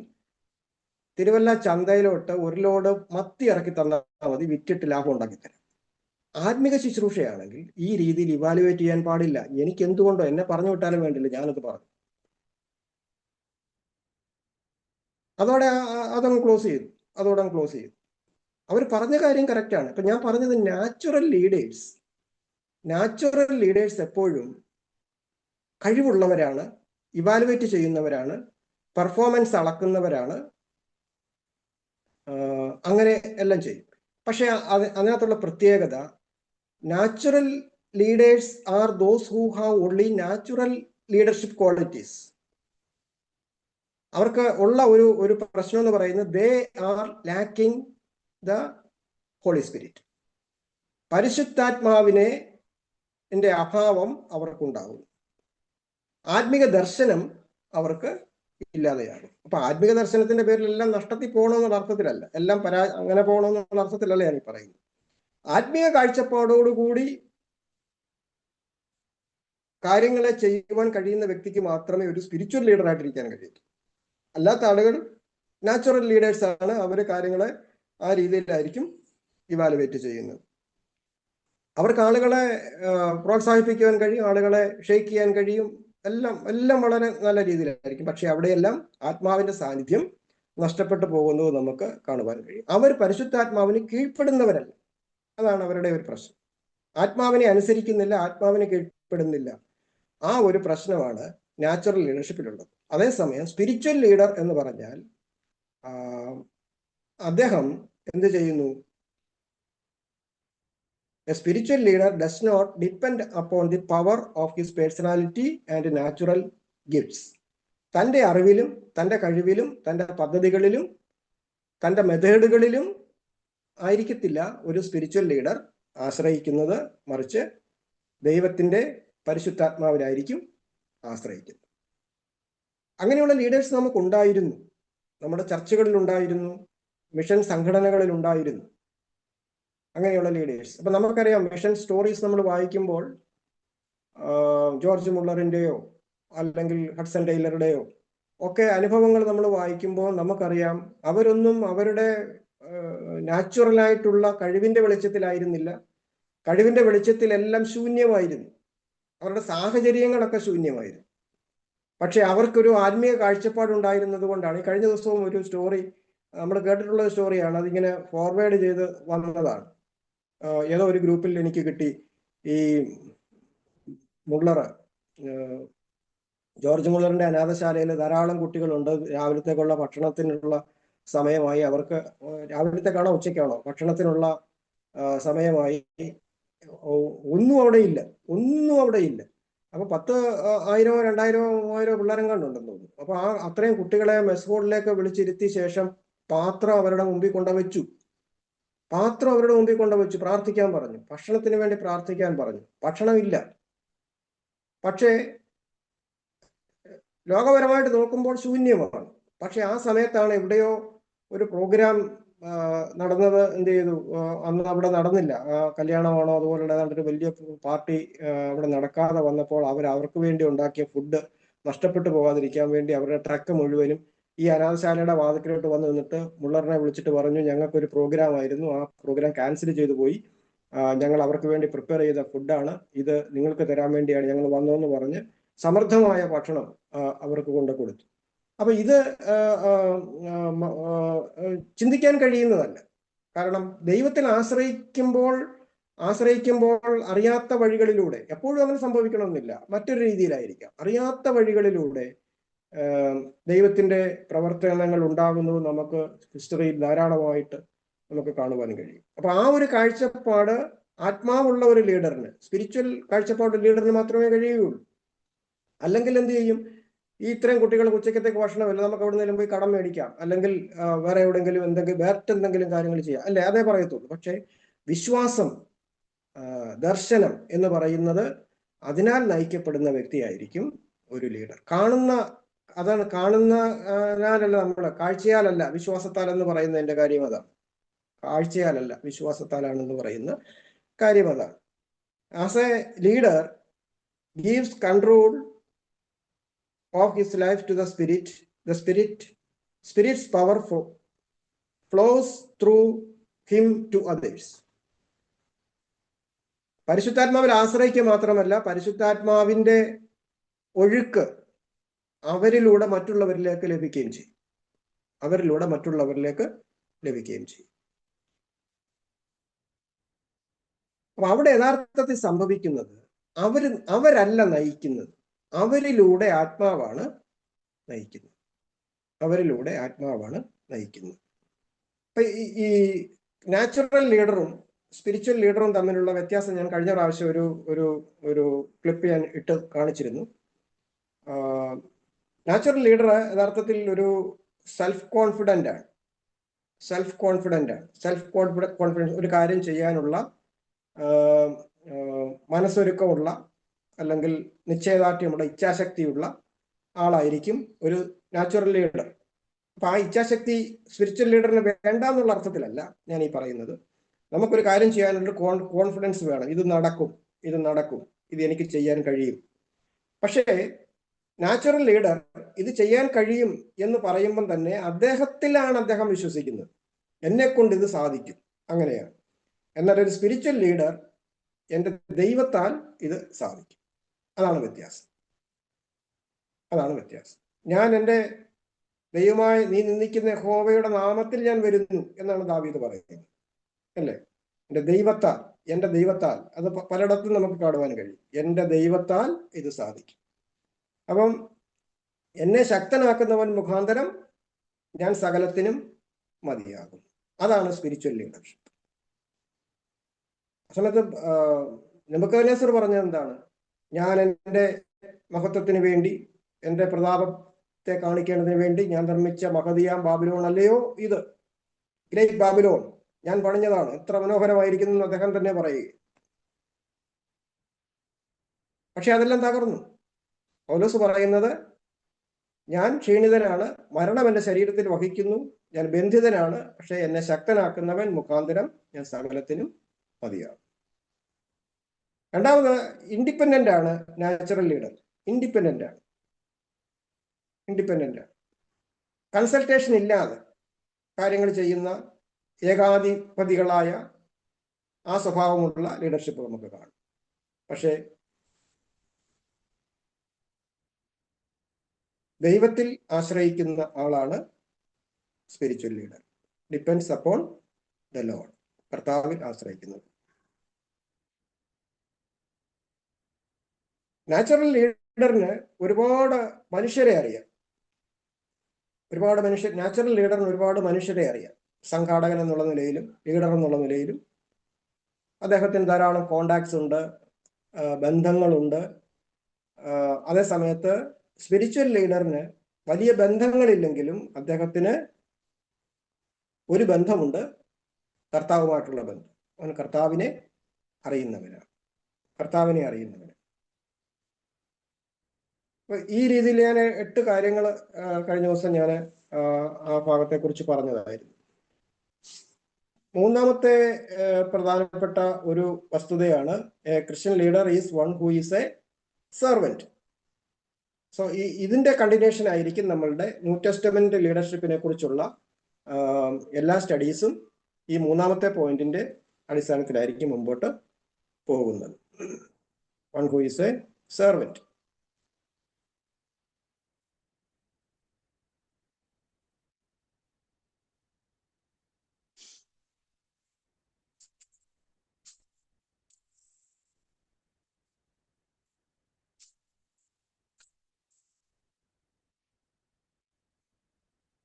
തിരുവല്ല ചന്തയിലോട്ട് 1 ലോഡ് മത്തി ഇറക്കി തന്നാൽ മതി, വിറ്റിട്ട് ലാഭം ഉണ്ടാക്കി തരാം. ആത്മീക ശുശ്രൂഷയാണെങ്കിൽ ഈ രീതിയിൽ ഇവാലുവേറ്റ് ചെയ്യാൻ പാടില്ല. എനിക്ക് എന്തുകൊണ്ടോ എന്നെ പറഞ്ഞു വിട്ടാലും വേണ്ടില്ല, ഞാനത് പറഞ്ഞു. അതോടെ ക്ലോസ് ചെയ്തു. അവർ പറഞ്ഞ കാര്യം കറക്റ്റാണ്. ഇപ്പൊ ഞാൻ പറഞ്ഞത് നാച്ചുറൽ ലീഡേഴ്സ് എപ്പോഴും കഴിവുള്ളവരാണ്, ഇവാലുവേറ്റ് ചെയ്യുന്നവരാണ്, പെർഫോമൻസ് അളക്കുന്നവരാണ്, അങ്ങനെ എല്ലാം ചെയ്യും. പക്ഷെ അതിനകത്തുള്ള പ്രത്യേകത, natural leaders are those who have only natural leadership qualities. അവർക്ക് ഉള്ള ഒരു പ്രശ്നം എന്ന് പറയുന്നത് they are lacking the Holy Spirit. പരിശുദ്ധാത്മാവിനെ അഭാവം അവർക്കുണ്ടാകും. ആത്മിക ദർശനം അവർക്ക് ഇല്ലാതെയാകും. അപ്പൊ ആത്മിക ദർശനത്തിന്റെ പേരിൽ എല്ലാം നഷ്ടത്തിൽ പോകണമെന്നുള്ള അർത്ഥത്തിലല്ല, എല്ലാം അങ്ങനെ പോകണമെന്നുള്ള അർത്ഥത്തിലല്ല ഞാൻ ഈ പറയുന്നത്. ആത്മീയ കാഴ്ചപ്പാടോടുകൂടി കാര്യങ്ങളെ ചെയ്യുവാൻ കഴിയുന്ന വ്യക്തിക്ക് മാത്രമേ ഒരു സ്പിരിച്വൽ ലീഡറായിട്ടിരിക്കാൻ കഴിയൂ. അല്ലാത്ത ആളുകൾ നാച്ചുറൽ ലീഡേഴ്സ് ആണ്. അവര് കാര്യങ്ങളെ ആ രീതിയിലായിരിക്കും ഇവാലുവേറ്റ് ചെയ്യുന്നത്. അവർക്ക് ആളുകളെ പ്രോത്സാഹിപ്പിക്കുവാൻ കഴിയും, ആളുകളെ ഷെയ്ക്ക് ചെയ്യാൻ കഴിയും, എല്ലാം വളരെ നല്ല രീതിയിലായിരിക്കും. പക്ഷെ അവിടെയെല്ലാം ആത്മാവിന്റെ സാന്നിധ്യം നഷ്ടപ്പെട്ടു പോകുന്നത് നമുക്ക് കാണുവാൻ കഴിയും. അവർ പരിശുദ്ധാത്മാവിന് കീഴ്പ്പെടുന്നവരല്ല. അതാണ് അവരുടെ ഒരു പ്രശ്നം. ആത്മാവിനെ അനുസരിക്കുന്നില്ല, ആത്മാവിനെ കീഴ്പ്പെടുന്നില്ല. ആ ഒരു പ്രശ്നമാണ് നാച്ചുറൽ ലീഡർഷിപ്പിലുള്ളത്. അതേസമയം സ്പിരിച്വൽ ലീഡർ എന്ന് പറഞ്ഞാൽ അദ്ദേഹം എന്ത് ചെയ്യുന്നു? A spiritual leader does not depend upon the power of his personality and natural gifts. തൻ്റെ അറിവിലും തൻ്റെ കഴിവിലും തൻ്റെ പദ്ധതികളിലും തൻ്റെ മെത്തേഡുകളിലും ആയിരിക്കത്തില്ല ഒരു സ്പിരിച്വൽ ലീഡർ ആശ്രയിക്കുന്നത്, മറിച്ച് ദൈവത്തിൻ്റെ പരിശുദ്ധാത്മാവിലായിരിക്കും ആശ്രയിക്കുന്നത്. അങ്ങനെയുള്ള ലീഡേഴ്സ് നമുക്കുണ്ടായിരുന്നു, നമ്മുടെ ചർച്ചകളിൽ ഉണ്ടായിരുന്നു, മിഷൻ സംഘടനകളിൽ ഉണ്ടായിരുന്നു അങ്ങനെയുള്ള ലീഡേഴ്സ്. അപ്പൊ നമുക്കറിയാം, മിഷൻ സ്റ്റോറീസ് നമ്മൾ വായിക്കുമ്പോൾ ജോർജ് മുള്ളറിൻ്റെയോ അല്ലെങ്കിൽ ഹഡ്സൺ ടൈലറുടെയോ ഒക്കെ അനുഭവങ്ങൾ നമ്മൾ വായിക്കുമ്പോൾ നമുക്കറിയാം, അവരൊന്നും അവരുടെ നാച്ചുറലായിട്ടുള്ള കഴിവിന്റെ വെളിച്ചത്തിലായിരുന്നില്ല. കഴിവിന്റെ വെളിച്ചത്തിലെല്ലാം ശൂന്യമായിരുന്നു, അവരുടെ സാഹചര്യങ്ങളൊക്കെ ശൂന്യമായിരുന്നു. പക്ഷെ അവർക്കൊരു ആത്മീയ കാഴ്ചപ്പാടുണ്ടായിരുന്നത് കൊണ്ടാണ്. കഴിഞ്ഞ ദിവസവും ഒരു സ്റ്റോറി നമ്മൾ കേട്ടിട്ടുള്ള സ്റ്റോറിയാണ്, അതിങ്ങനെ ഫോർവേഡ് ചെയ്ത് വന്നതാണ്. ഏതോ ഒരു ഗ്രൂപ്പിൽ എനിക്ക് കിട്ടി. ഈ ജോർജ് മുള്ളറിന്റെ അനാഥശാലയിൽ ധാരാളം കുട്ടികളുണ്ട്. രാവിലത്തേക്കുള്ള ഭക്ഷണത്തിനുള്ള സമയമായി, അവർക്ക് രാവിലത്തേക്കാണോ ഉച്ചയ്ക്കാണോ ഭക്ഷണത്തിനുള്ള സമയമായി. ഒന്നും അവിടെ ഇല്ല. അപ്പൊ 10,000, 2,000, 3,000 പിള്ളേരും കണ്ടുണ്ടെന്ന് തോന്നുന്നു. അപ്പൊ അത്രയും കുട്ടികളെ മെസ് ഹോളിലേക്ക് വിളിച്ചിരുത്തിയ ശേഷം പാത്രം അവരുടെ മുമ്പിൽ കൊണ്ടുവച്ചു. പ്രാർത്ഥിക്കാൻ പറഞ്ഞു, ഭക്ഷണത്തിന് വേണ്ടി പ്രാർത്ഥിക്കാൻ പറഞ്ഞു. ഭക്ഷണമില്ല. പക്ഷേ ലോകപരമായിട്ട് നോക്കുമ്പോൾ ശൂന്യമാണ്. പക്ഷെ ആ സമയത്താണ് എവിടെയോ ഒരു പ്രോഗ്രാം നടന്നത്. എന്ത് ചെയ്തു? അന്ന് അവിടെ നടന്നില്ല. കല്യാണമാണോ അതുപോലുള്ള ഏതാണ്ടൊരു വലിയ പാർട്ടി അവിടെ നടക്കാതെ വന്നപ്പോൾ അവർക്ക് വേണ്ടി ഉണ്ടാക്കിയ ഫുഡ് നഷ്ടപ്പെട്ടു പോകാതിരിക്കാൻ വേണ്ടി അവരുടെ ട്രക്ക് മുഴുവനും ഈ അനാഥശാലയുടെ വാതിക്കലോട്ട് വന്ന് നിന്നിട്ട് മുള്ളറിനെ വിളിച്ചിട്ട് പറഞ്ഞു, ഞങ്ങൾക്കൊരു പ്രോഗ്രാം ആയിരുന്നു, ആ പ്രോഗ്രാം ക്യാൻസൽ ചെയ്തു പോയി, ഞങ്ങൾ അവർക്ക് വേണ്ടി പ്രിപ്പയർ ചെയ്ത ഫുഡാണ്, ഇത് നിങ്ങൾക്ക് തരാൻ വേണ്ടിയാണ് ഞങ്ങൾ വന്നതെന്ന് പറഞ്ഞ് സമൃദ്ധമായ ഭക്ഷണം അവർക്ക് കൊണ്ട് കൊടുത്തു. അപ്പൊ ഇത് ചിന്തിക്കാൻ കഴിയുന്നതല്ല. കാരണം ദൈവത്തിൽ ആശ്രയിക്കുമ്പോൾ അറിയാത്ത വഴികളിലൂടെ, എപ്പോഴും അങ്ങനെ സംഭവിക്കണമെന്നില്ല, മറ്റൊരു രീതിയിലായിരിക്കാം, അറിയാത്ത വഴികളിലൂടെ ദൈവത്തിന്റെ പ്രവർത്തനങ്ങൾ ഉണ്ടാകുന്നത് നമുക്ക് ഹിസ്റ്ററിയിൽ ധാരാളമായിട്ട് നമുക്ക് കാണുവാൻ കഴിയും. അപ്പൊ ആ ഒരു കാഴ്ചപ്പാട് ആത്മാവുള്ള ഒരു ലീഡറിന്, സ്പിരിച്വൽ കാഴ്ചപ്പാട് ലീഡറിന് മാത്രമേ കഴിയുകയുള്ളൂ. അല്ലെങ്കിൽ എന്ത് ചെയ്യും? ഈ ഇത്രയും കുട്ടികൾക്ക് ഉച്ചക്കത്തേക്ക് ഭക്ഷണമില്ല, നമുക്ക് അവിടെ നിന്നും പോയി കടം മേടിക്കാം, അല്ലെങ്കിൽ വേറെ എവിടെയെങ്കിലും എന്തെങ്കിലും കാര്യങ്ങൾ ചെയ്യാം, അല്ലേ? അതേ പറയത്തുള്ളൂ. പക്ഷെ വിശ്വാസം, ദർശനം എന്ന് പറയുന്നത് അതിനാൽ നയിക്കപ്പെടുന്ന വ്യക്തിയായിരിക്കും ഒരു ലീഡർ. കാണുന്നതിനാലല്ല, നമ്മള് കാഴ്ചയാലല്ല വിശ്വാസത്താൽ എന്ന് പറയുന്നതിന്റെ കാര്യം അതാണ്. കാഴ്ചയാലല്ല വിശ്വാസത്താലാണെന്ന് പറയുന്ന കാര്യം അതാണ്. As A leader gives control of his life to the spirit. The spirit's power flows through him to others. പരിശുദ്ധാത്മാവിൽ ആശ്രയിക്കുക മാത്രമല്ല, പരിശുദ്ധാത്മാവിന്റെ ഒഴുക്ക് അവരിലൂടെ മറ്റുള്ളവരിലേക്ക് ലഭിക്കുകയും ചെയ്യും. അപ്പൊ അവിടെ യഥാർത്ഥത്തിൽ സംഭവിക്കുന്നത്, അവരല്ല നയിക്കുന്നത്, അവരിലൂടെ ആത്മാവാണ് നയിക്കുന്നത്. അപ്പൊ ഈ നാച്ചുറൽ ലീഡറും സ്പിരിച്വൽ ലീഡറും തമ്മിലുള്ള വ്യത്യാസം ഞാൻ കഴിഞ്ഞ പ്രാവശ്യം ഒരു ക്ലിപ്പ് ഞാൻ ഇട്ട് കാണിച്ചിരുന്നു. നാച്ചുറൽ ലീഡർ യഥാർത്ഥത്തിൽ ഒരു സെൽഫ് കോൺഫിഡൻ്റ് ആണ്. സെൽഫ് കോൺഫിഡൻസ്, ഒരു കാര്യം ചെയ്യാനുള്ള മനസ്സൊരുക്കമുള്ള അല്ലെങ്കിൽ നിശ്ചയദാർഢ്യമുള്ള ഇച്ഛാശക്തിയുള്ള ആളായിരിക്കും ഒരു നാച്ചുറൽ ലീഡർ. അപ്പൊ ആ ഇച്ഛാശക്തി സ്പിരിച്വൽ ലീഡറിന് വേണ്ട എന്നുള്ള അർത്ഥത്തിലല്ല ഞാൻ ഈ പറയുന്നത്. നമുക്കൊരു കാര്യം ചെയ്യാനുള്ള കോൺഫിഡൻസ് വേണം. ഇത് നടക്കും, ഇത് എനിക്ക് ചെയ്യാൻ കഴിയും. പക്ഷേ നാച്ചുറൽ ലീഡർ ഇത് ചെയ്യാൻ കഴിയും എന്ന് പറയുമ്പം തന്നെ അദ്ദേഹത്തിലാണ് അദ്ദേഹം വിശ്വസിക്കുന്നത്, എന്നെ കൊണ്ട് ഇത് സാധിക്കും, അങ്ങനെയാണ്. എന്നാൽ ഒരു സ്പിരിച്വൽ ലീഡർ എൻ്റെ ദൈവത്താൽ ഇത് സാധിക്കും. അതാണ് വ്യത്യാസം. ഞാൻ എൻ്റെ ദൈവമായി നീ നിന്ദിക്കുന്ന യഹോവയുടെ നാമത്തിൽ ഞാൻ വരുന്നു എന്നാണ് ദാവീദ് പറയുന്നത്, അല്ലേ? എൻ്റെ ദൈവത്താൽ അത് പലയിടത്തും നമുക്ക് കാണുവാൻ കഴിയും. എൻ്റെ ദൈവത്താൽ ഇത് സാധിക്കും. അപ്പം എന്നെ ശക്തനാക്കുന്നവൻ മുഖാന്തരം ഞാൻ സകലത്തിനും മതിയാകും. അതാണ് സ്പിരിച്വൽ ലീഡർഷിപ്പ്. ആ സമയത്ത് നെബൂഖദ്നേസർ പറഞ്ഞത് എന്താണ്? ഞാൻ എൻ്റെ മഹത്വത്തിന് വേണ്ടി, എൻ്റെ പ്രതാപത്തെ കാണിക്കേണ്ടതിന് വേണ്ടി ഞാൻ നിർമ്മിച്ച മഹതിയാം ബാബിലോൺ അല്ലയോ ഇത്, ഗ്രേറ്റ് ബാബിലോൺ ഞാൻ പണിഞ്ഞതാണ്, എത്ര മനോഹരമായിരിക്കുന്നു എന്ന് അദ്ദേഹം തന്നെ പറയുക. പക്ഷെ അതെല്ലാം തകർന്നു. പൗലോസ് പറയുന്നത്, ഞാൻ ക്ഷീണിതനാണ്, മരണം എൻ്റെ ശരീരത്തിൽ വഹിക്കുന്നു, ഞാൻ ബന്ധിതനാണ്, പക്ഷെ എന്നെ ശക്തനാക്കുന്നവൻ മുഖാന്തരം ഞാൻ സകലത്തിനും മതിയാകും. രണ്ടാമത്, ഇൻഡിപെൻഡന്റ് ആണ് നാച്ചുറൽ ലീഡർ. ഇൻഡിപെൻഡന്റ് ആണ്. കൺസൾട്ടേഷൻ ഇല്ലാതെ കാര്യങ്ങൾ ചെയ്യുന്ന ഏകാധിപതികളായ ആ സ്വഭാവമുള്ള ലീഡർഷിപ്പ് നമുക്ക് കാണും. പക്ഷേ ദൈവത്തിൽ ആശ്രയിക്കുന്ന ആളാണ് spiritual leader. Depends upon the Lord. കർത്താവിൽ ആശ്രയിക്കുന്നത്. നാച്ചുറൽ ലീഡറിന് ഒരുപാട് മനുഷ്യരെ അറിയാം. നാച്ചുറൽ ലീഡറിന് ഒരുപാട് മനുഷ്യരെ അറിയാം. സംഘാടകൻ എന്നുള്ള നിലയിലും ലീഡർ എന്നുള്ള നിലയിലും അദ്ദേഹത്തിന് ധാരാളം കോണ്ടാക്ട്സ് ഉണ്ട്, ബന്ധങ്ങളുണ്ട്. അതേ സമയത്ത് സ്പിരിച്വൽ ലീഡറിന് വലിയ ബന്ധങ്ങളില്ലെങ്കിലും അദ്ദേഹത്തിന് ഒരു ബന്ധമുണ്ട്, കർത്താവുമായിട്ടുള്ള ബന്ധം. അവൻ കർത്താവിനെ അറിയുന്നവനാണ്. ഈ രീതിയിൽ ഞാൻ 8 കാര്യങ്ങൾ കഴിഞ്ഞ ദിവസം ഞാൻ ആ ഭാഗത്തെക്കുറിച്ച് പറഞ്ഞതായിരുന്നു. മൂന്നാമത്തെ പ്രധാനപ്പെട്ട ഒരു വസ്തുതയാണ്, A Christian leader is one who is a servant. So ഇതിന്റെ കണ്ടിന്യൂഷൻ ആയിരിക്കും നമ്മളുടെ ന്യൂ ടെസ്റ്റമെന്റ് ലീഡർഷിപ്പിനെ കുറിച്ചുള്ള എല്ലാ സ്റ്റഡീസും ഈ മൂന്നാമത്തെ പോയിന്റിന്റെ അടിസ്ഥാനത്തിലായിരിക്കും മുമ്പോട്ട് പോകുന്നത്. One who is a servant.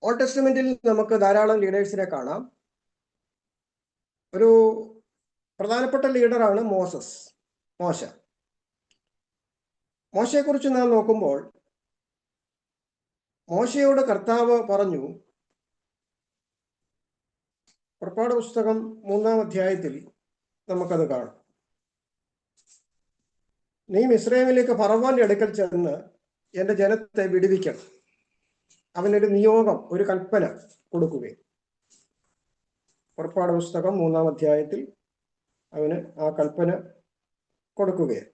Old ടെസ്റ്റമെന്റിൽ നമുക്ക് ധാരാളം ലീഡേഴ്സിനെ കാണാം. ഒരു പ്രധാനപ്പെട്ട ലീഡറാണ് മോശയെക്കുറിച്ച് നാം നോക്കുമ്പോൾ, മോശയോട് കർത്താവ് പറഞ്ഞു, പുറപ്പാട് പുസ്തകം 3-ാം അധ്യായത്തിൽ നമുക്കത് കാണാം. നീ മിസ്രയീമിലേക്ക് ഫറവോന്റെ അടുക്കൽ ചെന്ന് എൻ്റെ ജനത്തെ വിടുവിക്കണം. അവനൊരു നിയോഗം, ഒരു കൽപ്പന കൊടുക്കുകയും. പുറപ്പാട് പുസ്തകം 3-ാം അധ്യായത്തിൽ അവന് ആ കൽപ്പന കൊടുക്കുകയാണ്.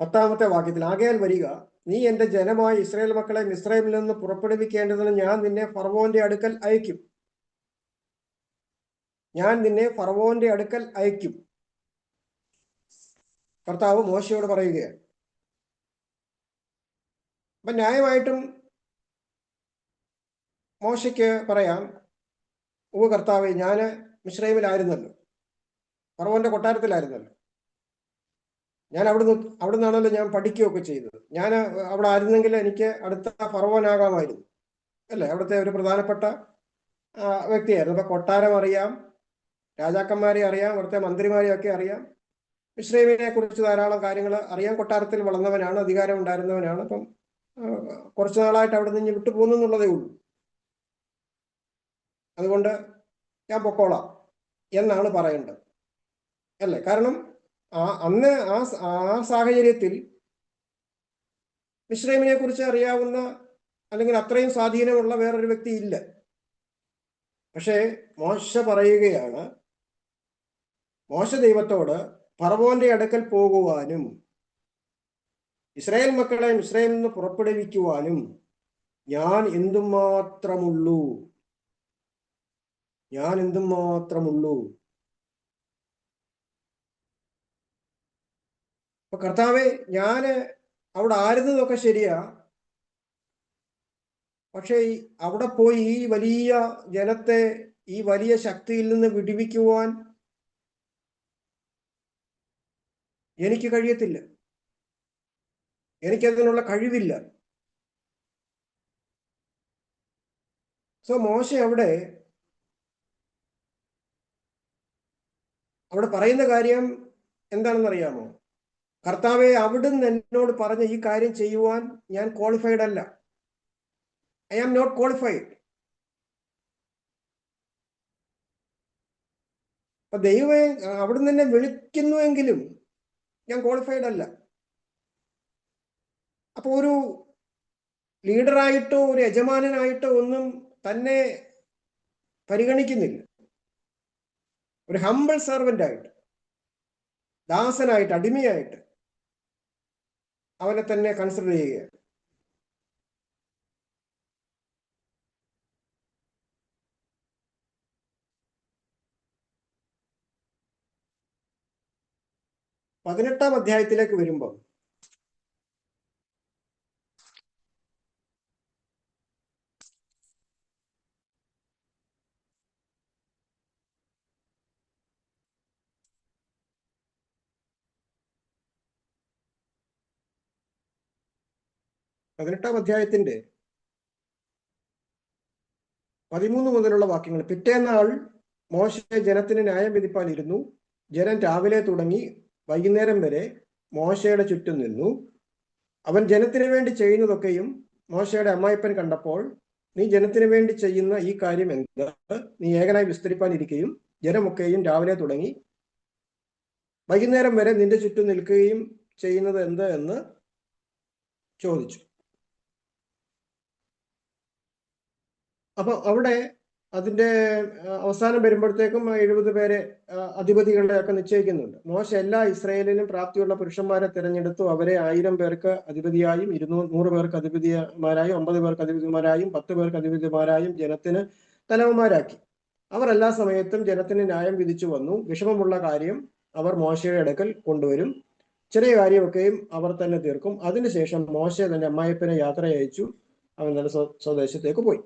10-ാമത്തെ വാക്യത്തിൽ, ആകയാൽ വരിക, നീ എൻ്റെ ജനമായ ഇസ്രായേൽ മക്കളെ മിസ്രയീമിൽ നിന്ന് പുറപ്പെടുവിക്കേണ്ടതിന് ഞാൻ നിന്നെ ഫറവോന്റെ അടുക്കൽ അയക്കും. കർത്താവ് മോശയോട് പറയുകയാണ്. അപ്പൊ ന്യായമായിട്ടും മോശയ്ക്ക് പറയാം, ഓ കർത്താവേ, ഞാൻ മിസ്രയീമിലായിരുന്നല്ലോ, ഫറവോന്റെ കൊട്ടാരത്തിലായിരുന്നല്ലോ, ഞാൻ അവിടെ നിന്നാണല്ലോ ഞാൻ പഠിക്കുകയൊക്കെ ചെയ്തത്. ഞാൻ അവിടെ ആയിരുന്നെങ്കിൽ എനിക്ക് അടുത്ത ഫറവോനാകാമായിരുന്നു, അല്ലേ? അവിടുത്തെ ഒരു പ്രധാനപ്പെട്ട വ്യക്തിയായിരുന്നു. അപ്പൊ കൊട്ടാരം അറിയാം, രാജാക്കന്മാരെ അറിയാം, അവിടുത്തെ മന്ത്രിമാരെയൊക്കെ അറിയാം, മിസ്രയീമിനെ കുറിച്ച് ധാരാളം കാര്യങ്ങൾ അറിയാം. കൊട്ടാരത്തിൽ വളർന്നവനാണ്, അധികാരം ഉണ്ടായിരുന്നവനാണ്. അപ്പം കുറച്ചു നാളായിട്ട് അവിടെ നിന്ന് വിട്ടുപോകുന്നു എന്നുള്ളതേ ഉള്ളൂ. അതുകൊണ്ട് ഞാൻ പൊക്കോളാം എന്നാണ് പറയേണ്ടത്, അല്ലേ? കാരണം അന്ന് ആ സാഹചര്യത്തിൽ മിസ്രൈമിനെ കുറിച്ച് അറിയാവുന്ന അല്ലെങ്കിൽ അത്രയും സ്വാധീനമുള്ള വേറൊരു വ്യക്തി ഇല്ല. പക്ഷേ മോശ പറയുകയാണ്, മോശ ദൈവത്തോട് ഫറവോന്റെ അടുക്കൽ പോകുവാനും ഇസ്രായേൽ മക്കളെ മിസ്രൈമിൽ നിന്ന് പുറപ്പെടുവിക്കുവാനും ഞാൻ എന്തുമാത്രമുള്ളൂ. അപ്പൊ കർത്താവെ, ഞാന് അവിടെ ആയിരുന്നതൊക്കെ ശരിയാ, പക്ഷെ അവിടെ പോയി ഈ വലിയ ജനത്തെ ഈ വലിയ ശക്തിയിൽ നിന്ന് വിടുവിക്കുവാൻ എനിക്ക് കഴിയത്തില്ല, എനിക്കതിനുള്ള കഴിവില്ല. സോ മോശ അവിടെ പറയുന്ന കാര്യം എന്താണെന്ന് അറിയാമോ? കർത്താവെ, അവിടുന്ന് എന്നോട് പറഞ്ഞ ഈ കാര്യം ചെയ്യുവാൻ ഞാൻ ക്വാളിഫൈഡ് അല്ല. I am not qualified. അപ്പൊ ദൈവമേ, അവിടുന്ന് എന്നെ വിളിക്കുന്നുവെങ്കിലും ഞാൻ ക്വാളിഫൈഡ് അല്ല. അപ്പൊ ഒരു ലീഡറായിട്ടോ ഒരു യജമാനനായിട്ടോ ഒന്നും തന്നെ പരിഗണിക്കുന്നില്ല. ഒരു ഹംബിൾ സെർവന്റ് ആയിട്ട്, ദാസനായിട്ട്, അടിമയായിട്ട് അവനെ തന്നെ കൺസിഡർ ചെയ്യുകയാണ്. പതിനെട്ടാം അധ്യായത്തിലേക്ക് വരുമ്പോൾ പതിനെട്ടാം അധ്യായത്തിന്റെ 13 മുതലുള്ള വാക്യങ്ങൾ. പിറ്റേന്നാൾ മോശെ ജനത്തിന് ന്യായം വിധിപ്പാൻ ഇരുന്നു. ജനം രാവിലെ തുടങ്ങി വൈകുന്നേരം വരെ മോശയുടെ ചുറ്റും നിന്നു. അവൻ ജനത്തിന് വേണ്ടി ചെയ്യുന്നതൊക്കെയും മോശയുടെ അമ്മായിപ്പൻ കണ്ടപ്പോൾ, നീ ജനത്തിന് വേണ്ടി ചെയ്യുന്ന ഈ കാര്യം എന്ത്? നീ ഏകനായി വിസ്തരിപ്പാനിരിക്കുകയും ജനമൊക്കെയും രാവിലെ തുടങ്ങി വൈകുന്നേരം വരെ നിന്റെ ചുറ്റും നിൽക്കുകയും ചെയ്യുന്നത് എന്ത് എന്ന് ചോദിച്ചു. അപ്പൊ അവിടെ അതിന്റെ അവസാനം വരുമ്പോഴത്തേക്കും 70 പേരെ അധിപതികളെ ഒക്കെ നിശ്ചയിക്കുന്നുണ്ട്. മോശ എല്ലാ ഇസ്രായേലിനും പ്രാപ്തിയുള്ള പുരുഷന്മാരെ തിരഞ്ഞെടുത്തു. അവരെ 1000 പേർക്ക് അധിപതിയായും 100 പേർക്ക് അധിപതിമാരായും 50 പേർക്ക് അധിപതിമാരായും 10 പേർക്ക് അധിപതിമാരായും ജനത്തിന് തലവന്മാരാക്കി. അവർ എല്ലാ സമയത്തും ജനത്തിന് ന്യായം വിധിച്ചു വന്നു. വിഷമമുള്ള കാര്യം അവർ മോശയുടെ അടുക്കൽ കൊണ്ടുവരും, ചെറിയ കാര്യമൊക്കെയും അവർ തന്നെ തീർക്കും. അതിനുശേഷം മോശ തന്റെ അമ്മായിപ്പനെ യാത്ര അയച്ചു. അവൻ തന്റെ സ്വദേശത്തേക്ക് പോയി.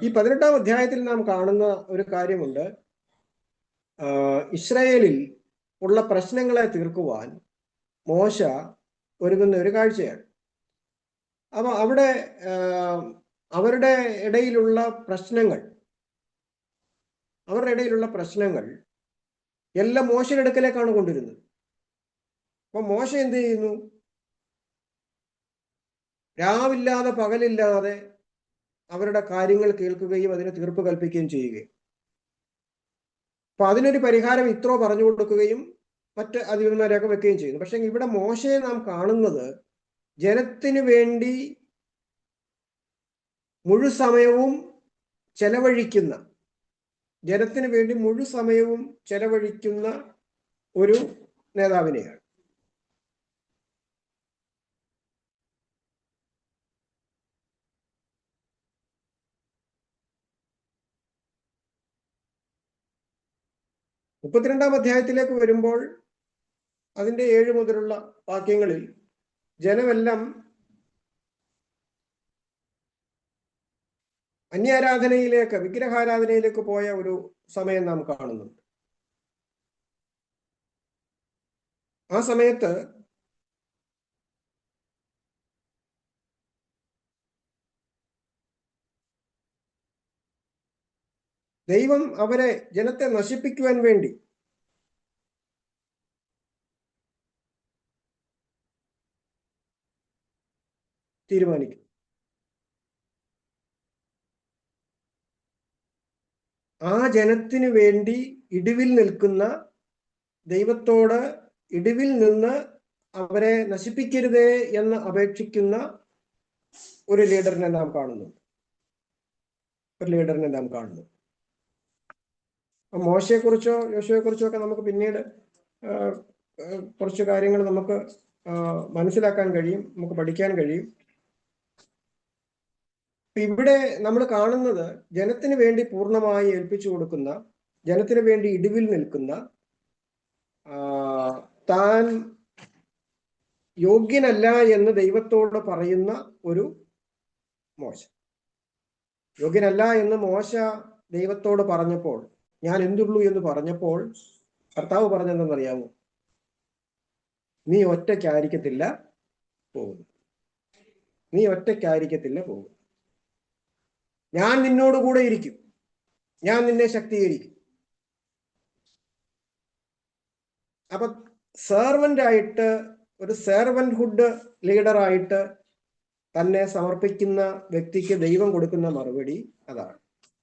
ഈ 18-ാം അധ്യായത്തിൽ നാം കാണുന്ന ഒരു കാര്യമുണ്ട്. ഇസ്രായേലിൽ ഉള്ള പ്രശ്നങ്ങളെ തീർക്കുവാൻ മോശ ഒരുങ്ങുന്ന ഒരു കാഴ്ചയാണ്. അപ്പൊ അവിടെ അവരുടെ ഇടയിലുള്ള പ്രശ്നങ്ങൾ എല്ലാം മോശയുടെ അടുക്കലേക്കാണ് കൊണ്ടുവരുന്നത്. അപ്പൊ മോശ എന്ത് ചെയ്യുന്നു? രാവില്ലാതെ പകലില്ലാതെ അവരുടെ കാര്യങ്ങൾ കേൾക്കുകയും അതിന് തീർപ്പ് കൽപ്പിക്കുകയും ചെയ്യുകയും, അപ്പൊ അതിനൊരു പരിഹാരം ഇത്രോ പറഞ്ഞു കൊടുക്കുകയും മറ്റ് അധിപന്മാരെയൊക്കെ വെക്കുകയും ചെയ്യുന്നു. പക്ഷെ ഇവിടെ മോശയെ നാം കാണുന്നത് ജനത്തിന് വേണ്ടി മുഴുസമയവും ചെലവഴിക്കുന്ന ഒരു നേതാവിനെയാണ്. മുപ്പത്തിരണ്ടാം അധ്യായത്തിലേക്ക് വരുമ്പോൾ അതിന്റെ 7 മുതലുള്ള വാക്യങ്ങളിൽ ജനമെല്ലാം വിഗ്രഹാരാധനയിലേക്ക് പോയ ഒരു സമയം നാം കാണുന്നുണ്ട്. ആ സമയത്ത് ദൈവം അവരെ ജനത്തെ നശിപ്പിക്കുവാൻ വേണ്ടി തീരുമാനിക്കും. ആ ജനത്തിന് വേണ്ടി ഇടിവിൽ നിൽക്കുന്ന, ദൈവത്തോട് ഇടിവിൽ നിന്ന് അവരെ നശിപ്പിക്കരുതേ എന്ന് അപേക്ഷിക്കുന്ന ഒരു ലീഡറിനെ നാം കാണുന്നു. മോശയെക്കുറിച്ചോ യോശുവയെക്കുറിച്ചോ ഒക്കെ നമുക്ക് പിന്നീട് കുറച്ച് കാര്യങ്ങൾ നമുക്ക് മനസ്സിലാക്കാൻ കഴിയും, നമുക്ക് പഠിക്കാൻ കഴിയും. ഇവിടെ നമ്മൾ കാണുന്നത് ജനത്തിന് വേണ്ടി പൂർണ്ണമായി ഏൽപ്പിച്ചു കൊടുക്കുന്ന, ജനത്തിന് വേണ്ടി ഇടിവിൽ നിൽക്കുന്ന, താൻ യോഗ്യനല്ല എന്ന് ദൈവത്തോട് പറയുന്ന ഒരു മോശ. യോഗ്യനല്ല എന്ന് മോശ ദൈവത്തോട് പറഞ്ഞപ്പോൾ, ഞാൻ എന്തുള്ളൂ എന്ന് പറഞ്ഞപ്പോൾ കർത്താവ് പറഞ്ഞെന്തെന്നറിയാമോ? നീ ഒറ്റയ്ക്കായിരിക്കത്തില്ല പോകുന്നു, നീ ഒറ്റയ്ക്കായിരിക്കത്തില്ല പോകുന്നു, ഞാൻ നിന്നോട് കൂടെ ഇരിക്കും, ഞാൻ നിന്നെ ശക്തീകരിക്കും. അപ്പൊ സെർവന്റ് ആയിട്ട്, ഒരു സെർവന്റ്ഹുഡ് ലീഡറായിട്ട് തന്നെ സമർപ്പിക്കുന്ന വ്യക്തിക്ക് ദൈവം കൊടുക്കുന്ന മറുപടി അതാണ്: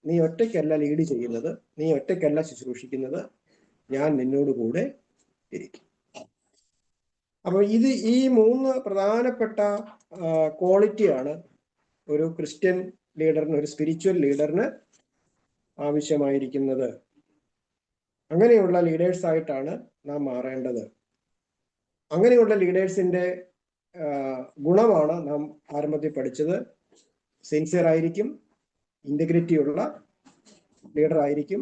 നീ ഒറ്റയ്ക്കല്ല ലീഡ് ചെയ്യുന്നത്, നീ ഒറ്റയ്ക്കല്ല ശുശ്രൂഷിക്കുന്നത്, ഞാൻ നിന്നോട് കൂടെ ഇരിക്കും. അപ്പൊ ഈ 3 പ്രധാനപ്പെട്ട ക്വാളിറ്റിയാണ് ഒരു ക്രിസ്ത്യൻ ലീഡറിന്, ഒരു സ്പിരിച്വൽ ലീഡറിന് ആവശ്യമായിരിക്കുന്നത്. അങ്ങനെയുള്ള ലീഡേഴ്സ് ആയിട്ടാണ് നാം മാറേണ്ടത്. അങ്ങനെയുള്ള ലീഡേഴ്സിന്റെ ഗുണമാണ് നാം ആരംഭത്തിൽ പഠിച്ചത്. സിൻസിയർ ആയിരിക്കും, ഇന്റഗ്രിറ്റി ഉള്ള ലീഡർ ആയിരിക്കും,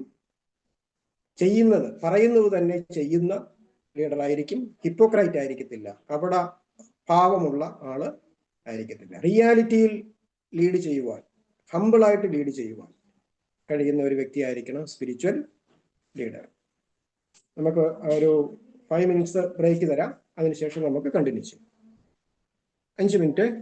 പറയുന്നത് തന്നെ ചെയ്യുന്ന ലീഡർ ആയിരിക്കും, ഹിപ്പോക്രൈറ്റ് ആയിരിക്കത്തില്ല, കപട ഭാവമുള്ള ആള് ആയിരിക്കത്തില്ല. റിയാലിറ്റിയിൽ ലീഡ് ചെയ്യുവാൻ, ഹമ്പിളായിട്ട് ലീഡ് ചെയ്യുവാൻ കഴിയുന്ന ഒരു വ്യക്തി ആയിരിക്കണം സ്പിരിച്വൽ ലീഡർ. നമുക്ക് ഒരു 5 minutes ബ്രേക്ക് തരാം, അതിനുശേഷം നമുക്ക് കണ്ടിന്യൂ ചെയ്യാം. 5 minutes.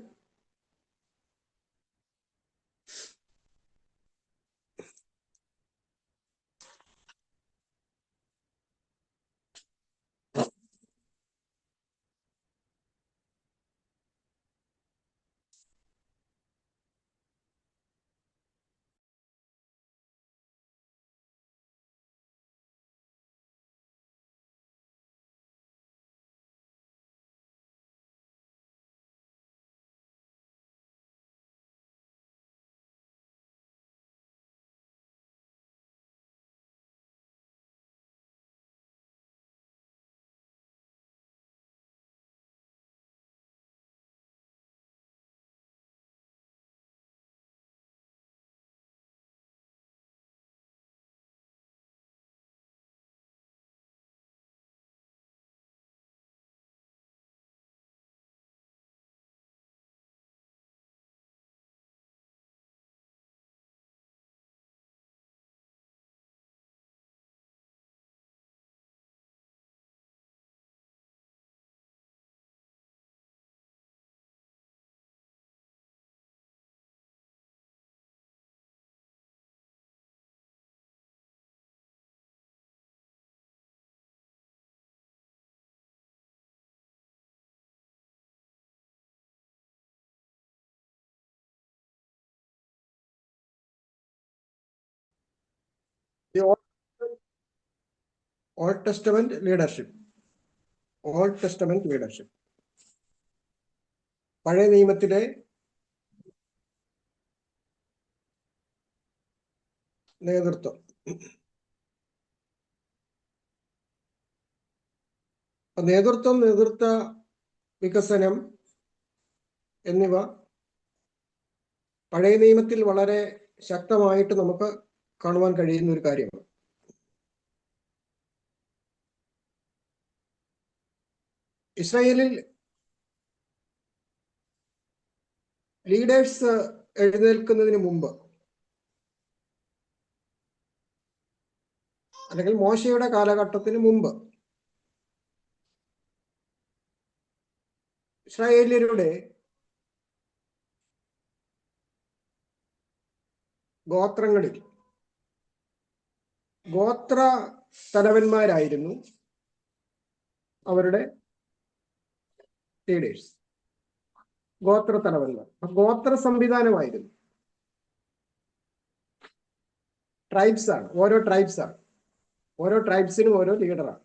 The Old Testament leadership. Old Testament leadership. പഴയ നിയമത്തിലെ നേതൃത്വം. നേതൃത്വം, നേതൃത്വ വികസനം എന്നിവ പഴയ നിയമത്തിൽ വളരെ ശക്തമായിട്ട് നമുക്ക് കാണുവാൻ കഴിയുന്ന ഒരു കാര്യമാണ്. ഇസ്രായേലിൽ ലീഡേഴ്സ് എഴുന്നേൽക്കുന്നതിന് മുമ്പ്, അല്ലെങ്കിൽ മോശയുടെ കാലഘട്ടത്തിന് മുമ്പ്, ഇസ്രായേലിയരുടെ ഗോത്രങ്ങളിൽ ഗോത്ര തലവന്മാരായിരുന്നു അവരുടെ ലീഡേഴ്സ്. ഗോത്ര തലവന്മാർ, ഗോത്ര സംവിധാനമായിരുന്നു. ട്രൈബ്സ് ആണ്, ഓരോ ട്രൈബ്സിനും ഓരോ ലീഡറാണ്.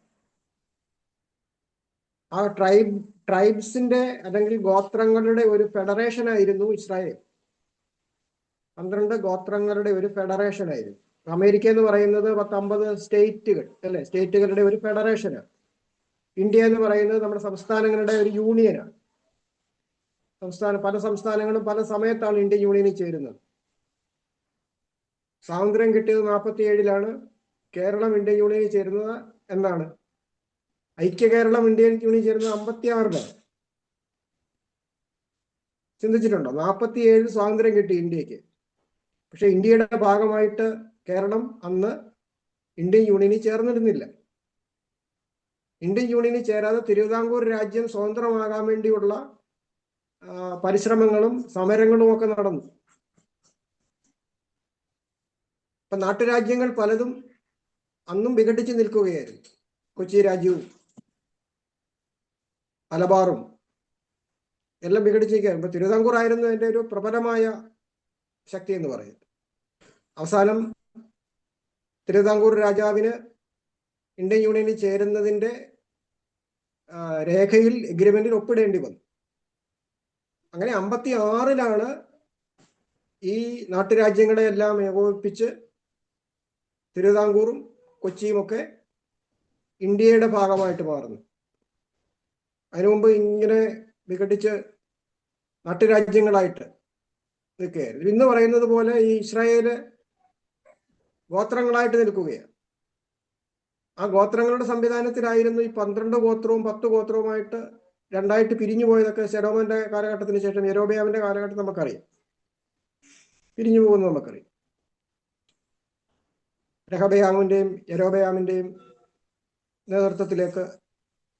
ആ ട്രൈബ്സിന്റെ അല്ലെങ്കിൽ ഗോത്രങ്ങളുടെ ഒരു ഫെഡറേഷൻ ആയിരുന്നു ഇസ്രായേൽ. 12 ഗോത്രങ്ങളുടെ ഒരു ഫെഡറേഷൻ ആയിരുന്നു. അമേരിക്ക എന്ന് പറയുന്നത് 10-50 സ്റ്റേറ്റുകൾ അല്ലെ, സ്റ്റേറ്റുകളുടെ ഒരു ഫെഡറേഷനാണ്. ഇന്ത്യ എന്ന് പറയുന്നത് നമ്മുടെ സംസ്ഥാനങ്ങളുടെ ഒരു യൂണിയനാണ്. പല സംസ്ഥാനങ്ങളും പല സമയത്താണ് ഇന്ത്യൻ യൂണിയനിൽ ചേരുന്നത്. സ്വാതന്ത്ര്യം കിട്ടിയത് 47-ലാണ്. കേരളം ഇന്ത്യൻ യൂണിയനിൽ ചേരുന്നത് എന്നാണ്? ഐക്യ കേരളം ഇന്ത്യൻ യൂണിയൻ ചേരുന്നത് 56-ലാണ്. ചിന്തിച്ചിട്ടുണ്ടോ? 47 സ്വാതന്ത്ര്യം കിട്ടി ഇന്ത്യക്ക്. പക്ഷെ ഇന്ത്യയുടെ ഭാഗമായിട്ട് കേരളം അന്ന് ഇന്ത്യൻ യൂണിയനിൽ ചേർന്നിരുന്നില്ല. ഇന്ത്യൻ യൂണിയനിൽ ചേരാതെ തിരുവിതാംകൂർ രാജ്യം സ്വതന്ത്രമാകാൻ വേണ്ടിയുള്ള പരിശ്രമങ്ങളും സമരങ്ങളും ഒക്കെ നടന്നു. ഇപ്പൊ നാട്ടുരാജ്യങ്ങൾ പലതും അന്നും വിഘടിച്ച് നിൽക്കുകയായിരുന്നു. കൊച്ചി രാജ്യവും മലബാറും എല്ലാം വിഘടിച്ചിരിക്കുകയാണ്. ഇപ്പൊ തിരുവിതാംകൂർ ആയിരുന്നു അതിന്റെ ഒരു പ്രബലമായ ശക്തി എന്ന് പറയുന്നത്. അവസാനം തിരുവിതാംകൂർ രാജാവിന് ഇന്ത്യൻ യൂണിയനിൽ ചേരുന്നതിന്റെ രേഖയിൽ എഗ്രിമെന്റിൽ ഒപ്പിടേണ്ടി വന്നു. അങ്ങനെ 56-ലാണ് ഈ നാട്ടുരാജ്യങ്ങളെ എല്ലാം ഏകോപിപ്പിച്ച് തിരുവിതാംകൂറും കൊച്ചിയും ഒക്കെ ഇന്ത്യയുടെ ഭാഗമായിട്ട് മാറുന്നു. അതിനു മുമ്പ് ഇങ്ങനെ വിഘടിച്ച് നാട്ടുരാജ്യങ്ങളായിട്ട് നിൽക്കുകയായിരുന്നു. ഇന്ന് പറയുന്നത് പോലെ ഈ ഇസ്രായേല് ഗോത്രങ്ങളായിട്ട് നിൽക്കുകയാണ്. ആ ഗോത്രങ്ങളുടെ സംവിധാനത്തിലായിരുന്നു ഈ 12 ഗോത്രവും 10 ഗോത്രവുമായിട്ട് രണ്ടായിട്ട് പിരിഞ്ഞു പോയതൊക്കെ ശലോമോന്റെ കാലഘട്ടത്തിന് ശേഷം യെരോബെയാമിന്റെ കാലഘട്ടം നമുക്കറിയാം. പിരിഞ്ഞു പോകുന്നത് നമുക്കറിയാം. രഹബെയാമിന്റെയും യെരോബെയാമിന്റെയും നേതൃത്വത്തിലേക്ക്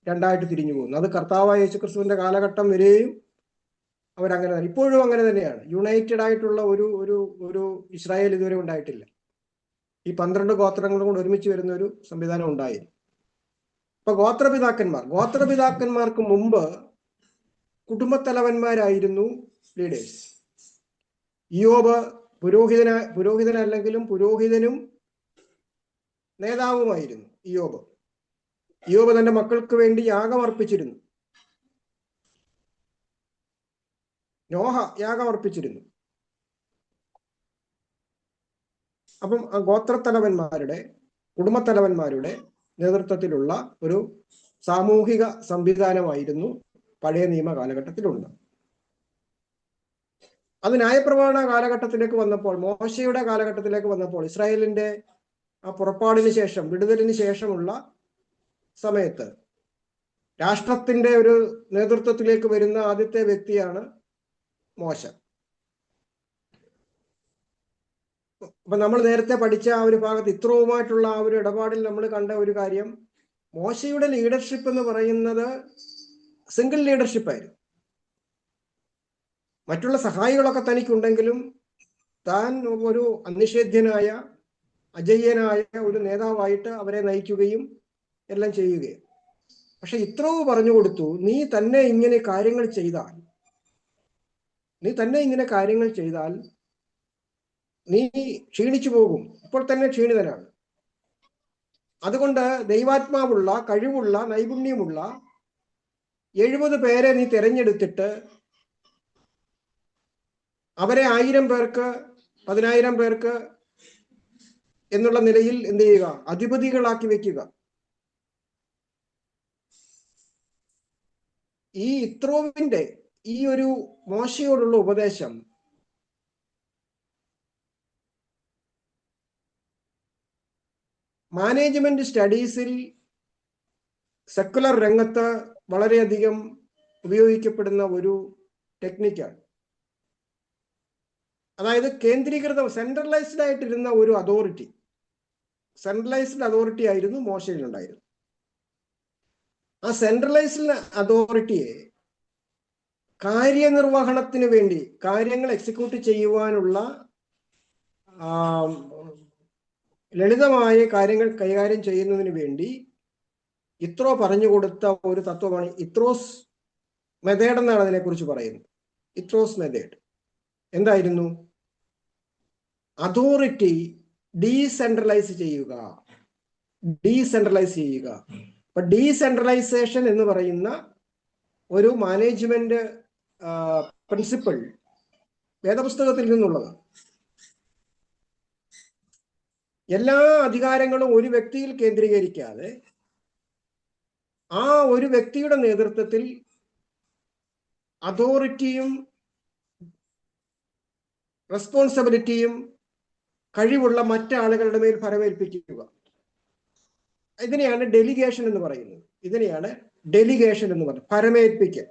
രണ്ടായിട്ട് തിരിഞ്ഞു പോകുന്നു. അത് കർത്താവായ യേശുക്രിസ്തുവിന്റെ കാലഘട്ടം വരെയും അവരങ്ങനെ തന്നെ, ഇപ്പോഴും അങ്ങനെ തന്നെയാണ്. യുണൈറ്റഡ് ആയിട്ടുള്ള ഒരു ഒരു ഒരു ഇസ്രായേൽ ഇതുവരെ ഉണ്ടായിട്ടില്ല. ഈ 12 ഗോത്രങ്ങളും കൂടെ ഒരുമിച്ച് വരുന്ന ഒരു സംവിധാനം ഉണ്ടായിരുന്നു. ഇപ്പൊ ഗോത്രപിതാക്കന്മാർക്ക് മുമ്പ് കുടുംബത്തലവന്മാരായിരുന്നു ലീഡേഴ്സ്. ഇയ്യോബ് പുരോഹിതനല്ലെങ്കിലും പുരോഹിതനും നേതാവുമായിരുന്നു. ഇയ്യോബ് തന്റെ മക്കൾക്ക് വേണ്ടി യാഗം അർപ്പിച്ചിരുന്നു. നോഹ യാഗം അർപ്പിച്ചിരുന്നു. അപ്പം ഗോത്രത്തലവന്മാരുടെ കുടുംബത്തലവന്മാരുടെ നേതൃത്വത്തിലുള്ള ഒരു സാമൂഹിക സംവിധാനമായിരുന്നു പഴയ നിയമ കാലഘട്ടത്തിലുണ്ട്. അത് ന്യായപ്രമാണ കാലഘട്ടത്തിലേക്ക് വന്നപ്പോൾ, മോശയുടെ കാലഘട്ടത്തിലേക്ക് വന്നപ്പോൾ, ഇസ്രായേലിന്റെ ആ പുറപ്പാടിന് ശേഷം, വിടുതലിന് ശേഷമുള്ള സമയത്ത് രാഷ്ട്രത്തിന്റെ ഒരു നേതൃത്വത്തിലേക്ക് വരുന്ന ആദ്യത്തെ വ്യക്തിയാണ് മോശ. അപ്പൊ നമ്മൾ നേരത്തെ പഠിച്ച ആ ഒരു ഭാഗത്ത് ഇത്രവുമായിട്ടുള്ള ആ ഒരു ഇടപാടിൽ നമ്മൾ കണ്ട ഒരു കാര്യം, മോശയുടെ ലീഡർഷിപ്പ് എന്ന് പറയുന്നത് സിംഗിൾ ലീഡർഷിപ്പായിരുന്നു. മറ്റുള്ള സഹായികളൊക്കെ തനിക്കുണ്ടെങ്കിലും താൻ ഒരു അനിഷേധ്യനായ അജയ്യനായ ഒരു നേതാവായിട്ട് അവരെ നയിക്കുകയും എല്ലാം ചെയ്യുകയും. പക്ഷെ ഇത്രവും പറഞ്ഞു കൊടുത്തു, നീ തന്നെ ഇങ്ങനെ കാര്യങ്ങൾ ചെയ്താൽ നീ ക്ഷീണിച്ചു പോകും, ഇപ്പോൾ തന്നെ ക്ഷീണിതനാണ്. അതുകൊണ്ട് ദൈവാത്മാവുള്ള, കഴിവുള്ള, നൈപുണ്യമുള്ള 70 പേരെ നീ തിരഞ്ഞെടുത്തിട്ട് അവരെ 1000 പേർക്ക് 10,000 പേർക്ക് എന്നുള്ള നിലയിൽ എന്ത് ചെയ്യുക, അധിപതികളാക്കി വെക്കുക. ഈ ഇത്രോവിന്റെ ഈ ഒരു മോശയോടുള്ള ഉപദേശം മാനേജ്മെന്റ് സ്റ്റഡീസിൽ സെക്കുലർ രംഗത്ത് വളരെയധികം ഉപയോഗിക്കപ്പെടുന്ന ഒരു ടെക്നിക്കാണ്. അതായത് സെൻട്രലൈസ്ഡ് ആയിട്ടിരുന്ന ഒരു അതോറിറ്റി ആയിരുന്നു മോശയിലുണ്ടായിരുന്നത്. ആ സെൻട്രലൈസ്ഡ് അതോറിറ്റിയെ കാര്യനിർവഹണത്തിന് വേണ്ടി, കാര്യങ്ങൾ എക്സിക്യൂട്ട് ചെയ്യുവാനുള്ള ലളിതമായ കാര്യങ്ങൾ കൈകാര്യം ചെയ്യുന്നതിന് വേണ്ടി ഇത്രോ പറഞ്ഞു കൊടുത്ത ഒരു തത്വമാണ് ഇത്രോസ് മെത്തേഡ് എന്നാണ് അതിനെക്കുറിച്ച് പറയുന്നത്. ഇത്രോസ് മെത്തേഡ് എന്തായിരുന്നു? അതോറിറ്റി ഡീസെൻട്രലൈസ് ചെയ്യുക. അപ്പൊ ഡീസെൻട്രലൈസേഷൻ എന്ന് പറയുന്ന ഒരു മാനേജ്മെന്റ് പ്രിൻസിപ്പിൾ വേദപുസ്തകത്തിൽ നിന്നുള്ളതാണ്. എല്ലാ അധികാരങ്ങളും ഒരു വ്യക്തിയിൽ കേന്ദ്രീകരിക്കാതെ ആ ഒരു വ്യക്തിയുടെ നേതൃത്വത്തിൽ അതോറിറ്റിയും റെസ്പോൺസിബിലിറ്റിയും കഴിവുള്ള മറ്റാളുകളുടെ മേൽ ഫലമേൽപ്പിക്കുക. ഇതിനെയാണ് ഡെലിഗേഷൻ എന്ന് പറയുന്നത്. ഫലമേൽപ്പിക്കൽ.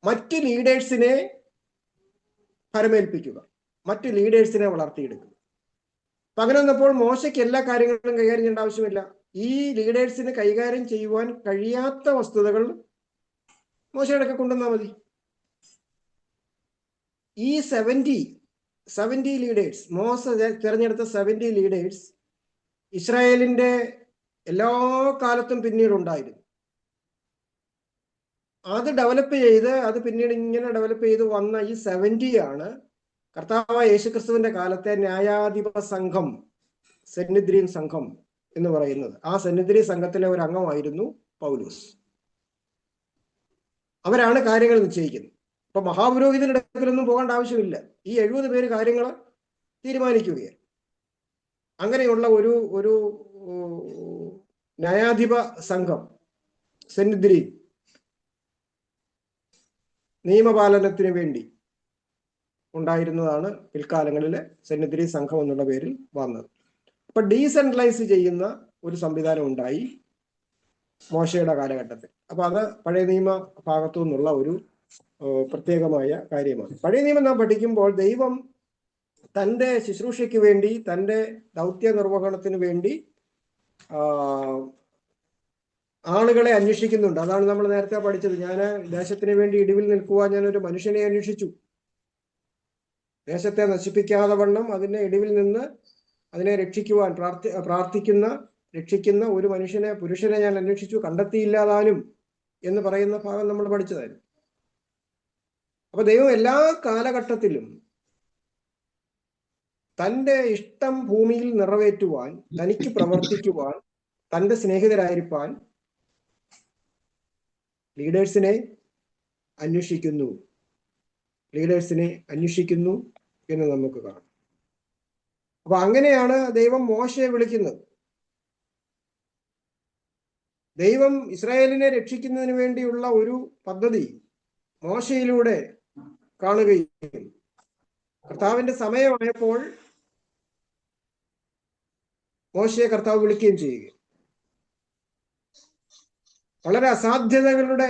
മറ്റ് ലീഡേഴ്സിനെ ഫലമേൽപ്പിക്കുക, മറ്റ് ലീഡേഴ്സിനെ വളർത്തിയെടുക്കുക. അങ്ങനെ വന്നപ്പോൾ മോശയ്ക്ക് എല്ലാ കാര്യങ്ങളും കൈകാര്യം ചെയ്യേണ്ട ആവശ്യമില്ല. ഈ ലീഡേഴ്സിന് കൈകാര്യം ചെയ്യുവാൻ കഴിയാത്ത വസ്തുതകൾ മോശയുടെ കൊണ്ടുവന്നാൽ മതി. ഈ 70 ലീഡേഴ്സ്, മോശ തിരഞ്ഞെടുത്ത 70 ലീഡേഴ്സ് ഇസ്രായേലിന്റെ എല്ലാ കാലത്തും പിന്നീട് ഉണ്ടായിരുന്നു. അത് പിന്നീട് ഇങ്ങനെ ഡെവലപ്പ് ചെയ്ത് വന്ന ഈ 70 ആണ് കർത്താവായ യേശുക്രിസ്തുവിന്റെ കാലത്തെ ന്യായാധിപ സംഘം, സെന്നിദ്രീൻ സംഘം എന്ന് പറയുന്നത്. ആ സെന്നിദ്രീൻ സംഘത്തിലെ ഒരു അംഗമായിരുന്നു പൗലോസ്. അവരാണ് കാര്യങ്ങൾ നിശ്ചയിക്കുന്നത്. അപ്പൊ മഹാപുരോഹിതന്റെ അടുക്കലൊന്നും പോകേണ്ട ആവശ്യമില്ല. ഈ 70 പേര് കാര്യങ്ങൾ തീരുമാനിക്കുകയാണ്. അങ്ങനെയുള്ള ഒരു ന്യായാധിപ സംഘം, സെന്നിദ്രീൻ, നിയമപാലനത്തിന് വേണ്ടി ഉണ്ടായിരുന്നതാണ് പിൽക്കാലങ്ങളിലെ സെന്നിദ്രീൻ സംഘം എന്നുള്ള പേരിൽ വന്നത്. അപ്പൊ ഡീസെൻട്രലൈസ് ചെയ്യുന്ന ഒരു സംവിധാനം ഉണ്ടായി മോശയുടെ കാലഘട്ടത്തിൽ. അപ്പൊ അത് പഴയ നിയമ ഭാഗത്തു നിന്നുള്ള ഒരു പ്രത്യേകമായ കാര്യമാണ്. പഴയ നിയമം നാം പഠിക്കുമ്പോൾ ദൈവം തൻ്റെ ശുശ്രൂഷയ്ക്ക് വേണ്ടി, തൻ്റെ ദൗത്യ നിർവഹണത്തിന് വേണ്ടി ആളുകളെ അന്വേഷിക്കുന്നുണ്ട്. അതാണ് നമ്മൾ നേരത്തെ പഠിച്ചത്. ഞാൻ ദേശത്തിന് വേണ്ടി ഇടിവിൽ നിൽക്കുവാൻ ഞാനൊരു മനുഷ്യനെ അന്വേഷിച്ചു. ദേശത്തെ നശിപ്പിക്കാതെ വണ്ണം അതിനെ ഇടിവിൽ നിന്ന് അതിനെ രക്ഷിക്കുവാൻ രക്ഷിക്കുന്ന ഒരു പുരുഷനെ ഞാൻ അന്വേഷിച്ചു, കണ്ടെത്തിയില്ലാതാനും എന്ന് പറയുന്ന ഭാഗം നമ്മൾ പഠിച്ചതായിരുന്നു. അപ്പൊ ദൈവം എല്ലാ കാലഘട്ടത്തിലും തൻ്റെ ഇഷ്ടം ഭൂമിയിൽ നിറവേറ്റുവാൻ, തനിക്ക് പ്രവർത്തിക്കുവാൻ, തൻ്റെ സ്നേഹിതരായിരിക്കാൻ ലീഡേഴ്സിനെ അന്വേഷിക്കുന്നു എന്ന് നമുക്ക് കാണാം. അപ്പൊ അങ്ങനെയാണ് ദൈവം മോശയെ വിളിക്കുന്നത്. ദൈവം ഇസ്രായേലിനെ രക്ഷിക്കുന്നതിന് വേണ്ടിയുള്ള ഒരു പദ്ധതി മോശയിലൂടെ കാണുകയും കർത്താവിന്റെ സമയമായപ്പോൾ മോശയെ കർത്താവ് വിളിക്കുകയും ചെയ്യുക. വളരെ അസാധ്യതകളുടെ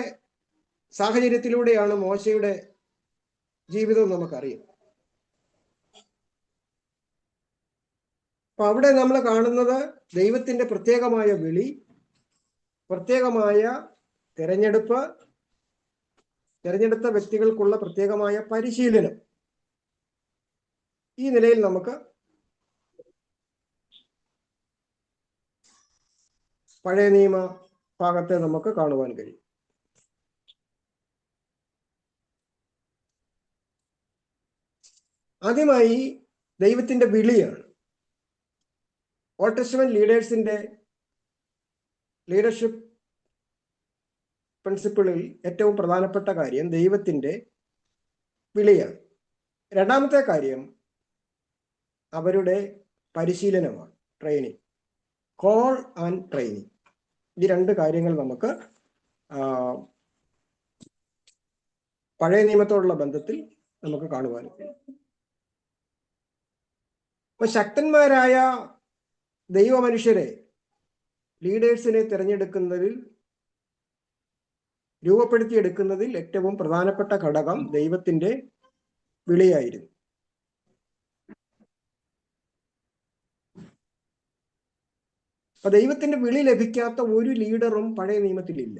സാഹചര്യത്തിലൂടെയാണ് മോശയുടെ ജീവിതം നമുക്കറിയാം. അപ്പൊ അവിടെ നമ്മൾ കാണുന്നത് ദൈവത്തിന്റെ പ്രത്യേകമായ വിളി, പ്രത്യേകമായ തിരഞ്ഞെടുത്ത വ്യക്തികൾക്കുള്ള പ്രത്യേകമായ പരിശീലനം. ഈ നിലയിൽ നമുക്ക് പഴയ നിയമ ഭാഗത്തെ നമുക്ക് കാണുവാൻ കഴിയും. ആദ്യമായി ദൈവത്തിന്റെ വിളിയാണ്. ഓൾഡ് ടെസ്റ്റ്മെന്റ് ലീഡേഴ്സിന്റെ ലീഡർഷിപ്പ് പ്രിൻസിപ്പിളിൽ ഏറ്റവും പ്രധാനപ്പെട്ട കാര്യം ദൈവത്തിന്റെ വിളിയാണ്. രണ്ടാമത്തെ കാര്യം അവരുടെ പരിശീലനമാണ്, ട്രെയിനിങ്. Call and training. ഈ രണ്ട് കാര്യങ്ങൾ നമുക്ക് പഴയ നിയമത്തോടുള്ള ബന്ധത്തിൽ നമുക്ക് കാണുവാനും കഴിയും. അപ്പൊ ശക്തന്മാരായ ദൈവമനുഷ്യരെ, ലീഡേഴ്സിനെ തിരഞ്ഞെടുക്കുന്നതിൽ, രൂപപ്പെടുത്തിയെടുക്കുന്നതിൽ ഏറ്റവും പ്രധാനപ്പെട്ട ഘടകം ദൈവത്തിന്റെ വിളിയായിരുന്നു. അപ്പൊ ദൈവത്തിന്റെ വിളി ലഭിക്കാത്ത ഒരു ലീഡറും പഴയ നിയമത്തിലില്ല.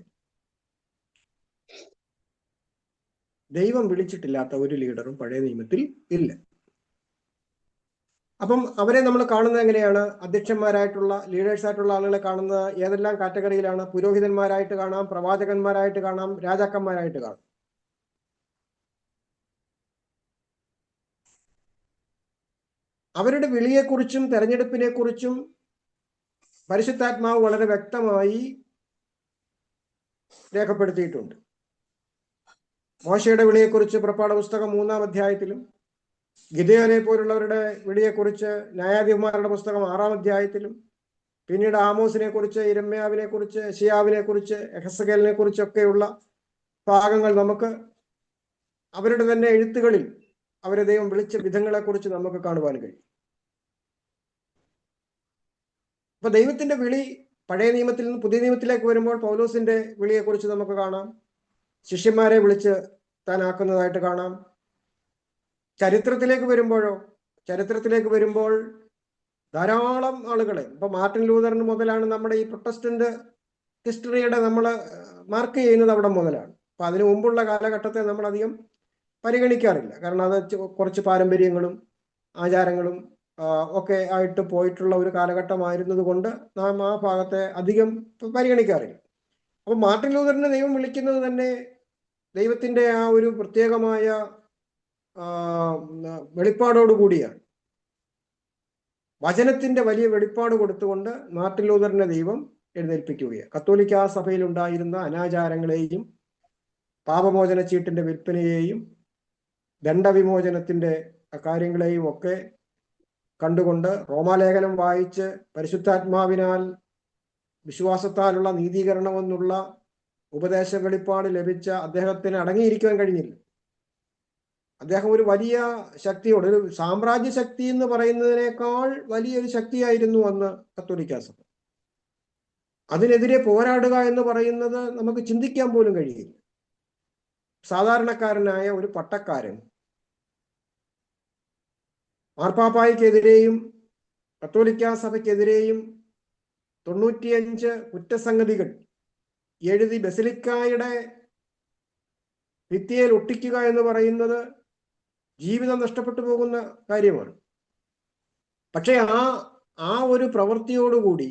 ദൈവം വിളിച്ചിട്ടില്ലാത്ത ഒരു ലീഡറും പഴയ നിയമത്തിൽ ഇല്ല. അപ്പം അവരെ നമ്മൾ കാണുന്നത് എങ്ങനെയാണ്? അധ്യക്ഷന്മാരായിട്ടുള്ള, ലീഡേഴ്സായിട്ടുള്ള ആളുകളെ കാണുന്നത് ഏതെല്ലാം കാറ്റഗറിയിലാണ്? പുരോഹിതന്മാരായിട്ട് കാണാം, പ്രവാചകന്മാരായിട്ട് കാണാം, രാജാക്കന്മാരായിട്ട് കാണാം. അവരുടെ വിളിയെക്കുറിച്ചും തെരഞ്ഞെടുപ്പിനെക്കുറിച്ചും പരിശുദ്ധാത്മാവ് വളരെ വ്യക്തമായി രേഖപ്പെടുത്തിയിട്ടുണ്ട്. മോശയുടെ വിളിയെക്കുറിച്ച് പുറപ്പാട് പുസ്തകം 3-ാം അധ്യായത്തിലും, ഗിദെയോനെ പോലുള്ളവരുടെ വിളിയെക്കുറിച്ച് ന്യായാധിപന്മാരുടെ പുസ്തകം 6-ാം അധ്യായത്തിലും, പിന്നീട് ആമോസിനെ കുറിച്ച്, യിരെമ്യാവിനെ കുറിച്ച്, യെശയ്യാവിനെ കുറിച്ച്, യെഹെസ്കേലിനെ കുറിച്ചൊക്കെയുള്ള ഭാഗങ്ങൾ നമുക്ക് അവരുടെ തന്നെ എഴുത്തുകളിൽ അവരെ ദൈവം വിളിച്ച വിധങ്ങളെക്കുറിച്ച് നമുക്ക് കാണുവാൻ കഴിയും. അപ്പൊ ദൈവത്തിന്റെ വിളി പഴയ നിയമത്തിൽ നിന്ന് പുതിയ നിയമത്തിലേക്ക് വരുമ്പോൾ പൗലോസിന്റെ വിളിയെക്കുറിച്ച് നമുക്ക് കാണാം. ശിഷ്യന്മാരെ വിളിച്ച് താനാക്കുന്നതായിട്ട് കാണാം. ചരിത്രത്തിലേക്ക് വരുമ്പോൾ ധാരാളം ആളുകളെ, ഇപ്പൊ മാർട്ടിൻ ലൂതറിന് മുതലാണ് നമ്മുടെ ഈ പ്രൊട്ടസ്റ്റന്റ് ഹിസ്റ്ററിയുടെ നമ്മൾ മാർക്ക് ചെയ്യുന്നത് അവിടെ മുതലാണ്. അപ്പൊ അതിനു മുമ്പുള്ള കാലഘട്ടത്തെ നമ്മൾ അധികം പരിഗണിക്കാറില്ല. കാരണം അത് കുറച്ച് പാരമ്പര്യങ്ങളും ആചാരങ്ങളും ഒക്കെ ആയിട്ട് പോയിട്ടുള്ള ഒരു കാലഘട്ടമായിരുന്നത് കൊണ്ട് നാം ആ ഭാഗത്തെ അധികം പരിഗണിക്കാറില്ല. അപ്പൊ മാർട്ടിൻ ലൂതറിനെ ദൈവം വിളിക്കുന്നത് തന്നെ ദൈവത്തിന്റെ ആ ഒരു പ്രത്യേകമായ വെളിപ്പാടോടുകൂടിയാണ്. വചനത്തിന്റെ വലിയ വെളിപ്പാട് കൊടുത്തുകൊണ്ട് മാർട്ടിൻ ലൂതറിനെ ദൈവം എഴുന്നേൽപ്പിക്കുകയാണ്. കത്തോലിക്കാ സഭയിൽ ഉണ്ടായിരുന്ന അനാചാരങ്ങളെയും പാപമോചന ചീട്ടിന്റെ വിൽപ്പനയെയും ദണ്ഡവിമോചനത്തിന്റെ കാര്യങ്ങളെയും ഒക്കെ കണ്ടുകൊണ്ട് റോമാലേഖനം വായിച്ച് പരിശുദ്ധാത്മാവിനാൽ വിശ്വാസത്താലുള്ള നീതീകരണമെന്നുള്ള ഉപദേശ വെളിപ്പാട് ലഭിച്ച അദ്ദേഹത്തിന് അടങ്ങിയിരിക്കാൻ കഴിഞ്ഞില്ല. അദ്ദേഹം ഒരു വലിയ ശക്തിയോട്, ഒരു സാമ്രാജ്യ ശക്തി എന്ന് പറയുന്നതിനേക്കാൾ വലിയൊരു ശക്തിയായിരുന്നു അന്ന് കത്തോലിക്കാ സഭ. അതിനെതിരെ പോരാടുക എന്ന് പറയുന്നത് നമുക്ക് ചിന്തിക്കാൻ പോലും കഴിയില്ല. സാധാരണക്കാരനായ ഒരു പട്ടക്കാരൻ മാർപ്പാപ്പായ്ക്കെതിരെയും കത്തോലിക്കാ സഭയ്ക്കെതിരെയും 95 കുറ്റസംഗതികൾ എഴുതി ബസിലിക്കായുടെ ഭിത്തിയിൽ ഒട്ടിക്കുക എന്ന് പറയുന്നത് ജീവിതം നഷ്ടപ്പെട്ടു പോകുന്ന കാര്യമാണ്. പക്ഷെ ആ ഒരു പ്രവൃത്തിയോടുകൂടി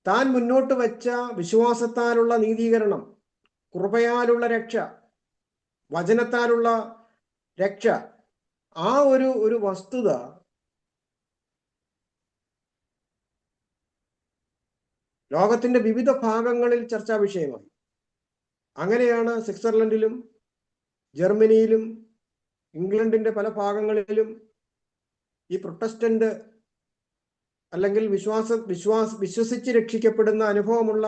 താൻ മുന്നോട്ട് വച്ച വിശ്വാസത്താലുള്ള നീതീകരണം, കൃപയാലുള്ള രക്ഷ, വചനത്താലുള്ള രക്ഷ, ആ ഒരു വസ്തുത ലോകത്തിന്റെ വിവിധ ഭാഗങ്ങളിൽ ചർച്ചാ വിഷയമായി. അങ്ങനെയാണ് സ്വിറ്റ്സർലൻഡിലും ജർമ്മനിയിലും ഇംഗ്ലണ്ടിന്റെ പല ഭാഗങ്ങളിലും ഈ പ്രൊട്ടസ്റ്റന്റ് അല്ലെങ്കിൽ വിശ്വസിച്ച് രക്ഷിക്കപ്പെടുന്ന അനുഭവമുള്ള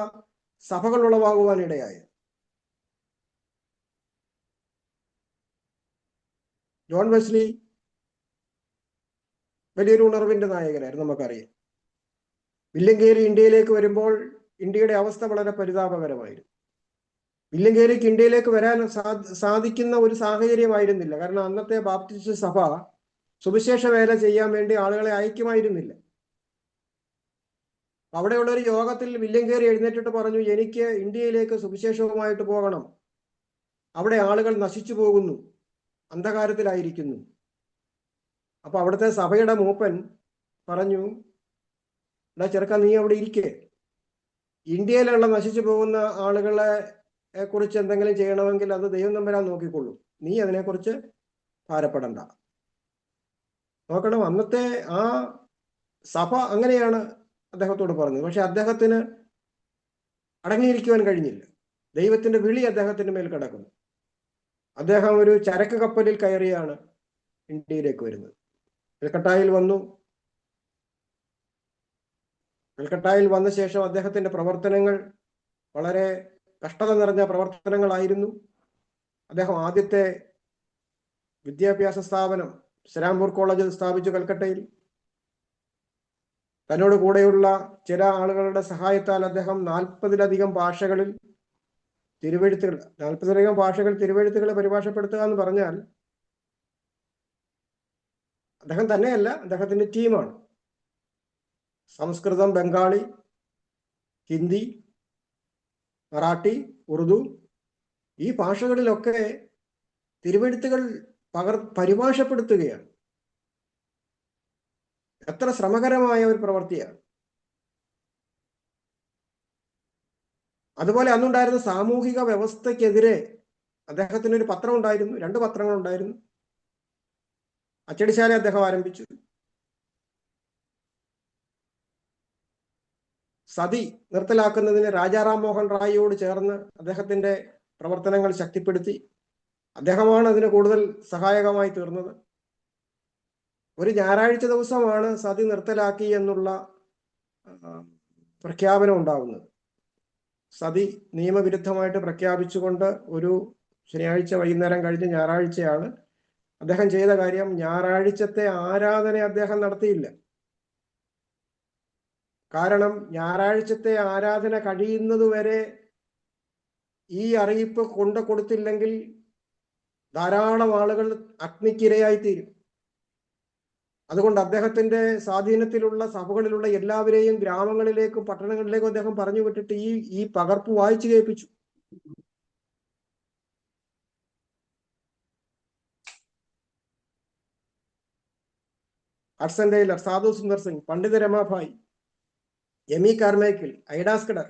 സഭകൾ ഉളവാകുവാനിടയായി. ജോൺ വെസ്ലി വലിയൊരു ഉണർവിന്റെ നായകനായിരുന്നു, നമുക്കറിയാം. വില്യം കേരി ഇന്ത്യയിലേക്ക് വരുമ്പോൾ ഇന്ത്യയുടെ അവസ്ഥ വളരെ പരിതാപകരമായിരുന്നു. വില്യം കേരിക്ക് ഇന്ത്യയിലേക്ക് വരാൻ സാധിക്കുന്ന ഒരു സാഹചര്യമായിരുന്നില്ല. കാരണം അന്നത്തെ ബാപ്റ്റിസ്റ്റ് സഭ സുവിശേഷ വേല ചെയ്യാൻ വേണ്ടി ആളുകളെ അയക്കുമായിരുന്നില്ല. അവിടെയുള്ള ഒരു യോഗത്തിൽ വില്യം കേരി എഴുന്നേറ്റിട്ട് പറഞ്ഞു, എനിക്ക് ഇന്ത്യയിലേക്ക് സുവിശേഷവുമായിട്ട് പോകണം, അവിടെ ആളുകൾ നശിച്ചു പോകുന്നു, അന്ധകാരത്തിലായിരിക്കുന്നു. അപ്പൊ അവിടുത്തെ സഭയുടെ മൂപ്പൻ പറഞ്ഞു, എടാ ചെറുക്ക, നീ അവിടെ ഇരിക്കേ, ഇന്ത്യയിലുള്ള നശിച്ചു പോകുന്ന ആളുകളെ കുറിച്ച് എന്തെങ്കിലും ചെയ്യണമെങ്കിൽ അത് ദൈവം തമ്പുരാൻ നോക്കിക്കൊള്ളൂ, നീ അതിനെക്കുറിച്ച് ഭാരപ്പെടണ്ട. നോക്കണം, അന്നത്തെ ആ സഭ അങ്ങനെയാണ് അദ്ദേഹത്തോട് പറഞ്ഞത്. പക്ഷെ അദ്ദേഹത്തിന് അടങ്ങിയിരിക്കുവാൻ കഴിഞ്ഞില്ല. ദൈവത്തിന്റെ വിളി അദ്ദേഹത്തിന്റെ മേൽ കിടക്കുന്നു. അദ്ദേഹം ഒരു ചരക്ക് കപ്പലിൽ കയറിയാണ് ഇന്ത്യയിലേക്ക് വരുന്നത്. കൽക്കട്ടയിൽ വന്നു. കൽക്കട്ടയിൽ വന്ന ശേഷം അദ്ദേഹത്തിന്റെ പ്രവർത്തനങ്ങൾ വളരെ കഷ്ടത നിറഞ്ഞ പ്രവർത്തനങ്ങളായിരുന്നു. അദ്ദേഹം ആദ്യത്തെ വിദ്യാഭ്യാസ സ്ഥാപനം ശ്രീരാംപൂർ കോളേജിൽ സ്ഥാപിച്ചു കൽക്കട്ടയിൽ. തന്നോട് കൂടെയുള്ള ചില ആളുകളുടെ സഹായത്താൽ അദ്ദേഹം 40-ലധികം ഭാഷകളിൽ തിരുവെഴുത്തുകൾ 40-ലധികം ഭാഷകൾ തിരുവെഴുത്തുകളെ പരിഭാഷപ്പെടുത്തുക എന്ന് പറഞ്ഞാൽ അദ്ദേഹം തന്നെയല്ല, അദ്ദേഹത്തിന്റെ ടീമാണ്. സംസ്കൃതം, ബംഗാളി, ഹിന്ദി, മറാഠി, ഉറുദു, ഈ ഭാഷകളിലൊക്കെ തിരുവെഴുത്തുകൾ പരിഭാഷപ്പെടുത്തുകയാണ്. എത്ര ശ്രമകരമായ ഒരു പ്രവൃത്തിയാണ്. അതുപോലെ അന്നുണ്ടായിരുന്ന സാമൂഹിക വ്യവസ്ഥയ്ക്കെതിരെ അദ്ദേഹത്തിനൊരു പത്രം ഉണ്ടായിരുന്നു, 2 പത്രങ്ങൾ ഉണ്ടായിരുന്നു. അച്ചടിശാല അദ്ദേഹം ആരംഭിച്ചു. സതി നിർത്തലാക്കുന്നതിന് രാജാറാം മോഹൻ റായിയോട് ചേർന്ന് അദ്ദേഹത്തിന്റെ പ്രവർത്തനങ്ങൾ ശക്തിപ്പെടുത്തി. അദ്ദേഹമാണ് അതിന് കൂടുതൽ സഹായകമായി തീർന്നത്. ഒരു ഞായറാഴ്ച ദിവസമാണ് സതി നിർത്തലാക്കി എന്നുള്ള പ്രഖ്യാപനം ഉണ്ടാകുന്നത്. സതി നിയമവിരുദ്ധമായിട്ട് പ്രഖ്യാപിച്ചുകൊണ്ട് ഒരു ശനിയാഴ്ച വൈകുന്നേരം കഴിഞ്ഞ് ഞായറാഴ്ചയാണ്. അദ്ദേഹം ചെയ്ത കാര്യം, ഞായറാഴ്ചത്തെ ആരാധന അദ്ദേഹം നടത്തിയില്ല. കാരണം ഞായറാഴ്ചത്തെ ആരാധന കഴിയുന്നതുവരെ ഈ അറിയിപ്പ് കൊണ്ടു കൊടുത്തില്ലെങ്കിൽ ധാരാളം ആളുകൾ അഗ്നിക്കിരയായിത്തീരും. അതുകൊണ്ട് അദ്ദേഹത്തിന്റെ സ്വാധീനത്തിലുള്ള സഭകളിലുള്ള എല്ലാവരെയും ഗ്രാമങ്ങളിലേക്കും പട്ടണങ്ങളിലേക്കും അദ്ദേഹം പറഞ്ഞു വിട്ടിട്ട് ഈ പകർപ്പ് വായിച്ചു കേൾപ്പിച്ചു. ഹഡ്സൺ ടൈലർ, സാധു സുന്ദർ സിംഗ്, പണ്ഡിത രമാഭായ്, എമി കാർമൈക്കിൾ, ഐഡാസ്കഡർ,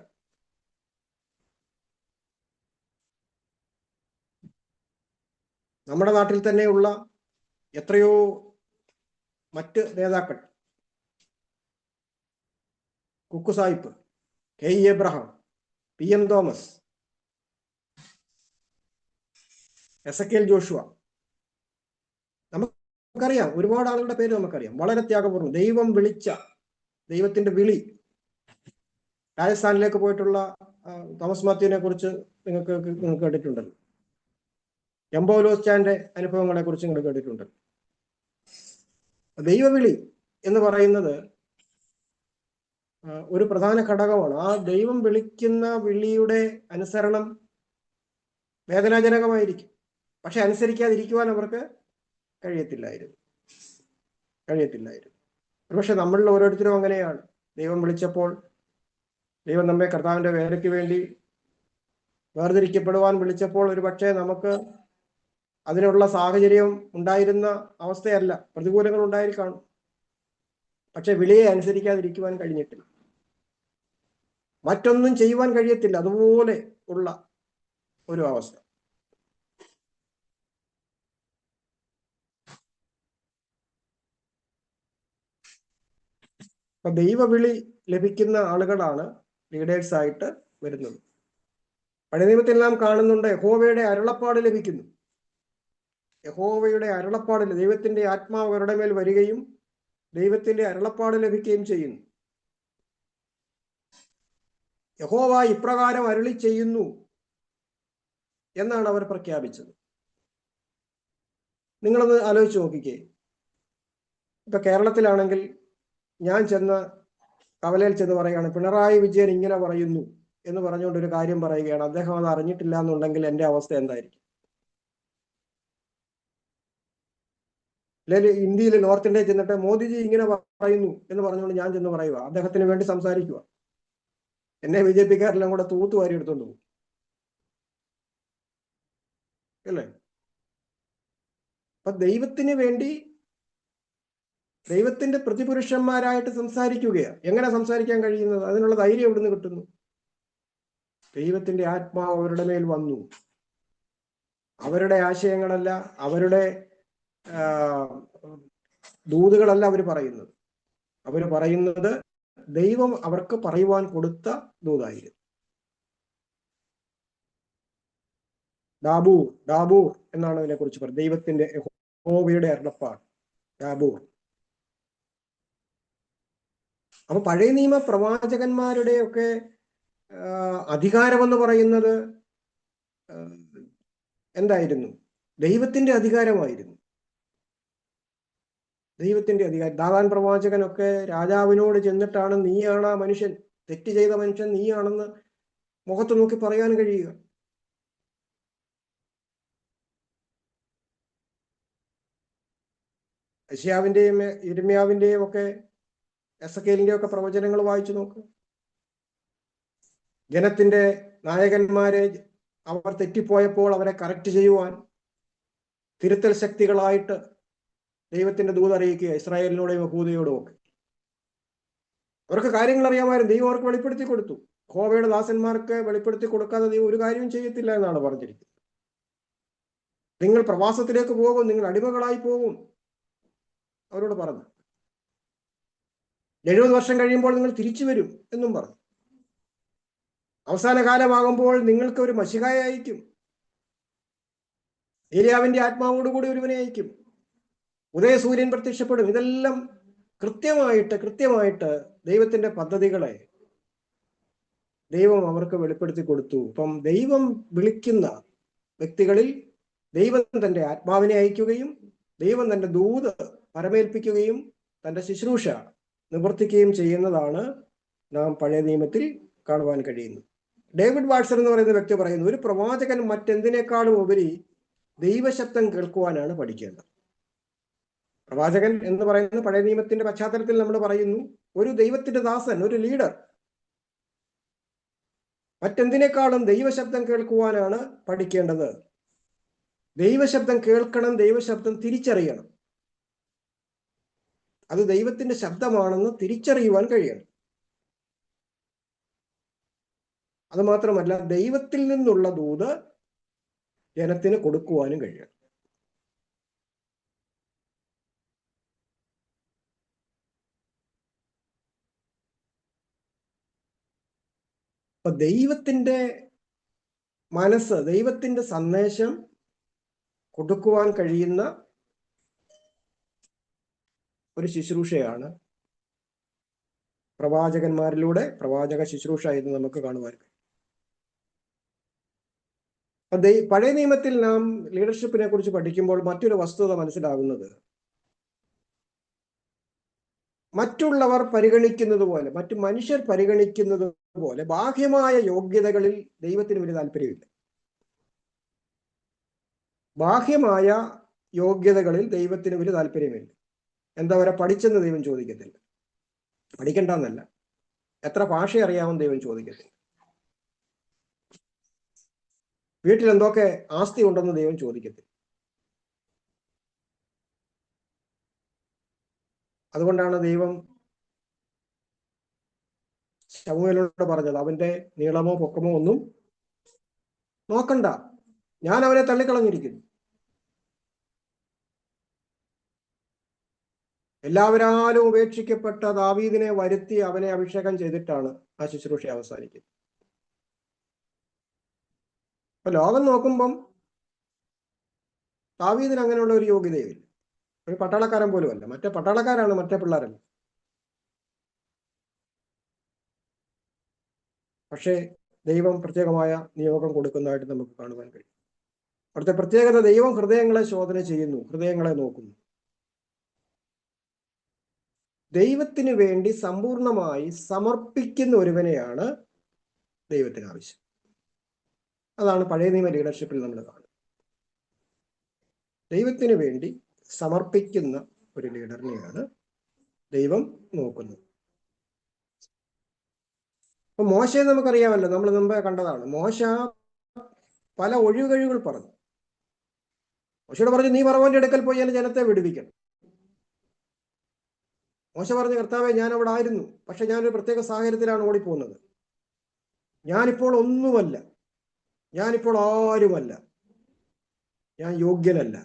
നമ്മുടെ നാട്ടിൽ തന്നെയുള്ള എത്രയോ മറ്റ് നേതാക്കൾ, Kukku Sahib, K E Abraham, P M Thomas, Ezekiel Joshua, നമുക്കറിയാം, ഒരുപാട് ആളുകളുടെ പേര് നമുക്കറിയാം. വളരെ ത്യാഗപൂർവ്വം ദൈവം വിളിച്ച, ദൈവത്തിന്റെ വിളി. രാജസ്ഥാനിലേക്ക് പോയിട്ടുള്ള തോമസ് മാത്യുവിനെ കുറിച്ച് നിങ്ങൾ കേട്ടിട്ടുണ്ടല്ലോ. എംബോലോസ്റ്റാന്റെ അനുഭവങ്ങളെ കുറിച്ച് നിങ്ങൾ കേട്ടിട്ടുണ്ട്. ദൈവവിളി എന്ന് പറയുന്നത് ഒരു പ്രധാന ഘടകമാണ്. ആ ദൈവം വിളിക്കുന്ന വിളിയുടെ അനുസരണം വേദനാജനകമായിരിക്കും. പക്ഷെ അനുസരിക്കാതിരിക്കുവാൻ അവർക്ക് കഴിയത്തില്ലായിരുന്നു. പക്ഷെ നമ്മളിൽ ഓരോരുത്തരും അങ്ങനെയാണ്. ദൈവം വിളിച്ചപ്പോൾ, ദൈവം നമ്മെ കർത്താവിന്റെ വേലയ്ക്ക് വേണ്ടി വേർതിരിക്കപ്പെടുവാൻ വിളിച്ചപ്പോൾ ഒരു പക്ഷേ നമുക്ക് അതിനുള്ള സാഹചര്യം ഉണ്ടായിരുന്ന അവസ്ഥയല്ല, പ്രതികൂലങ്ങൾ ഉണ്ടായി കാണും. പക്ഷെ വിളിയെ അനുസരിക്കാതിരിക്കുവാൻ കഴിഞ്ഞിട്ടില്ല. മറ്റൊന്നും ചെയ്യുവാൻ കഴിയത്തില്ല. അതുപോലെ ഉള്ള ഒരു അവസ്ഥ. അപ്പൊ ദൈവവിളി ലഭിക്കുന്ന ആളുകളാണ് ലീഡേഴ്സ് ആയിട്ട് വരുന്നത്. പഴയ നിയമത്തിൽ നാം കാണുന്നുണ്ട്, യഹോവയുടെ അരുളപ്പാട് ലഭിക്കുന്നു. യഹോവയുടെ അരുളപ്പാട്, ദൈവത്തിന്റെ ആത്മാവ് അവരുടെ മേൽ വരികയും ദൈവത്തിന്റെ അരുളപ്പാട് ലഭിക്കുകയും ചെയ്യുന്നു. യഹോവ ഇപ്രകാരം അരുളി ചെയ്യുന്നു എന്നാണ് അവർ പ്രഖ്യാപിച്ചത്. നിങ്ങളൊന്ന് ആലോചിച്ച് നോക്കിക്കേ. ഇപ്പൊ കേരളത്തിലാണെങ്കിൽ ഞാൻ കവലയിൽ ചെന്ന് പറയുകയാണ്, പിണറായി വിജയൻ ഇങ്ങനെ പറയുന്നു എന്ന് പറഞ്ഞുകൊണ്ട് ഒരു കാര്യം പറയുകയാണ്. അദ്ദേഹം അത് അറിഞ്ഞിട്ടില്ല എന്നുണ്ടെങ്കിൽ എൻ്റെ അവസ്ഥ എന്തായിരിക്കും? അല്ലെങ്കിൽ ഇന്ത്യയിൽ നോർത്ത് ഇന്ത്യയിൽ ചെന്നിട്ട് മോദിജി ഇങ്ങനെ പറയുന്നു എന്ന് പറഞ്ഞുകൊണ്ട് ഞാൻ ചെന്ന് പറയുക, അദ്ദേഹത്തിന് വേണ്ടി സംസാരിക്കുക, എന്നെ BJP-ക്കാരെല്ലാം കൂടെ തൂത്തുവാരി എടുത്തോണ്ട് പോകും അല്ലേ? അപ്പൊ ദൈവത്തിന് വേണ്ടി ദൈവത്തിന്റെ പ്രതിപുരുഷന്മാരായിട്ട് സംസാരിക്കുകയാണ്. എങ്ങനെ സംസാരിക്കാൻ കഴിയുന്നത്? അതിനുള്ള ധൈര്യം എവിടുന്ന് കിട്ടുന്നു? ദൈവത്തിന്റെ ആത്മാവ് അവരുടെ മേൽ വന്നു. അവരുടെ ആശയങ്ങളല്ല, അവരുടെ ദൂതുകളല്ല അവർ പറയുന്നത്. അവര് പറയുന്നത് ദൈവം അവർക്ക് പറയുവാൻ കൊടുത്ത ദൂതായിരുന്നു. ഡാബൂർ എന്നാണ് അതിനെ കുറിച്ച് പറയുന്നത്. ദൈവത്തിന്റെ യഹോവയുടെ അരുളപ്പാട്, ഡാബൂർ. അപ്പൊ പഴയ നിയമ പ്രവാചകന്മാരുടെയൊക്കെ അധികാരമെന്ന് പറയുന്നത് എന്തായിരുന്നു? ദൈവത്തിന്റെ അധികാരമായിരുന്നു. ദൈവത്തിന്റെ അധികാരം. ദാതാൻ പ്രവാചകനൊക്കെ രാജാവിനോട് ചെന്നിട്ടാണ്, നീയാണ് ആ മനുഷ്യൻ, തെറ്റ് ചെയ്ത മനുഷ്യൻ നീയാണെന്ന് മുഖത്ത് നോക്കി പറയാൻ കഴിയുക. യശയ്യാവിന്റെയും യിരെമ്യാവിന്റെയും ഒക്കെ എസക്കേലിന്റെയും ഒക്കെ പ്രവചനങ്ങൾ വായിച്ചു നോക്ക്. ജനത്തിന്റെ നായകന്മാരെ അവർ തെറ്റിപ്പോയപ്പോൾ അവരെ കറക്റ്റ് ചെയ്യുവാൻ തിരുത്തൽ ശക്തികളായിട്ട് ദൈവത്തിന്റെ ദൂത് അറിയിക്കുക, ഇസ്രായേലിനോടും യഹൂദയോടും ഒക്കെ. അവർക്ക് കാര്യങ്ങൾ അറിയാമായിരുന്നു. ദൈവം അവർക്ക് വെളിപ്പെടുത്തി കൊടുത്തു. യഹോവയുടെ ദാസന്മാർക്ക് വെളിപ്പെടുത്തി കൊടുക്കാതെ ദൈവം ഒരു കാര്യവും ചെയ്യത്തില്ല എന്നാണ് പറഞ്ഞിരിക്കുന്നത്. നിങ്ങൾ പ്രവാസത്തിലേക്ക് പോകും, നിങ്ങൾ അടിമകളായി പോകും, അവരോട് പറഞ്ഞു. 70 വർഷം കഴിയുമ്പോൾ നിങ്ങൾ തിരിച്ചു വരും എന്നും പറഞ്ഞു. അവസാന കാലമാകുമ്പോൾ നിങ്ങൾക്ക് ഒരു മശിഹായെ അയക്കും. ഏലിയാവിന്റെ ആത്മാവോടുകൂടി ഒരുവനെ അയക്കും. ഉദയസൂര്യൻ പ്രത്യക്ഷപ്പെടും. ഇതെല്ലാം കൃത്യമായിട്ട് ദൈവത്തിന്റെ പദ്ധതികളെ ദൈവം അവർക്ക് വെളിപ്പെടുത്തി കൊടുത്തു. അപ്പം ദൈവം വിളിക്കുന്ന വ്യക്തികളിൽ ദൈവം തന്റെ ആത്മാവിനെ അയക്കുകയും ദൈവം തന്റെ ദൂത് പരമേൽപ്പിക്കുകയും തന്റെ ശുശ്രൂഷ നിവർത്തിക്കുകയും ചെയ്യുന്നതാണ് നാം പഴയ നിയമത്തിൽ കാണുവാൻ കഴിയുന്നത്. ഡേവിഡ് വാട്സൺ എന്ന് പറയുന്ന വ്യക്തി പറയുന്നു, ഒരു പ്രവാചകൻ മറ്റെന്തിനേക്കാളും ഉപരി ദൈവശബ്ദം കേൾക്കുവാനാണ് പഠിക്കേണ്ടത്. പ്രവാചകൻ എന്ന് പറയുന്നത് പഴയ നിയമത്തിന്റെ പശ്ചാത്തലത്തിൽ നമ്മൾ പറയുന്നു, ഒരു ദൈവത്തിന്റെ ദാസൻ, ഒരു ലീഡർ മറ്റെന്തിനേക്കാളും ദൈവശബ്ദം കേൾക്കുവാനാണ് പഠിക്കേണ്ടത്. ദൈവശബ്ദം കേൾക്കണം, ദൈവശബ്ദം തിരിച്ചറിയണം. അത് ദൈവത്തിന്റെ ശബ്ദമാണെന്ന് തിരിച്ചറിയുവാൻ കഴിയണം. അത് മാത്രമല്ല, ദൈവത്തിൽ നിന്നുള്ള ദൂത് ജനത്തിന് കൊടുക്കുവാനും കഴിയണം. അപ്പൊ ദൈവത്തിന്റെ മനസ്സ്, ദൈവത്തിന്റെ സന്ദേശം കൊടുക്കുവാൻ കഴിയുന്ന ഒരു ശുശ്രൂഷയാണ് പ്രവാചകന്മാരിലൂടെ പ്രവാചക ശുശ്രൂഷ എന്ന് നമുക്ക് കാണുവാൻ കഴിയും. പഴയ നിയമത്തിൽ നാം ലീഡർഷിപ്പിനെ കുറിച്ച് പഠിക്കുമ്പോൾ മറ്റൊരു വസ്തുത മനസ്സിലാകുന്നത്, മറ്റുള്ളവർ പരിഗണിക്കുന്നത് പോലെ, മറ്റു മനുഷ്യർ പരിഗണിക്കുന്നത് പോലെ ബാഹ്യമായ യോഗ്യതകളിൽ ദൈവത്തിന് വലിയ താല്പര്യമില്ല. ബാഹ്യമായ യോഗ്യതകളിൽ ദൈവത്തിന് വലിയ താല്പര്യമില്ല. എന്താ വരെ പഠിച്ചെന്ന് ദൈവം ചോദിക്കത്തില്ല. പഠിക്കണ്ടെന്നല്ല, എത്ര ഭാഷ അറിയാമെന്ന് ദൈവം ചോദിക്കത്തില്ല. വീട്ടിൽ എന്തൊക്കെ ആസ്തി ഉണ്ടെന്ന് ദൈവം ചോദിക്കത്തില്ല. അതുകൊണ്ടാണ് ദൈവം ശമൂവേലിനോട് പറഞ്ഞത്, അവന്റെ നീളമോ പൊക്കമോ ഒന്നും നോക്കണ്ട, ഞാൻ അവനെ തള്ളിക്കളഞ്ഞിരിക്കുന്നു. എല്ലാവരാലും ഉപേക്ഷിക്കപ്പെട്ട ദാവീദിനെ വരുത്തി അവനെ അഭിഷേകം ചെയ്തിട്ടാണ് ആ ശുശ്രൂഷ അവസാനിക്കുന്നത്. അപ്പൊ ലോകം നോക്കുമ്പം ദാവീദിന് അങ്ങനെയുള്ള ഒരു യോഗ്യതയുമില്ല. ഒരു പട്ടാളക്കാരൻ പോലും അല്ല. മറ്റേ പട്ടാളക്കാരാണ്, മറ്റേ പിള്ളേരല്ല. പക്ഷേ ദൈവം പ്രത്യേകമായ നിയോഗം കൊടുക്കുന്നതായിട്ട് നമുക്ക് കാണുവാൻ കഴിയും. അവിടുത്തെ പ്രത്യേകത, ദൈവം ഹൃദയങ്ങളെ ശോധന ചെയ്യുന്നു, ഹൃദയങ്ങളെ നോക്കുന്നു. ദൈവത്തിന് വേണ്ടി സമ്പൂർണമായി സമർപ്പിക്കുന്ന ഒരുവനെയാണ് ദൈവത്തിന് ആവശ്യം. അതാണ് പഴയ നിയമ ലീഡർഷിപ്പിൽ നമ്മൾ കാണുന്നത്. ദൈവത്തിന് വേണ്ടി സമർപ്പിക്കുന്ന ഒരു ലീഡറിനെയാണ് ദൈവം നോക്കുന്നത്. അപ്പൊ മോശയെ നമുക്കറിയാമല്ലോ, നമ്മൾ മുമ്പേ കണ്ടതാണ്. മോശ പല ഒഴികഴിവുകൾ പറഞ്ഞു. മോശയോട് പറഞ്ഞു, നീ ഫറവോന്റെ അടുക്കൽ പോയി എന്റെ ജനത്തെ വിടുവിക്കണം. മോശ പറഞ്ഞു, കർത്താവേ, ഞാൻ അവിടെ ആയിരുന്നു, പക്ഷെ ഞാനൊരു പ്രത്യേക സാഹചര്യത്തിലാണ് ഓടിപ്പോകുന്നത്. ഞാനിപ്പോൾ ഒന്നുമല്ല, ഞാനിപ്പോൾ ആരുമല്ല, ഞാൻ യോഗ്യനല്ല.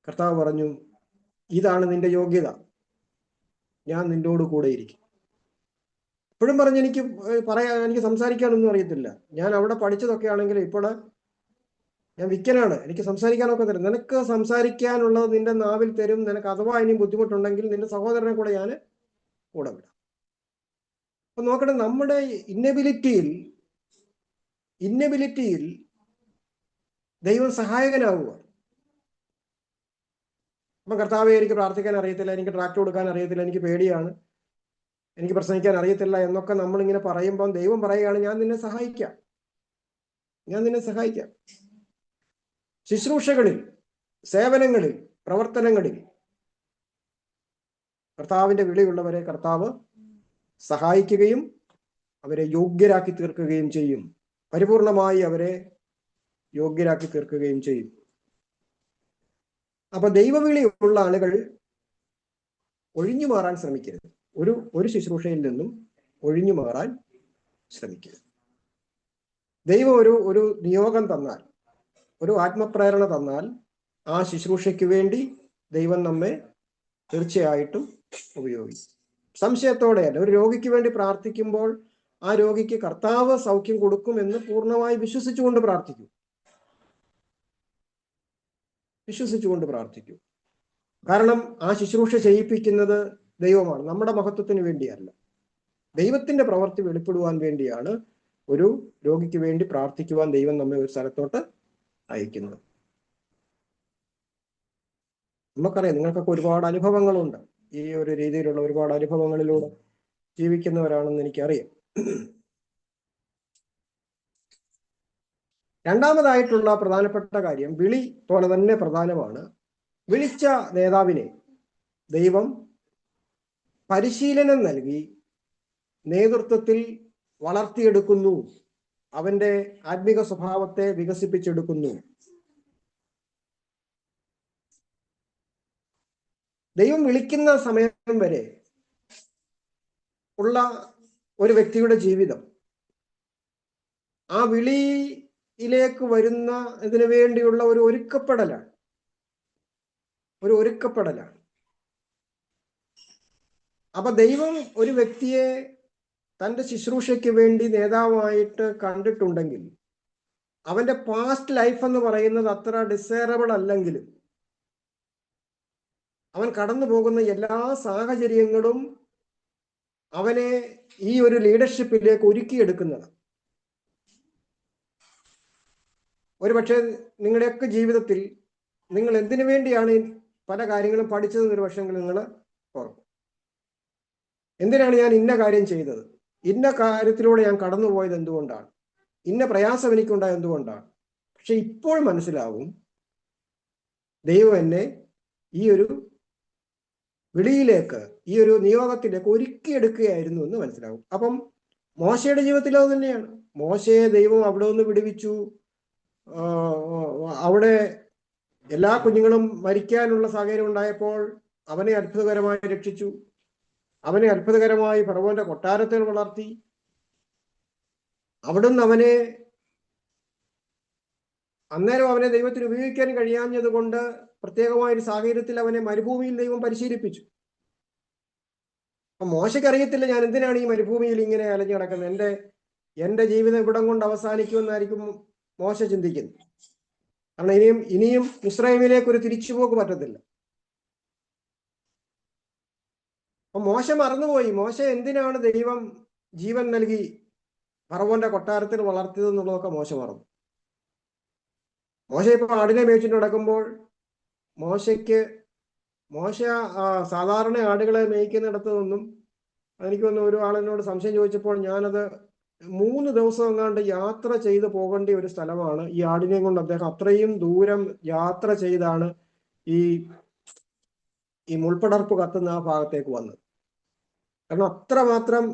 കർത്താവ് പറഞ്ഞു, ഇതാണ് നിന്റെ യോഗ്യത, ഞാൻ നിന്നോട് കൂടെ ഇരിക്കും. ഇപ്പോഴും പറഞ്ഞു, എനിക്ക് സംസാരിക്കാനൊന്നും അറിയത്തില്ല, ഞാൻ അവിടെ പഠിച്ചതൊക്കെ ആണെങ്കിൽ ഇപ്പോൾ ഞാൻ വിക്കനാണ്, എനിക്ക് സംസാരിക്കാനൊക്കെ തരും. നിനക്ക് സംസാരിക്കാനുള്ളത് നിന്റെ നാവിൽ തരും. നിനക്ക് അഥവാ ഇനി ബുദ്ധിമുട്ടുണ്ടെങ്കിൽ നിന്റെ സഹോദരനെ കൂടെ ഞാൻ കൂടെ വിടാം. അപ്പൊ നോക്കട്ടെ, നമ്മുടെ ഇന്നബിലിറ്റിയിൽ ദൈവം സഹായകനാവുക. അപ്പൊ കർത്താവെ, എനിക്ക് പ്രാർത്ഥിക്കാൻ അറിയത്തില്ല, എനിക്ക് ട്രാക്ട് കൊടുക്കാൻ അറിയത്തില്ല, എനിക്ക് പേടിയാണ്, എനിക്ക് പ്രസംഗിക്കാൻ അറിയത്തില്ല എന്നൊക്കെ നമ്മളിങ്ങനെ പറയുമ്പം ദൈവം പറയുകയാണ്, ഞാൻ നിന്നെ സഹായിക്കാം. ശുശ്രൂഷകളിൽ, സേവനങ്ങളിൽ, പ്രവർത്തനങ്ങളിൽ കർത്താവിന്റെ വിളിയുള്ളവരെ കർത്താവ് സഹായിക്കുകയും അവരെ യോഗ്യരാക്കി തീർക്കുകയും ചെയ്യും. പരിപൂർണമായി അവരെ യോഗ്യരാക്കി തീർക്കുകയും ചെയ്യും. അപ്പൊ ദൈവവിളിയുള്ള ആളുകൾ ഒഴിഞ്ഞു മാറാൻ ശ്രമിക്കരുത്. ഒരു ശുശ്രൂഷയിൽ നിന്നും ഒഴിഞ്ഞു മാറാൻ ശ്രമിക്കരുത്. ദൈവം ഒരു നിയോഗം തന്നാൽ, ഒരു ആത്മപ്രേരണ തന്നാൽ, ആ ശുശ്രൂഷയ്ക്ക് വേണ്ടി ദൈവം നമ്മെ തീർച്ചയായിട്ടും ഉപയോഗിക്കും. സംശയത്തോടെയല്ല. ഒരു രോഗിക്ക് വേണ്ടി പ്രാർത്ഥിക്കുമ്പോൾ ആ രോഗിക്ക് കർത്താവ് സൗഖ്യം കൊടുക്കുമെന്ന് പൂർണ്ണമായി വിശ്വസിച്ചുകൊണ്ട് പ്രാർത്ഥിക്കൂ. കാരണം ആ ശുശ്രൂഷ ചെയ്യിപ്പിക്കുന്നത് ദൈവമാണ്, നമ്മുടെ മഹത്വത്തിന് വേണ്ടിയല്ല. ദൈവത്തിന്റെ പ്രവൃത്തി വെളിപ്പെടുവാൻ വേണ്ടിയാണ് ഒരു രോഗിക്ക് വേണ്ടി പ്രാർത്ഥിക്കുവാൻ ദൈവം നമ്മെ ഒരു സ്ഥലത്തോട്ട് അയക്കുന്നത്. നമുക്കറിയാം, നിങ്ങൾക്കൊക്കെ ഒരുപാട് അനുഭവങ്ങളുണ്ട്. ഈ ഒരു രീതിയിലുള്ള ഒരുപാട് അനുഭവങ്ങളിലൂടെ ജീവിക്കുന്നവരാണെന്ന് എനിക്കറിയാം. രണ്ടാമതായിട്ടുള്ള പ്രധാനപ്പെട്ട കാര്യം, വിളി പോലെ തന്നെ പ്രധാനമാണ്. വിളിച്ച നേതാവിനെ ദൈവം പരിശീലനം നൽകി നേതൃത്വത്തിൽ വളർത്തിയെടുക്കുന്നു, അവന്റെ ആത്മിക സ്വഭാവത്തെ വികസിപ്പിച്ചെടുക്കുന്നു. ദൈവം വിളിക്കുന്ന സമയം വരെ ഉള്ള ഒരു വ്യക്തിയുടെ ജീവിതം ആ വിളിയിലേക്ക് വരുന്ന ഇതിനു വേണ്ടിയുള്ള ഒരു ഒരുക്കപ്പെടലാണ്. അപ്പൊ ദൈവം ഒരു വ്യക്തിയെ തൻ്റെ ശുശ്രൂഷയ്ക്ക് വേണ്ടി നേതാവായിട്ട് കണ്ടിട്ടുണ്ടെങ്കിൽ അവന്റെ പാസ്റ്റ് ലൈഫ് എന്ന് പറയുന്നത് അത്ര ഡിസൈറബിൾ അല്ലെങ്കിലും അവൻ കടന്നു പോകുന്ന എല്ലാ സാഹചര്യങ്ങളും അവനെ ഈ ഒരു ലീഡർഷിപ്പിലേക്ക് ഒരുക്കിയെടുക്കുന്നത്. ഒരുപക്ഷെ നിങ്ങളുടെയൊക്കെ ജീവിതത്തിൽ നിങ്ങൾ എന്തിനു വേണ്ടിയാണ് പല കാര്യങ്ങളും പഠിച്ചതെന്ന് ഒരു പക്ഷേ നിങ്ങൾ ഓർക്കും. എന്തിനാണ് ഞാൻ ഇന്ന കാര്യം ചെയ്തത്, ഇന്ന കാര്യത്തിലൂടെ ഞാൻ കടന്നുപോയത് എന്തുകൊണ്ടാണ്, ഇന്ന പ്രയാസം എനിക്കുണ്ടായത് എന്തുകൊണ്ടാണ്. പക്ഷെ ഇപ്പോൾ മനസ്സിലാവും, ദൈവം എന്നെ ഈ ഒരു വിളിയിലേക്ക്, ഈ ഒരു നിയോഗത്തിലേക്ക് ഒരുക്കിയെടുക്കുകയായിരുന്നു എന്ന് മനസ്സിലാവും. അപ്പം മോശയുടെ ജീവിതത്തിൽ അത് തന്നെയാണ്. മോശയെ ദൈവം അവിടെ നിന്ന് വിടുവിച്ചു. അവിടെ എല്ലാ കുഞ്ഞുങ്ങളും മരിക്കാനുള്ള സാഹചര്യം ഉണ്ടായപ്പോൾ അവനെ അത്ഭുതകരമായി രക്ഷിച്ചു. അവനെ അത്ഭുതകരമായി ഫറവോന്റെ കൊട്ടാരത്തിൽ വളർത്തി. അവിടുന്ന് അന്നേരം അവനെ ദൈവത്തിന് ഉപയോഗിക്കാൻ കഴിയാഞ്ഞത് കൊണ്ട് പ്രത്യേകമായൊരു സാഹചര്യത്തിൽ അവനെ മരുഭൂമിയിൽ ദൈവം പരിശീലിപ്പിച്ചു. അപ്പൊ മോശയ്ക്ക് അറിയത്തില്ല, ഞാൻ എന്തിനാണ് ഈ മരുഭൂമിയിൽ ഇങ്ങനെ അലഞ്ഞു കിടക്കുന്നത്, എൻ്റെ ജീവിതം ഇവിടം കൊണ്ട് അവസാനിക്കുമെന്നായിരിക്കും മോശ ചിന്തിക്കുന്നത്. കാരണം ഇനിയും ഇസ്രായേലിലേക്ക് ഒരു തിരിച്ചുപോക്ക് പറ്റത്തില്ല. അപ്പൊ മോശ മറന്നുപോയി, മോശ എന്തിനാണ് ദൈവം ജീവൻ നൽകി ഫറവോന്റെ കൊട്ടാരത്തിൽ വളർത്തിയതെന്നുള്ളതൊക്കെ മോശ മറന്നു. മോശ ഇപ്പൊ ആടിനെ മേച്ചിട്ട് നടക്കുമ്പോൾ മോശ സാധാരണ ആടുകളെ മേയ്ക്കുന്നിടത്ത് നിന്നും, എനിക്ക് വന്ന ഒരു ആളിനോട് സംശയം ചോദിച്ചപ്പോൾ ഞാനത് 3 ദിവസം എങ്ങാണ്ട് യാത്ര ചെയ്ത് പോകേണ്ട ഒരു സ്ഥലമാണ്. ഈ ആടിനെയും കൊണ്ട് അദ്ദേഹം അത്രയും ദൂരം യാത്ര ചെയ്താണ് ഈ മുൾപ്പടർപ്പ് കത്തുന്ന ആ ഭാഗത്തേക്ക് വന്നത്. കാരണം അത്രമാത്രം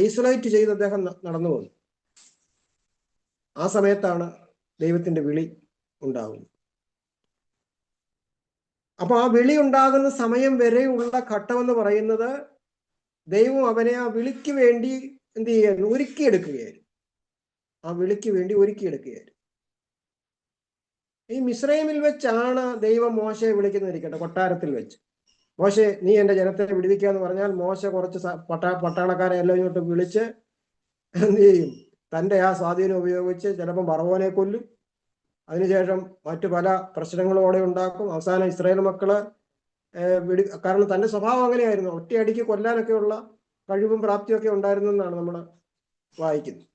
ഐസൊലേറ്റ് ചെയ്ത് അദ്ദേഹം നടന്നു വന്നു. ആ സമയത്താണ് ദൈവത്തിന്റെ വിളി ഉണ്ടാകുന്നത്. അപ്പൊ ആ വിളി ഉണ്ടാകുന്ന സമയം വരെയുള്ള ഘട്ടം എന്ന് പറയുന്നത് ദൈവം അവനെ ആ വിളിക്ക് വേണ്ടി എന്ത് ചെയ്യായിരുന്നു? ഒരുക്കിയെടുക്കുകയായിരുന്നു. ഈ മിസ്രൈമിൽ വെച്ചാണ് ദൈവം മോശയെ വിളിക്കുന്നതിരിക്കട്ടെ, കൊട്ടാരത്തിൽ വെച്ച്. മോശെ, നീ എൻ്റെ ജനത്തെ വിടുവിക്കാന്ന് പറഞ്ഞാൽ മോശ കുറച്ച് പട്ടാളക്കാരെ എല്ലാം ഇങ്ങോട്ട് വിളിച്ച് എന്ത് ചെയ്യും? തൻ്റെ ആ സ്വാധീനം ഉപയോഗിച്ച് ചിലപ്പം ഫറവോനെ കൊല്ലും. അതിനുശേഷം മറ്റു പല പ്രശ്നങ്ങളോടെ ഉണ്ടാക്കും. അവസാനം ഇസ്രായേൽ മക്കള് കാരണം തൻ്റെ സ്വഭാവം അങ്ങനെയായിരുന്നു, ഒറ്റയടിക്ക് കൊല്ലാനൊക്കെയുള്ള കഴിവും പ്രാപ്തിയൊക്കെ ഉണ്ടായിരുന്നെന്നാണ് നമ്മൾ വായിക്കുന്നത്.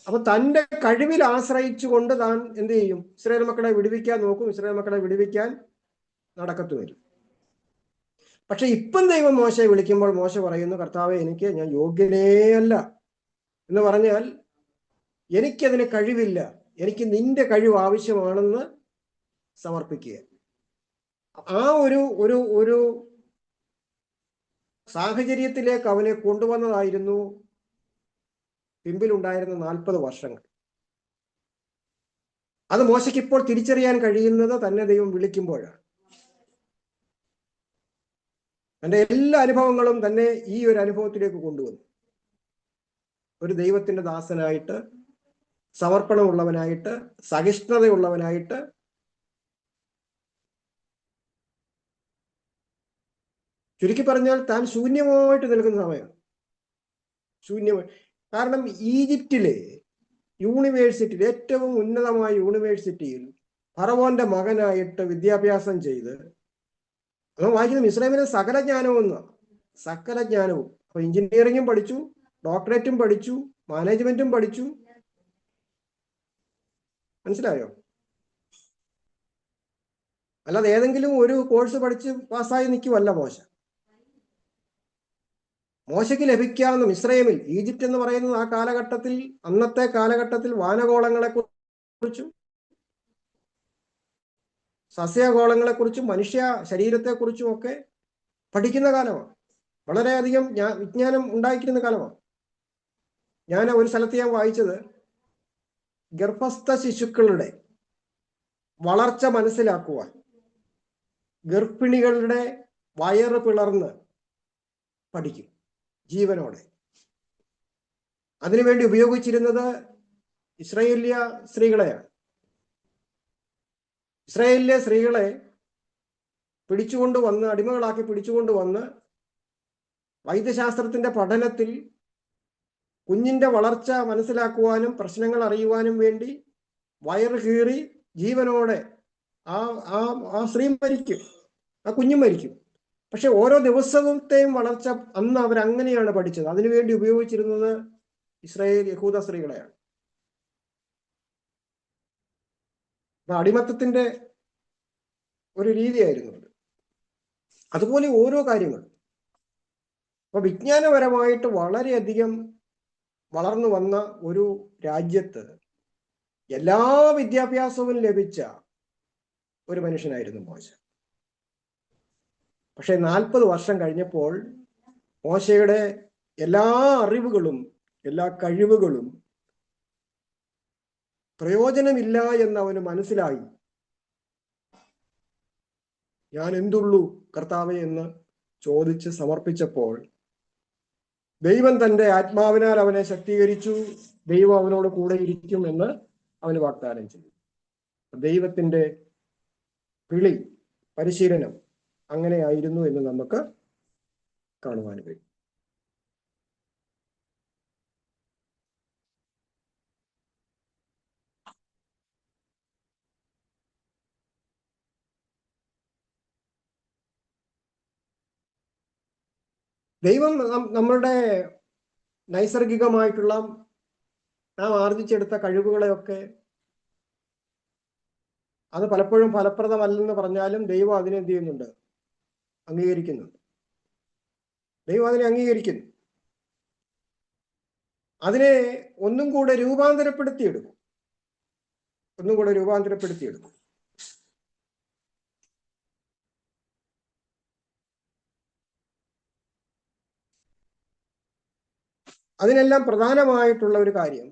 അപ്പൊ തൻ്റെ കഴിവിൽ ആശ്രയിച്ചുകൊണ്ട് താൻ എന്ത് ചെയ്യും? ഇസ്രായേൽ മക്കളെ വിടുവിക്കാൻ നോക്കും. ഇസ്രായേൽ മക്കളെ വിടുവിക്കാൻ നടക്കത്തുമില്ല. പക്ഷെ ഇപ്പം ദൈവം മോശയെ വിളിക്കുമ്പോൾ മോശ പറയുന്നു, കർത്താവേ, ഞാൻ യോഗ്യനേ അല്ല എന്ന് പറഞ്ഞാൽ എനിക്കതിന് കഴിവില്ല, എനിക്ക് നിന്റെ കഴിവ് ആവശ്യമാണെന്ന് സമർപ്പിക്കുക. ആ ഒരു സാഹചര്യത്തിലേക്ക് അവനെ കൊണ്ടുവന്നതായിരുന്നു പിമ്പിലുണ്ടായിരുന്ന 40 വർഷങ്ങൾ. അത് മോശയ്ക്ക് ഇപ്പോൾ തിരിച്ചറിയാൻ കഴിയുന്നത് തന്നെ ദൈവം വിളിക്കുമ്പോഴാണ്. തൻ്റെ എല്ലാ അനുഭവങ്ങളും തന്നെ ഈ ഒരു അനുഭവത്തിലേക്ക് കൊണ്ടുവന്നു. ഒരു ദൈവത്തിന്റെ ദാസനായിട്ട്, സമർപ്പണമുള്ളവനായിട്ട്, സഹിഷ്ണുതയുള്ളവനായിട്ട് ചുരുക്കി പറഞ്ഞാൽ താൻ ശൂന്യമായിട്ട് നിൽക്കുന്ന സമയം. ശൂന്യമായി. കാരണം ഈജിപ്തിലെ യൂണിവേഴ്സിറ്റിയിൽ, ഏറ്റവും ഉന്നതമായ യൂണിവേഴ്സിറ്റിയിൽ ഫറവോന്റെ മകനായിട്ട് വിദ്യാഭ്യാസം ചെയ്ത്, നമ്മൾ വായിക്കുന്നത് ഇസ്രായേലിലെ സകല ജ്ഞാനവും, സകല ജ്ഞാനവും. അപ്പൊ എഞ്ചിനീയറിംഗും പഠിച്ചു, ഡോക്ടറേറ്റും പഠിച്ചു, മാനേജ്മെന്റും പഠിച്ചു. മനസ്സിലായോ? അല്ലാതെ ഏതെങ്കിലും ഒരു കോഴ്സ് പഠിച്ച് പാസ്സായി നിൽക്കുവല്ല മോശയ്ക്ക് ലഭിക്കാവുന്ന ഇസ്രായേലിൽ, ഈജിപ്റ്റ് എന്ന് പറയുന്നത് ആ കാലഘട്ടത്തിൽ, അന്നത്തെ കാലഘട്ടത്തിൽ വാനഗോളങ്ങളെ കുറിച്ചും സസ്യഗോളങ്ങളെക്കുറിച്ചും മനുഷ്യ ശരീരത്തെക്കുറിച്ചും ഒക്കെ പഠിക്കുന്ന കാലമാണ്. വളരെയധികം വിജ്ഞാനം ഉണ്ടായിരിക്കുന്ന കാലമാണ്. ഞാൻ ഒരു സ്ഥലത്ത് ഞാൻ വായിച്ചത്, ഗർഭസ്ഥ ശിശുക്കളുടെ വളർച്ച മനസ്സിലാക്കുവാൻ ഗർഭിണികളുടെ വയറ് പിളർന്ന് പഠിക്കും ജീവനോടെ. അതിനുവേണ്ടി ഉപയോഗിച്ചിരുന്നത് ഇസ്രായേലിയ സ്ത്രീകളെയാണ്. ഇസ്രായേലിലെ സ്ത്രീകളെ പിടിച്ചുകൊണ്ടുവന്ന്, അടിമകളാക്കി പിടിച്ചുകൊണ്ടുവന്ന് വൈദ്യശാസ്ത്രത്തിന്റെ പഠനത്തിൽ കുഞ്ഞിന്റെ വളർച്ച മനസ്സിലാക്കുവാനും പ്രശ്നങ്ങൾ അറിയുവാനും വേണ്ടി വയറ് കീറി ജീവനോടെ ആ സ്ത്രീ മരിക്കും, ആ കുഞ്ഞും മരിക്കും. പക്ഷെ ഓരോ ദിവസത്തെയും വളർച്ച അന്ന് അവരങ്ങനെയാണ് പഠിച്ചത്. അതിനുവേണ്ടി ഉപയോഗിച്ചിരുന്നത് ഇസ്രായേൽ യഹൂദ സ്ത്രീകളെയാണ്. അടിമത്തത്തിന്റെ ഒരു രീതിയായിരുന്നു അത്. അതുപോലെ ഓരോ കാര്യങ്ങളും. അപ്പൊ വിജ്ഞാനപരമായിട്ട് വളരെയധികം വളർന്നു വന്ന ഒരു രാജ്യത്ത് എല്ലാ വിദ്യാഭ്യാസവും ലഭിച്ച ഒരു മനുഷ്യനായിരുന്നു മോശ. പക്ഷെ 40 വർഷം കഴിഞ്ഞപ്പോൾ മോശയുടെ എല്ലാ അറിവുകളും എല്ലാ കഴിവുകളും പ്രയോജനമില്ല എന്ന് അവന് മനസ്സിലായി. ഞാൻ എന്തുള്ളൂ കർത്താവേ എന്ന് ചോദിച്ച് സമർപ്പിച്ചപ്പോൾ ദൈവം തന്റെ ആത്മാവിനാൽ അവനെ ശക്തീകരിച്ചു. ദൈവം അവനോട് കൂടെ ഇരിക്കും എന്ന് അവന് വാഗ്ദാനം ചെയ്തു. ദൈവത്തിന്റെ വിളി, പരിശീലനം അങ്ങനെയായിരുന്നു എന്ന് നമുക്ക് കാണുവാൻ കഴിയും. ദൈവം നമ്മളുടെ നൈസർഗികമായിട്ടുള്ള നാം ആർജിച്ചെടുത്ത കഴിവുകളെയൊക്കെ, അത് പലപ്പോഴും ഫലപ്രദമല്ലെന്ന് പറഞ്ഞാലും ദൈവം അതിനെ എന്ത് ചെയ്യുന്നുണ്ട്? അംഗീകരിക്കുന്നുണ്ട്. ദൈവം അതിനെ അംഗീകരിക്കുന്നു. അതിനെ ഒന്നും കൂടെ രൂപാന്തരപ്പെടുത്തിയെടുക്കും. അതിനെല്ലാം പ്രധാനമായിട്ടുള്ള ഒരു കാര്യം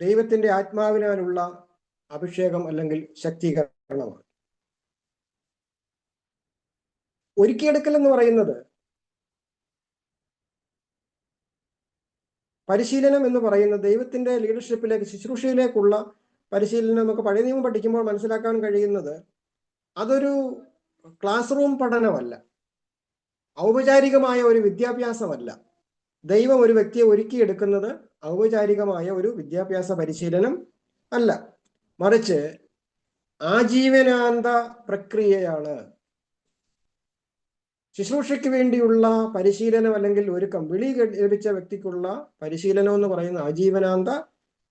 ദൈവത്തിന്റെ ആത്മാവിനാലുള്ള അഭിഷേകം അല്ലെങ്കിൽ ശക്തീകരണമാണ്. ഒരുക്കിയെടുക്കൽ എന്ന് പറയുന്നത്, പരിശീലനം എന്ന് പറയുന്നത് ദൈവത്തിന്റെ ലീഡർഷിപ്പിലേക്ക്, ശുശ്രൂഷയിലേക്കുള്ള പരിശീലനം. നമുക്ക് പഴയ നിയമം പഠിക്കുമ്പോൾ മനസ്സിലാക്കാൻ കഴിയുന്നത്, അതൊരു ക്ലാസ് റൂം പഠനമല്ല, ഔപചാരികമായ ഒരു വിദ്യാഭ്യാസമല്ല. ദൈവം ഒരു വ്യക്തിയെ ഒരുക്കിയെടുക്കുന്നത് ഔപചാരികമായ ഒരു വിദ്യാഭ്യാസ പരിശീലനം അല്ല, മറിച്ച് ആജീവനാന്ത പ്രക്രിയയാണ്. ശുശ്രൂഷയ്ക്ക് വേണ്ടിയുള്ള പരിശീലനം അല്ലെങ്കിൽ ഒരുക്കം, വിളി ലഭിച്ച വ്യക്തിക്കുള്ള പരിശീലനം എന്ന് പറയുന്ന ആജീവനാന്ത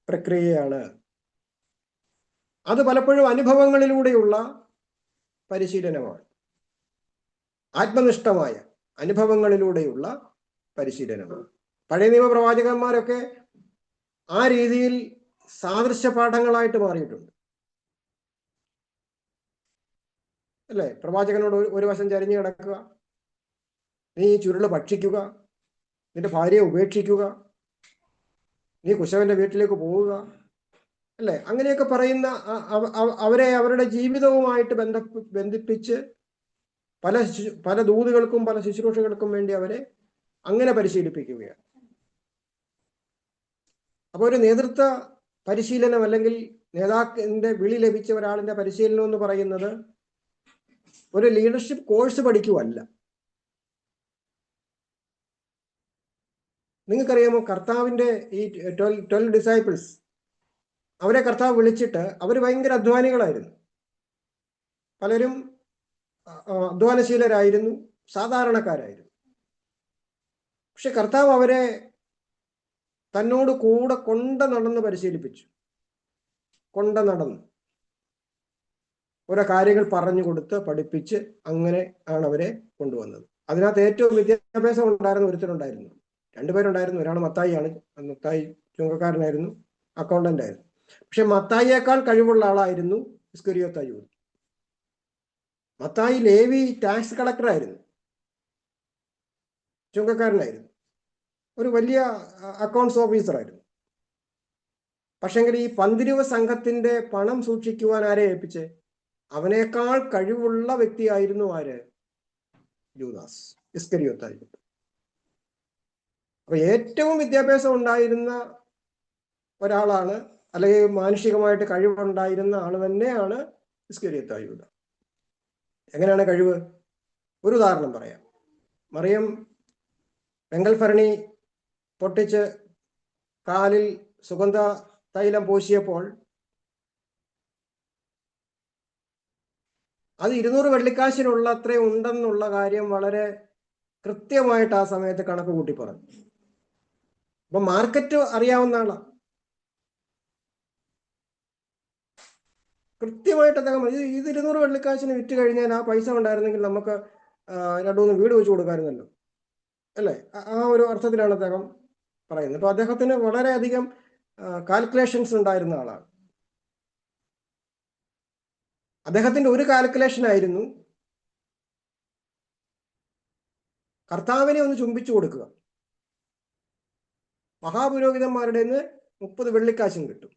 പ്രക്രിയയാണ്. അത് പലപ്പോഴും അനുഭവങ്ങളിലൂടെയുള്ള പരിശീലനമാണ്. ആത്മനിഷ്ഠമായ അനുഭവങ്ങളിലൂടെയുള്ള പരിശീലനമാണ്. പഴയ നിയമ പ്രവാചകന്മാരൊക്കെ ആ രീതിയിൽ സാദൃശ്യ പാഠങ്ങളായിട്ട് മാറിയിട്ടുണ്ട്, അല്ലേ? പ്രവാചകനോട് ഒരു വശം ചരിഞ്ഞു കിടക്കുക, നീ ചുരുള് ഭക്ഷിക്കുക, നിന്റെ ഭാര്യയെ ഉപേക്ഷിക്കുക, നീ കുശവന്റെ വീട്ടിലേക്ക് പോവുക, അല്ലേ? അങ്ങനെയൊക്കെ പറയുന്ന അവരെ അവരുടെ ജീവിതവുമായിട്ട് ബന്ധിപ്പിച്ച് പല ദൂതുകൾക്കും പല ശുശ്രൂഷകൾക്കും വേണ്ടി അവരെ അങ്ങനെ പരിശീലിപ്പിക്കുകയാണ്. അപ്പോൾ ഒരു നേതൃത്വ പരിശീലനം അല്ലെങ്കിൽ നേതാക്കിന്റെ വിളി ലഭിച്ച ഒരാളിന്റെ പരിശീലനം എന്ന് പറയുന്നത് ഒരു ലീഡർഷിപ്പ് കോഴ്സ് പഠിക്കുവല്ല, നിങ്ങൾക്കറിയാമോ, കർത്താവിൻ്റെ ഈ 12 ഡിസൈപ്പിൾസ്, അവരെ കർത്താവ് വിളിച്ചിട്ട് അവർ ഭയങ്കര അധ്വാനികളായിരുന്നു. പലരും അധ്വാനശീലരായിരുന്നു, സാധാരണക്കാരായിരുന്നു. പക്ഷെ കർത്താവ് അവരെ തന്നോട് കൂടെ നടന്ന് പരിശീലിപ്പിച്ചു. നടന്ന് ഓരോ കാര്യങ്ങൾ പറഞ്ഞു കൊടുത്ത് പഠിപ്പിച്ച് അങ്ങനെ ആണ് അവരെ കൊണ്ടുവന്നത്. അതിനകത്ത് ഏറ്റവും വിദ്യാഭ്യാസം ഉണ്ടായിരുന്ന ഒരുത്തരുണ്ടായിരുന്നു, 2 പേരുണ്ടായിരുന്നു. ഒരാൾ മത്തായി ചുങ്കക്കാരനായിരുന്നു, അക്കൗണ്ടന്റ് ആയിരുന്നു. പക്ഷെ മത്തായിയേക്കാൾ കഴിവുള്ള ആളായിരുന്നു ഇസ്കരിയോത്ത യൂദ. മത്തായി ലേവി ടാക്സ് കളക്ടറായിരുന്നു, ചുങ്കക്കാരനായിരുന്നു, ഒരു വലിയ അക്കൗണ്ട്സ് ഓഫീസറായിരുന്നു. പക്ഷെങ്കിൽ ഈ പന്തിരുവ സംഘത്തിന്റെ പണം സൂക്ഷിക്കുവാൻ ആരെ ഏൽപ്പിച്ച്? അവനേക്കാൾ കഴിവുള്ള വ്യക്തിയായിരുന്നു ആര്? യൂദാസ് ഇസ്കരിയോത്ത യൂദ. അപ്പൊ ഏറ്റവും വിദ്യാഭ്യാസം ഉണ്ടായിരുന്ന ഒരാളാണ്, അല്ലെങ്കിൽ മാനുഷികമായിട്ട് കഴിവുണ്ടായിരുന്ന ആള് തന്നെയാണ് ഇസ്കരിയോത്ത യൂദ. എങ്ങനെയാണ് കഴിവ്? ഒരു ഉദാഹരണം പറയാം. മറിയം വെങ്കൽഭരണി പൊട്ടിച്ച് കാലിൽ സുഗന്ധ തൈലം പൂശിയപ്പോൾ അത് 200 വെള്ളിക്കാശിനുള്ള അത്രയും ഉണ്ടെന്നുള്ള കാര്യം വളരെ കൃത്യമായിട്ട് ആ സമയത്ത് കണക്ക് കൂട്ടി പറഞ്ഞു. അപ്പൊ മാർക്കറ്റ് അറിയാവുന്ന ആളാണ്. കൃത്യമായിട്ട് അദ്ദേഹം ഇത് 200 വെള്ളിക്കാശിന് വിറ്റ് കഴിഞ്ഞാൽ ആ പൈസ ഉണ്ടായിരുന്നെങ്കിൽ നമുക്ക് 2-3 വീട് വെച്ച് കൊടുക്കാമായിരുന്നല്ലോ, അല്ലേ? ആ ഒരു അർത്ഥത്തിലാണ് അദ്ദേഹം പറയുന്നത്. അപ്പൊ അദ്ദേഹത്തിന് വളരെയധികം കാൽക്കുലേഷൻസ് ഉണ്ടായിരുന്ന ആളാണ്. അദ്ദേഹത്തിന്റെ ഒരു കാൽക്കുലേഷൻ ആയിരുന്നു കർത്താവിനെ ഒന്ന് ചുംബിച്ചു കൊടുക്കുക. മഹാപുരോഹിതന്മാരുടെ 30 വെള്ളിക്കാശും കിട്ടും.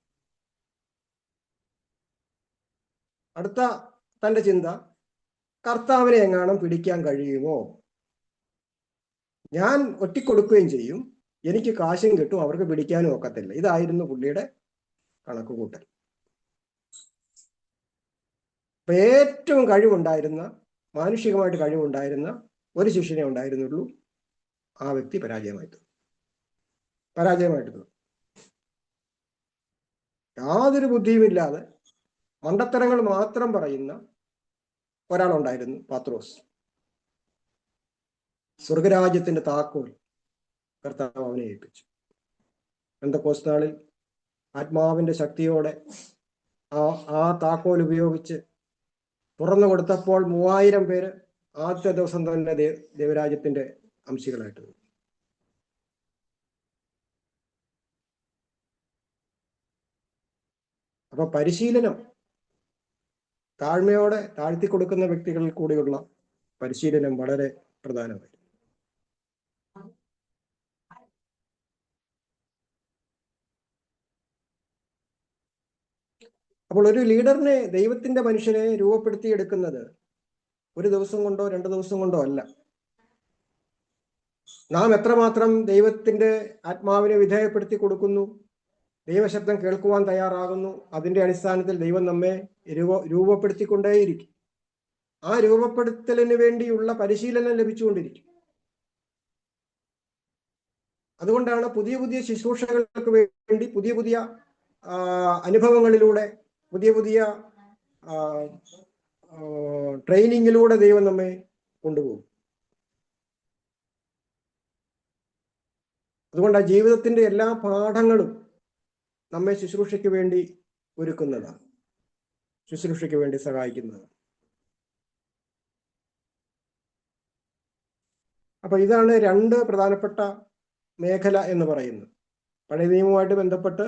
അടുത്ത തന്റെ ചിന്ത, കർത്താവിനെ എങ്ങാനും പിടിക്കാൻ കഴിയുമോ? ഞാൻ ഒറ്റിക്കൊടുക്കുകയും ചെയ്യും, എനിക്ക് കാശും കിട്ടും, അവർക്ക് പിടിക്കാനും ഒക്കത്തില്ല. ഇതായിരുന്നു പുള്ളിയുടെ കണക്കുകൂട്ടൽ. അപ്പൊ ഏറ്റവും കഴിവുണ്ടായിരുന്ന, മാനുഷികമായിട്ട് കഴിവുണ്ടായിരുന്ന ഒരു ശിഷ്യനെ ഉണ്ടായിരുന്നുള്ളൂ. ആ വ്യക്തി പരാജയമായിട്ട് യാതൊരു ബുദ്ധിയുമില്ലാതെ മണ്ടത്തരങ്ങൾ മാത്രം പറയുന്ന ഒരാളുണ്ടായിരുന്നു, പത്രോസ്. സ്വർഗരാജ്യത്തിന്റെ താക്കോൽ കർത്താവ് അവനെ ഏൽപ്പിച്ചു. പെന്തക്കോസ്ത് നാളിൽ ആത്മാവിന്റെ ശക്തിയോടെ ആ താക്കോൽ ഉപയോഗിച്ച് തുറന്നു കൊടുത്തപ്പോൾ 3000 പേര് ആദ്യത്തെ ദിവസം തന്നെ ദൈവരാജ്യത്തിന്റെ അംശികളായിട്ട് വന്നു. അപ്പൊ പരിശീലനം താഴ്മയോടെ താഴ്ത്തി കൊടുക്കുന്ന വ്യക്തികളിൽ കൂടിയുള്ള പരിശീലനം വളരെ പ്രധാനമായി. അപ്പോൾ ഒരു ലീഡറിനെ, ദൈവത്തിന്റെ മനുഷ്യനെ രൂപപ്പെടുത്തിയെടുക്കുന്നത് ഒരു ദിവസം കൊണ്ടോ 2 ദിവസം കൊണ്ടോ അല്ല. നാം എത്രമാത്രം ദൈവത്തിന്റെ ആത്മാവിനെ വിധേയപ്പെടുത്തി കൊടുക്കുന്നു, ദൈവശബ്ദം കേൾക്കുവാൻ തയ്യാറാകുന്നു, അതിന്റെ അടിസ്ഥാനത്തിൽ ദൈവം നമ്മെ രൂപപ്പെടുത്തിക്കൊണ്ടേയിരിക്കും. ആ രൂപപ്പെടുത്തലിന് വേണ്ടിയുള്ള പരിശീലനം ലഭിച്ചുകൊണ്ടിരിക്കും. അതുകൊണ്ടാണ് പുതിയ പുതിയ ശുശ്രൂഷകൾക്ക് വേണ്ടി പുതിയ അനുഭവങ്ങളിലൂടെ, പുതിയ ട്രെയിനിങ്ങിലൂടെ ദൈവം നമ്മെ കൊണ്ടുപോകും. അതുകൊണ്ട് ആ ജീവിതത്തിന്റെ എല്ലാ പാഠങ്ങളും നമ്മെ ശുശ്രൂഷയ്ക്ക് വേണ്ടി ഒരുക്കുന്നതാണ്, ശുശ്രൂഷയ്ക്ക് വേണ്ടി സഹായിക്കുന്നതാണ്. അപ്പൊ ഇതാണ് 2 പ്രധാനപ്പെട്ട മേഖല എന്ന് പറയുന്നത്. പഴയ നിയമവുമായിട്ട് ബന്ധപ്പെട്ട്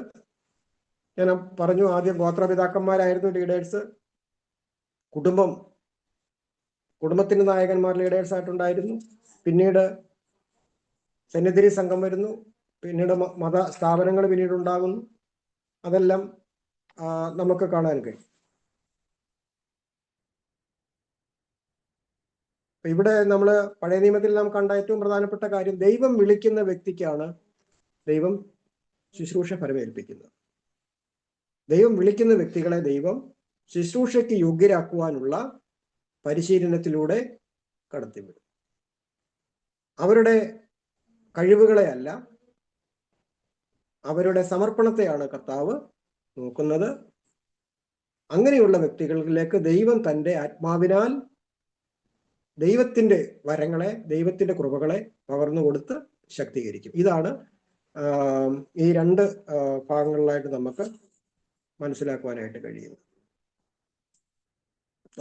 ഞാൻ പറഞ്ഞു, ആദ്യം ഗോത്രപിതാക്കന്മാരായിരുന്നു ലീഡേഴ്സ്. കുടുംബത്തിന്റെ നായകന്മാർ ലീഡേഴ്സ് ആയിട്ടുണ്ടായിരുന്നു. പിന്നീട് സന്നിധി സംഘം വരുന്നു, പിന്നീട് മത സ്ഥാപനങ്ങൾ പിന്നീട് ഉണ്ടാകുന്നു. അതെല്ലാം നമുക്ക് കാണാൻ കഴിയും. ഇവിടെ നമ്മൾ പഴയ നിയമത്തിൽ നാം കണ്ട ഏറ്റവും പ്രധാനപ്പെട്ട കാര്യം, ദൈവം വിളിക്കുന്ന വ്യക്തിക്കാണ് ദൈവം ശുശ്രൂഷ ഫലമേൽപ്പിക്കുന്നത്. ദൈവം വിളിക്കുന്ന വ്യക്തികളെ ദൈവം ശുശ്രൂഷയ്ക്ക് യോഗ്യരാക്കുവാനുള്ള പരിശീലനത്തിലൂടെ കടത്തിവിടും. അവരുടെ കഴിവുകളെ അല്ല, അവരുടെ സമർപ്പണത്തെയാണ് കർത്താവ് നോക്കുന്നത്. അങ്ങനെയുള്ള വ്യക്തികളിലേക്ക് ദൈവം തൻ്റെ ആത്മാവിനാൽ ദൈവത്തിൻ്റെ വരങ്ങളെ, ദൈവത്തിൻ്റെ കൃപകളെ പകർന്നു കൊടുത്ത് ശക്തീകരിക്കും. ഇതാണ് ഈ രണ്ട് ഭാഗങ്ങളിലായിട്ട് നമുക്ക് മനസ്സിലാക്കുവാനായിട്ട് കഴിയുന്നത്.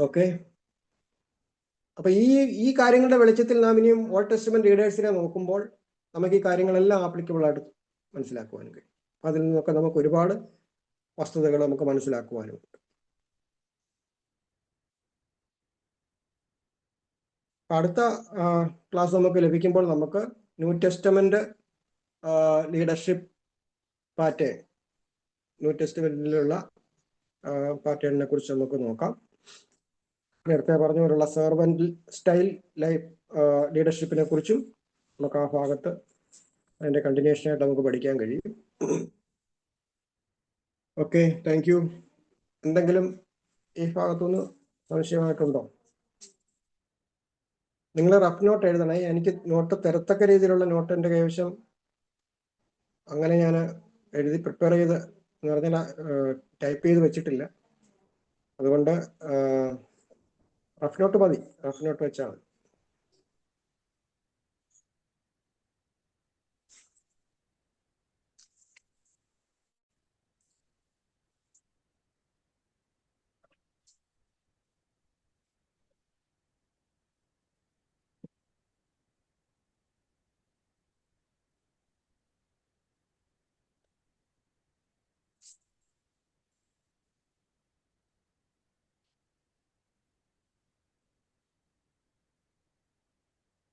ഓക്കെ, അപ്പൊ ഈ കാര്യങ്ങളുടെ വെളിച്ചത്തിൽ നാം ഇനിയും ഓൾഡ് ടെസ്റ്റ്മെന്റ് ലീഡേഴ്സിനെ നോക്കുമ്പോൾ നമുക്ക് ഈ കാര്യങ്ങളെല്ലാം ആപ്ലിക്കബിൾ ആയിട്ട് മനസ്സിലാക്കുവാനും കഴിയും. അതിൽ നിന്നൊക്കെ നമുക്ക് ഒരുപാട് വസ്തുതകൾ നമുക്ക് മനസ്സിലാക്കുവാനും. അടുത്ത ക്ലാസ് നമുക്ക് ലഭിക്കുമ്പോൾ നമുക്ക് New Testament leadership pattern, New ടെസ്റ്റമെന്റിലുള്ള പാറ്റേണിനെ കുറിച്ച് നമുക്ക് നോക്കാം. നേരത്തെ പറഞ്ഞുകൊണ്ടുള്ള സെർവന്റ് സ്റ്റൈൽ ലൈഫ് ലീഡർഷിപ്പിനെ കുറിച്ചും നമുക്ക് ആ ഭാഗത്ത് അതിൻ്റെ കണ്ടിന്യൂഷനായിട്ട് നമുക്ക് പഠിക്കാൻ കഴിയും. Okay, thank you. എന്തെങ്കിലും ഈ ഭാഗത്തുനിന്ന് സംശയമായിട്ടുണ്ടോ? നിങ്ങൾ റഫ് നോട്ട് എഴുതണേ. എനിക്ക് നോട്ട് തരത്തക്ക രീതിയിലുള്ള നോട്ട് എൻ്റെ കൈവശം അങ്ങനെ ഞാൻ എഴുതി പ്രിപ്പയർ ചെയ്ത് എന്ന് പറഞ്ഞാൽ ടൈപ്പ് ചെയ്ത് വെച്ചിട്ടില്ല. അതുകൊണ്ട് റഫ് നോട്ട് മതി, റഫ് നോട്ട് വെച്ചാൽ മതി.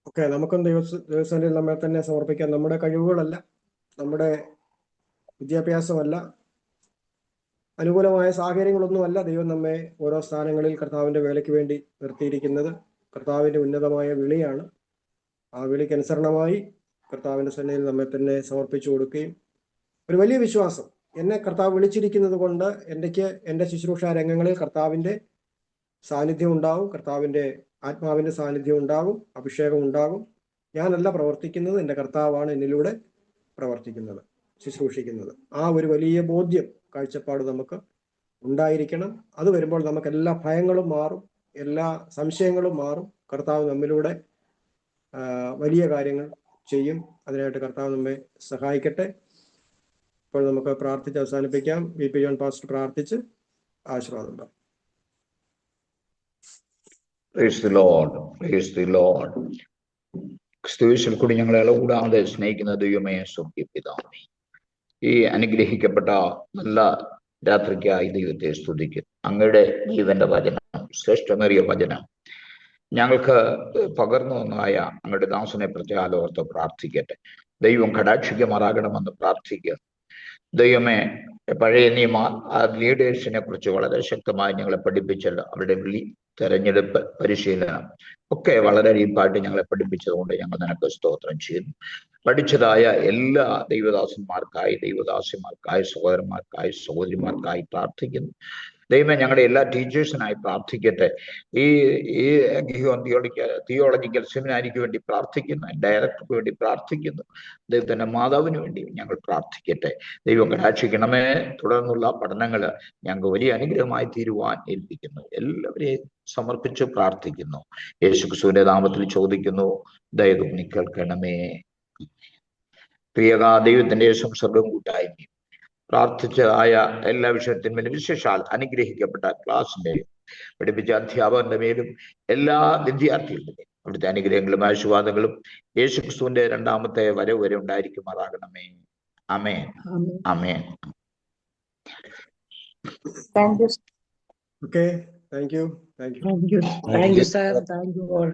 ഓക്കെ, നമുക്കും ദൈവസന്നിധിയിൽ നമ്മെ തന്നെ സമർപ്പിക്കാം. നമ്മുടെ കഴിവുകളല്ല, നമ്മുടെ വിദ്യാഭ്യാസമല്ല, അനുകൂലമായ സാഹചര്യങ്ങളൊന്നുമല്ല ദൈവം നമ്മെ ഓരോ സ്ഥാനങ്ങളിൽ കർത്താവിൻ്റെ വേലയ്ക്ക് വേണ്ടി നിർത്തിയിരിക്കുന്നത്. കർത്താവിൻ്റെ ഉന്നതമായ വിളിയാണ്. ആ വിളിക്കനുസരണമായി കർത്താവിൻ്റെ സന്നിധിയിൽ നമ്മെ തന്നെ സമർപ്പിച്ചു കൊടുക്കുകയും ഒരു വലിയ വിശ്വാസം, എന്നെ കർത്താവ് വിളിച്ചിരിക്കുന്നത് കൊണ്ട് എൻ്റെ ശുശ്രൂഷ രംഗങ്ങളിൽ കർത്താവിൻ്റെ സാന്നിധ്യം ഉണ്ടാവും, കർത്താവിൻ്റെ ആത്മാവിൻ്റെ സാന്നിധ്യം ഉണ്ടാകും, അഭിഷേകം ഉണ്ടാകും. ഞാനല്ല പ്രവർത്തിക്കുന്നത്, എൻ്റെ കർത്താവാണ് എന്നിലൂടെ പ്രവർത്തിക്കുന്നത്, ശുശ്രൂഷിക്കുന്നത്. ആ ഒരു വലിയ ബോധ്യം, കാഴ്ചപ്പാട് നമുക്ക് ഉണ്ടായിരിക്കണം. അത് വരുമ്പോൾ നമുക്ക് എല്ലാ ഭയങ്ങളും മാറും, എല്ലാ സംശയങ്ങളും മാറും. കർത്താവ് നമ്മിലൂടെ വലിയ കാര്യങ്ങൾ ചെയ്യും. അതിനായിട്ട് കർത്താവ് നമ്മെ സഹായിക്കട്ടെ. ഇപ്പോൾ നമുക്ക് പ്രാർത്ഥിച്ച് അവസാനിപ്പിക്കാം. വി.പി. ജോൺ പാസ്റ്റർ പ്രാർത്ഥിച്ച് ആശീർവാദം ഉണ്ടാകും. Praise the Lord. Praise the Lord. ക്രിസ്തുവിൽ കൂടി ഞങ്ങളെ കൂടാതെ സ്നേഹിക്കുന്ന ദൈവമേ, സ്വർഗ്ഗീയ പിതാവേ, ഈ അനുഗ്രഹിക്കപ്പെട്ട നല്ല രാത്രിക്കായി ദൈവത്തെ സ്തുതിക്കുന്നു. അങ്ങയുടെ ജീവന്റെ വചനം, ശ്രേഷ്ഠമേറിയ വചനം ഞങ്ങൾക്ക് പകർന്നു വന്നതായ അങ്ങയുടെ ദാസനെ പ്രത്യാലോർത്ത് പ്രാർത്ഥിക്കട്ടെ. ദൈവം കടാക്ഷിക്കുമാറാകണമെന്ന് പ്രാർത്ഥിക്കുന്നു. ദൈവമേ, പഴയ നിയമ ലീഡേഴ്സിനെ കുറിച്ച് വളരെ ശക്തമായി ഞങ്ങളെ പഠിപ്പിച്ചല്ലോ. അവരുടെ വിളി, തെരഞ്ഞെടുപ്പ്, പരിശീലനം ഒക്കെ വളരെ ഡീപ്പായിട്ട് ഞങ്ങളെ പഠിപ്പിച്ചതുകൊണ്ട് ഞങ്ങൾ നിനക്ക് സ്തോത്രം ചെയ്യുന്നു. പഠിച്ചതായ എല്ലാ ദൈവദാസന്മാർക്കായി, ദൈവദാസിമാർക്കായി, സഹോദരന്മാർക്കായി, സഹോദരിമാർക്കായി പ്രാർത്ഥിക്കുന്നു. ദൈവമേ, ഞങ്ങളുടെ എല്ലാ ടീച്ചേഴ്സിനായി പ്രാർത്ഥിക്കട്ടെ. ഈ തിയോളജിക്കൽ സെമിനാരിക്ക് വേണ്ടി പ്രാർത്ഥിക്കുന്നു, ഡയറക്ടർക്ക് വേണ്ടി പ്രാർത്ഥിക്കുന്നു, ദൈവത്തിന്റെ മാതാവിന് വേണ്ടി ഞങ്ങൾ പ്രാർത്ഥിക്കട്ടെ. ദൈവം കടാക്ഷിക്കണമേ. തുടർന്നുള്ള പഠനങ്ങൾ ഞങ്ങൾക്ക് വലിയ അനുഗ്രഹമായി തീരുവാൻ ഏൽപ്പിക്കുന്നു. എല്ലാവരെയും സമർപ്പിച്ച് പ്രാർത്ഥിക്കുന്നു. യേശുക്രിസ്തുവിന്റെ നാമത്തിൽ ചോദിക്കുന്നു, ദയവും നീ കേൾക്കണമേ. പ്രിയകാ ദൈവത്തിന്റെ സംസർഗം കൂട്ടായ്മയും പ്രാർത്ഥിച്ചതായ എല്ലാ വിഷയത്തിന്മേലും, വിശേഷാൽ അനുഗ്രഹിക്കപ്പെട്ട ക്ലാസിന്റെയും പഠിപ്പിച്ച അധ്യാപകന്റെ മേലും എല്ലാ വിദ്യാർത്ഥികളുടെ മേലും അവിടുത്തെ അനുഗ്രഹങ്ങളും ആശീർവാദങ്ങളും യേശുക്രിസ്തുവിന്റെ രണ്ടാമത്തെ വരവ് വരെ ഉണ്ടായിരിക്കുമാറാകണമേ. ആമേൻ, ആമേൻ. Thank you. Okay, thank you, thank you. Thank you sir. Thank you all.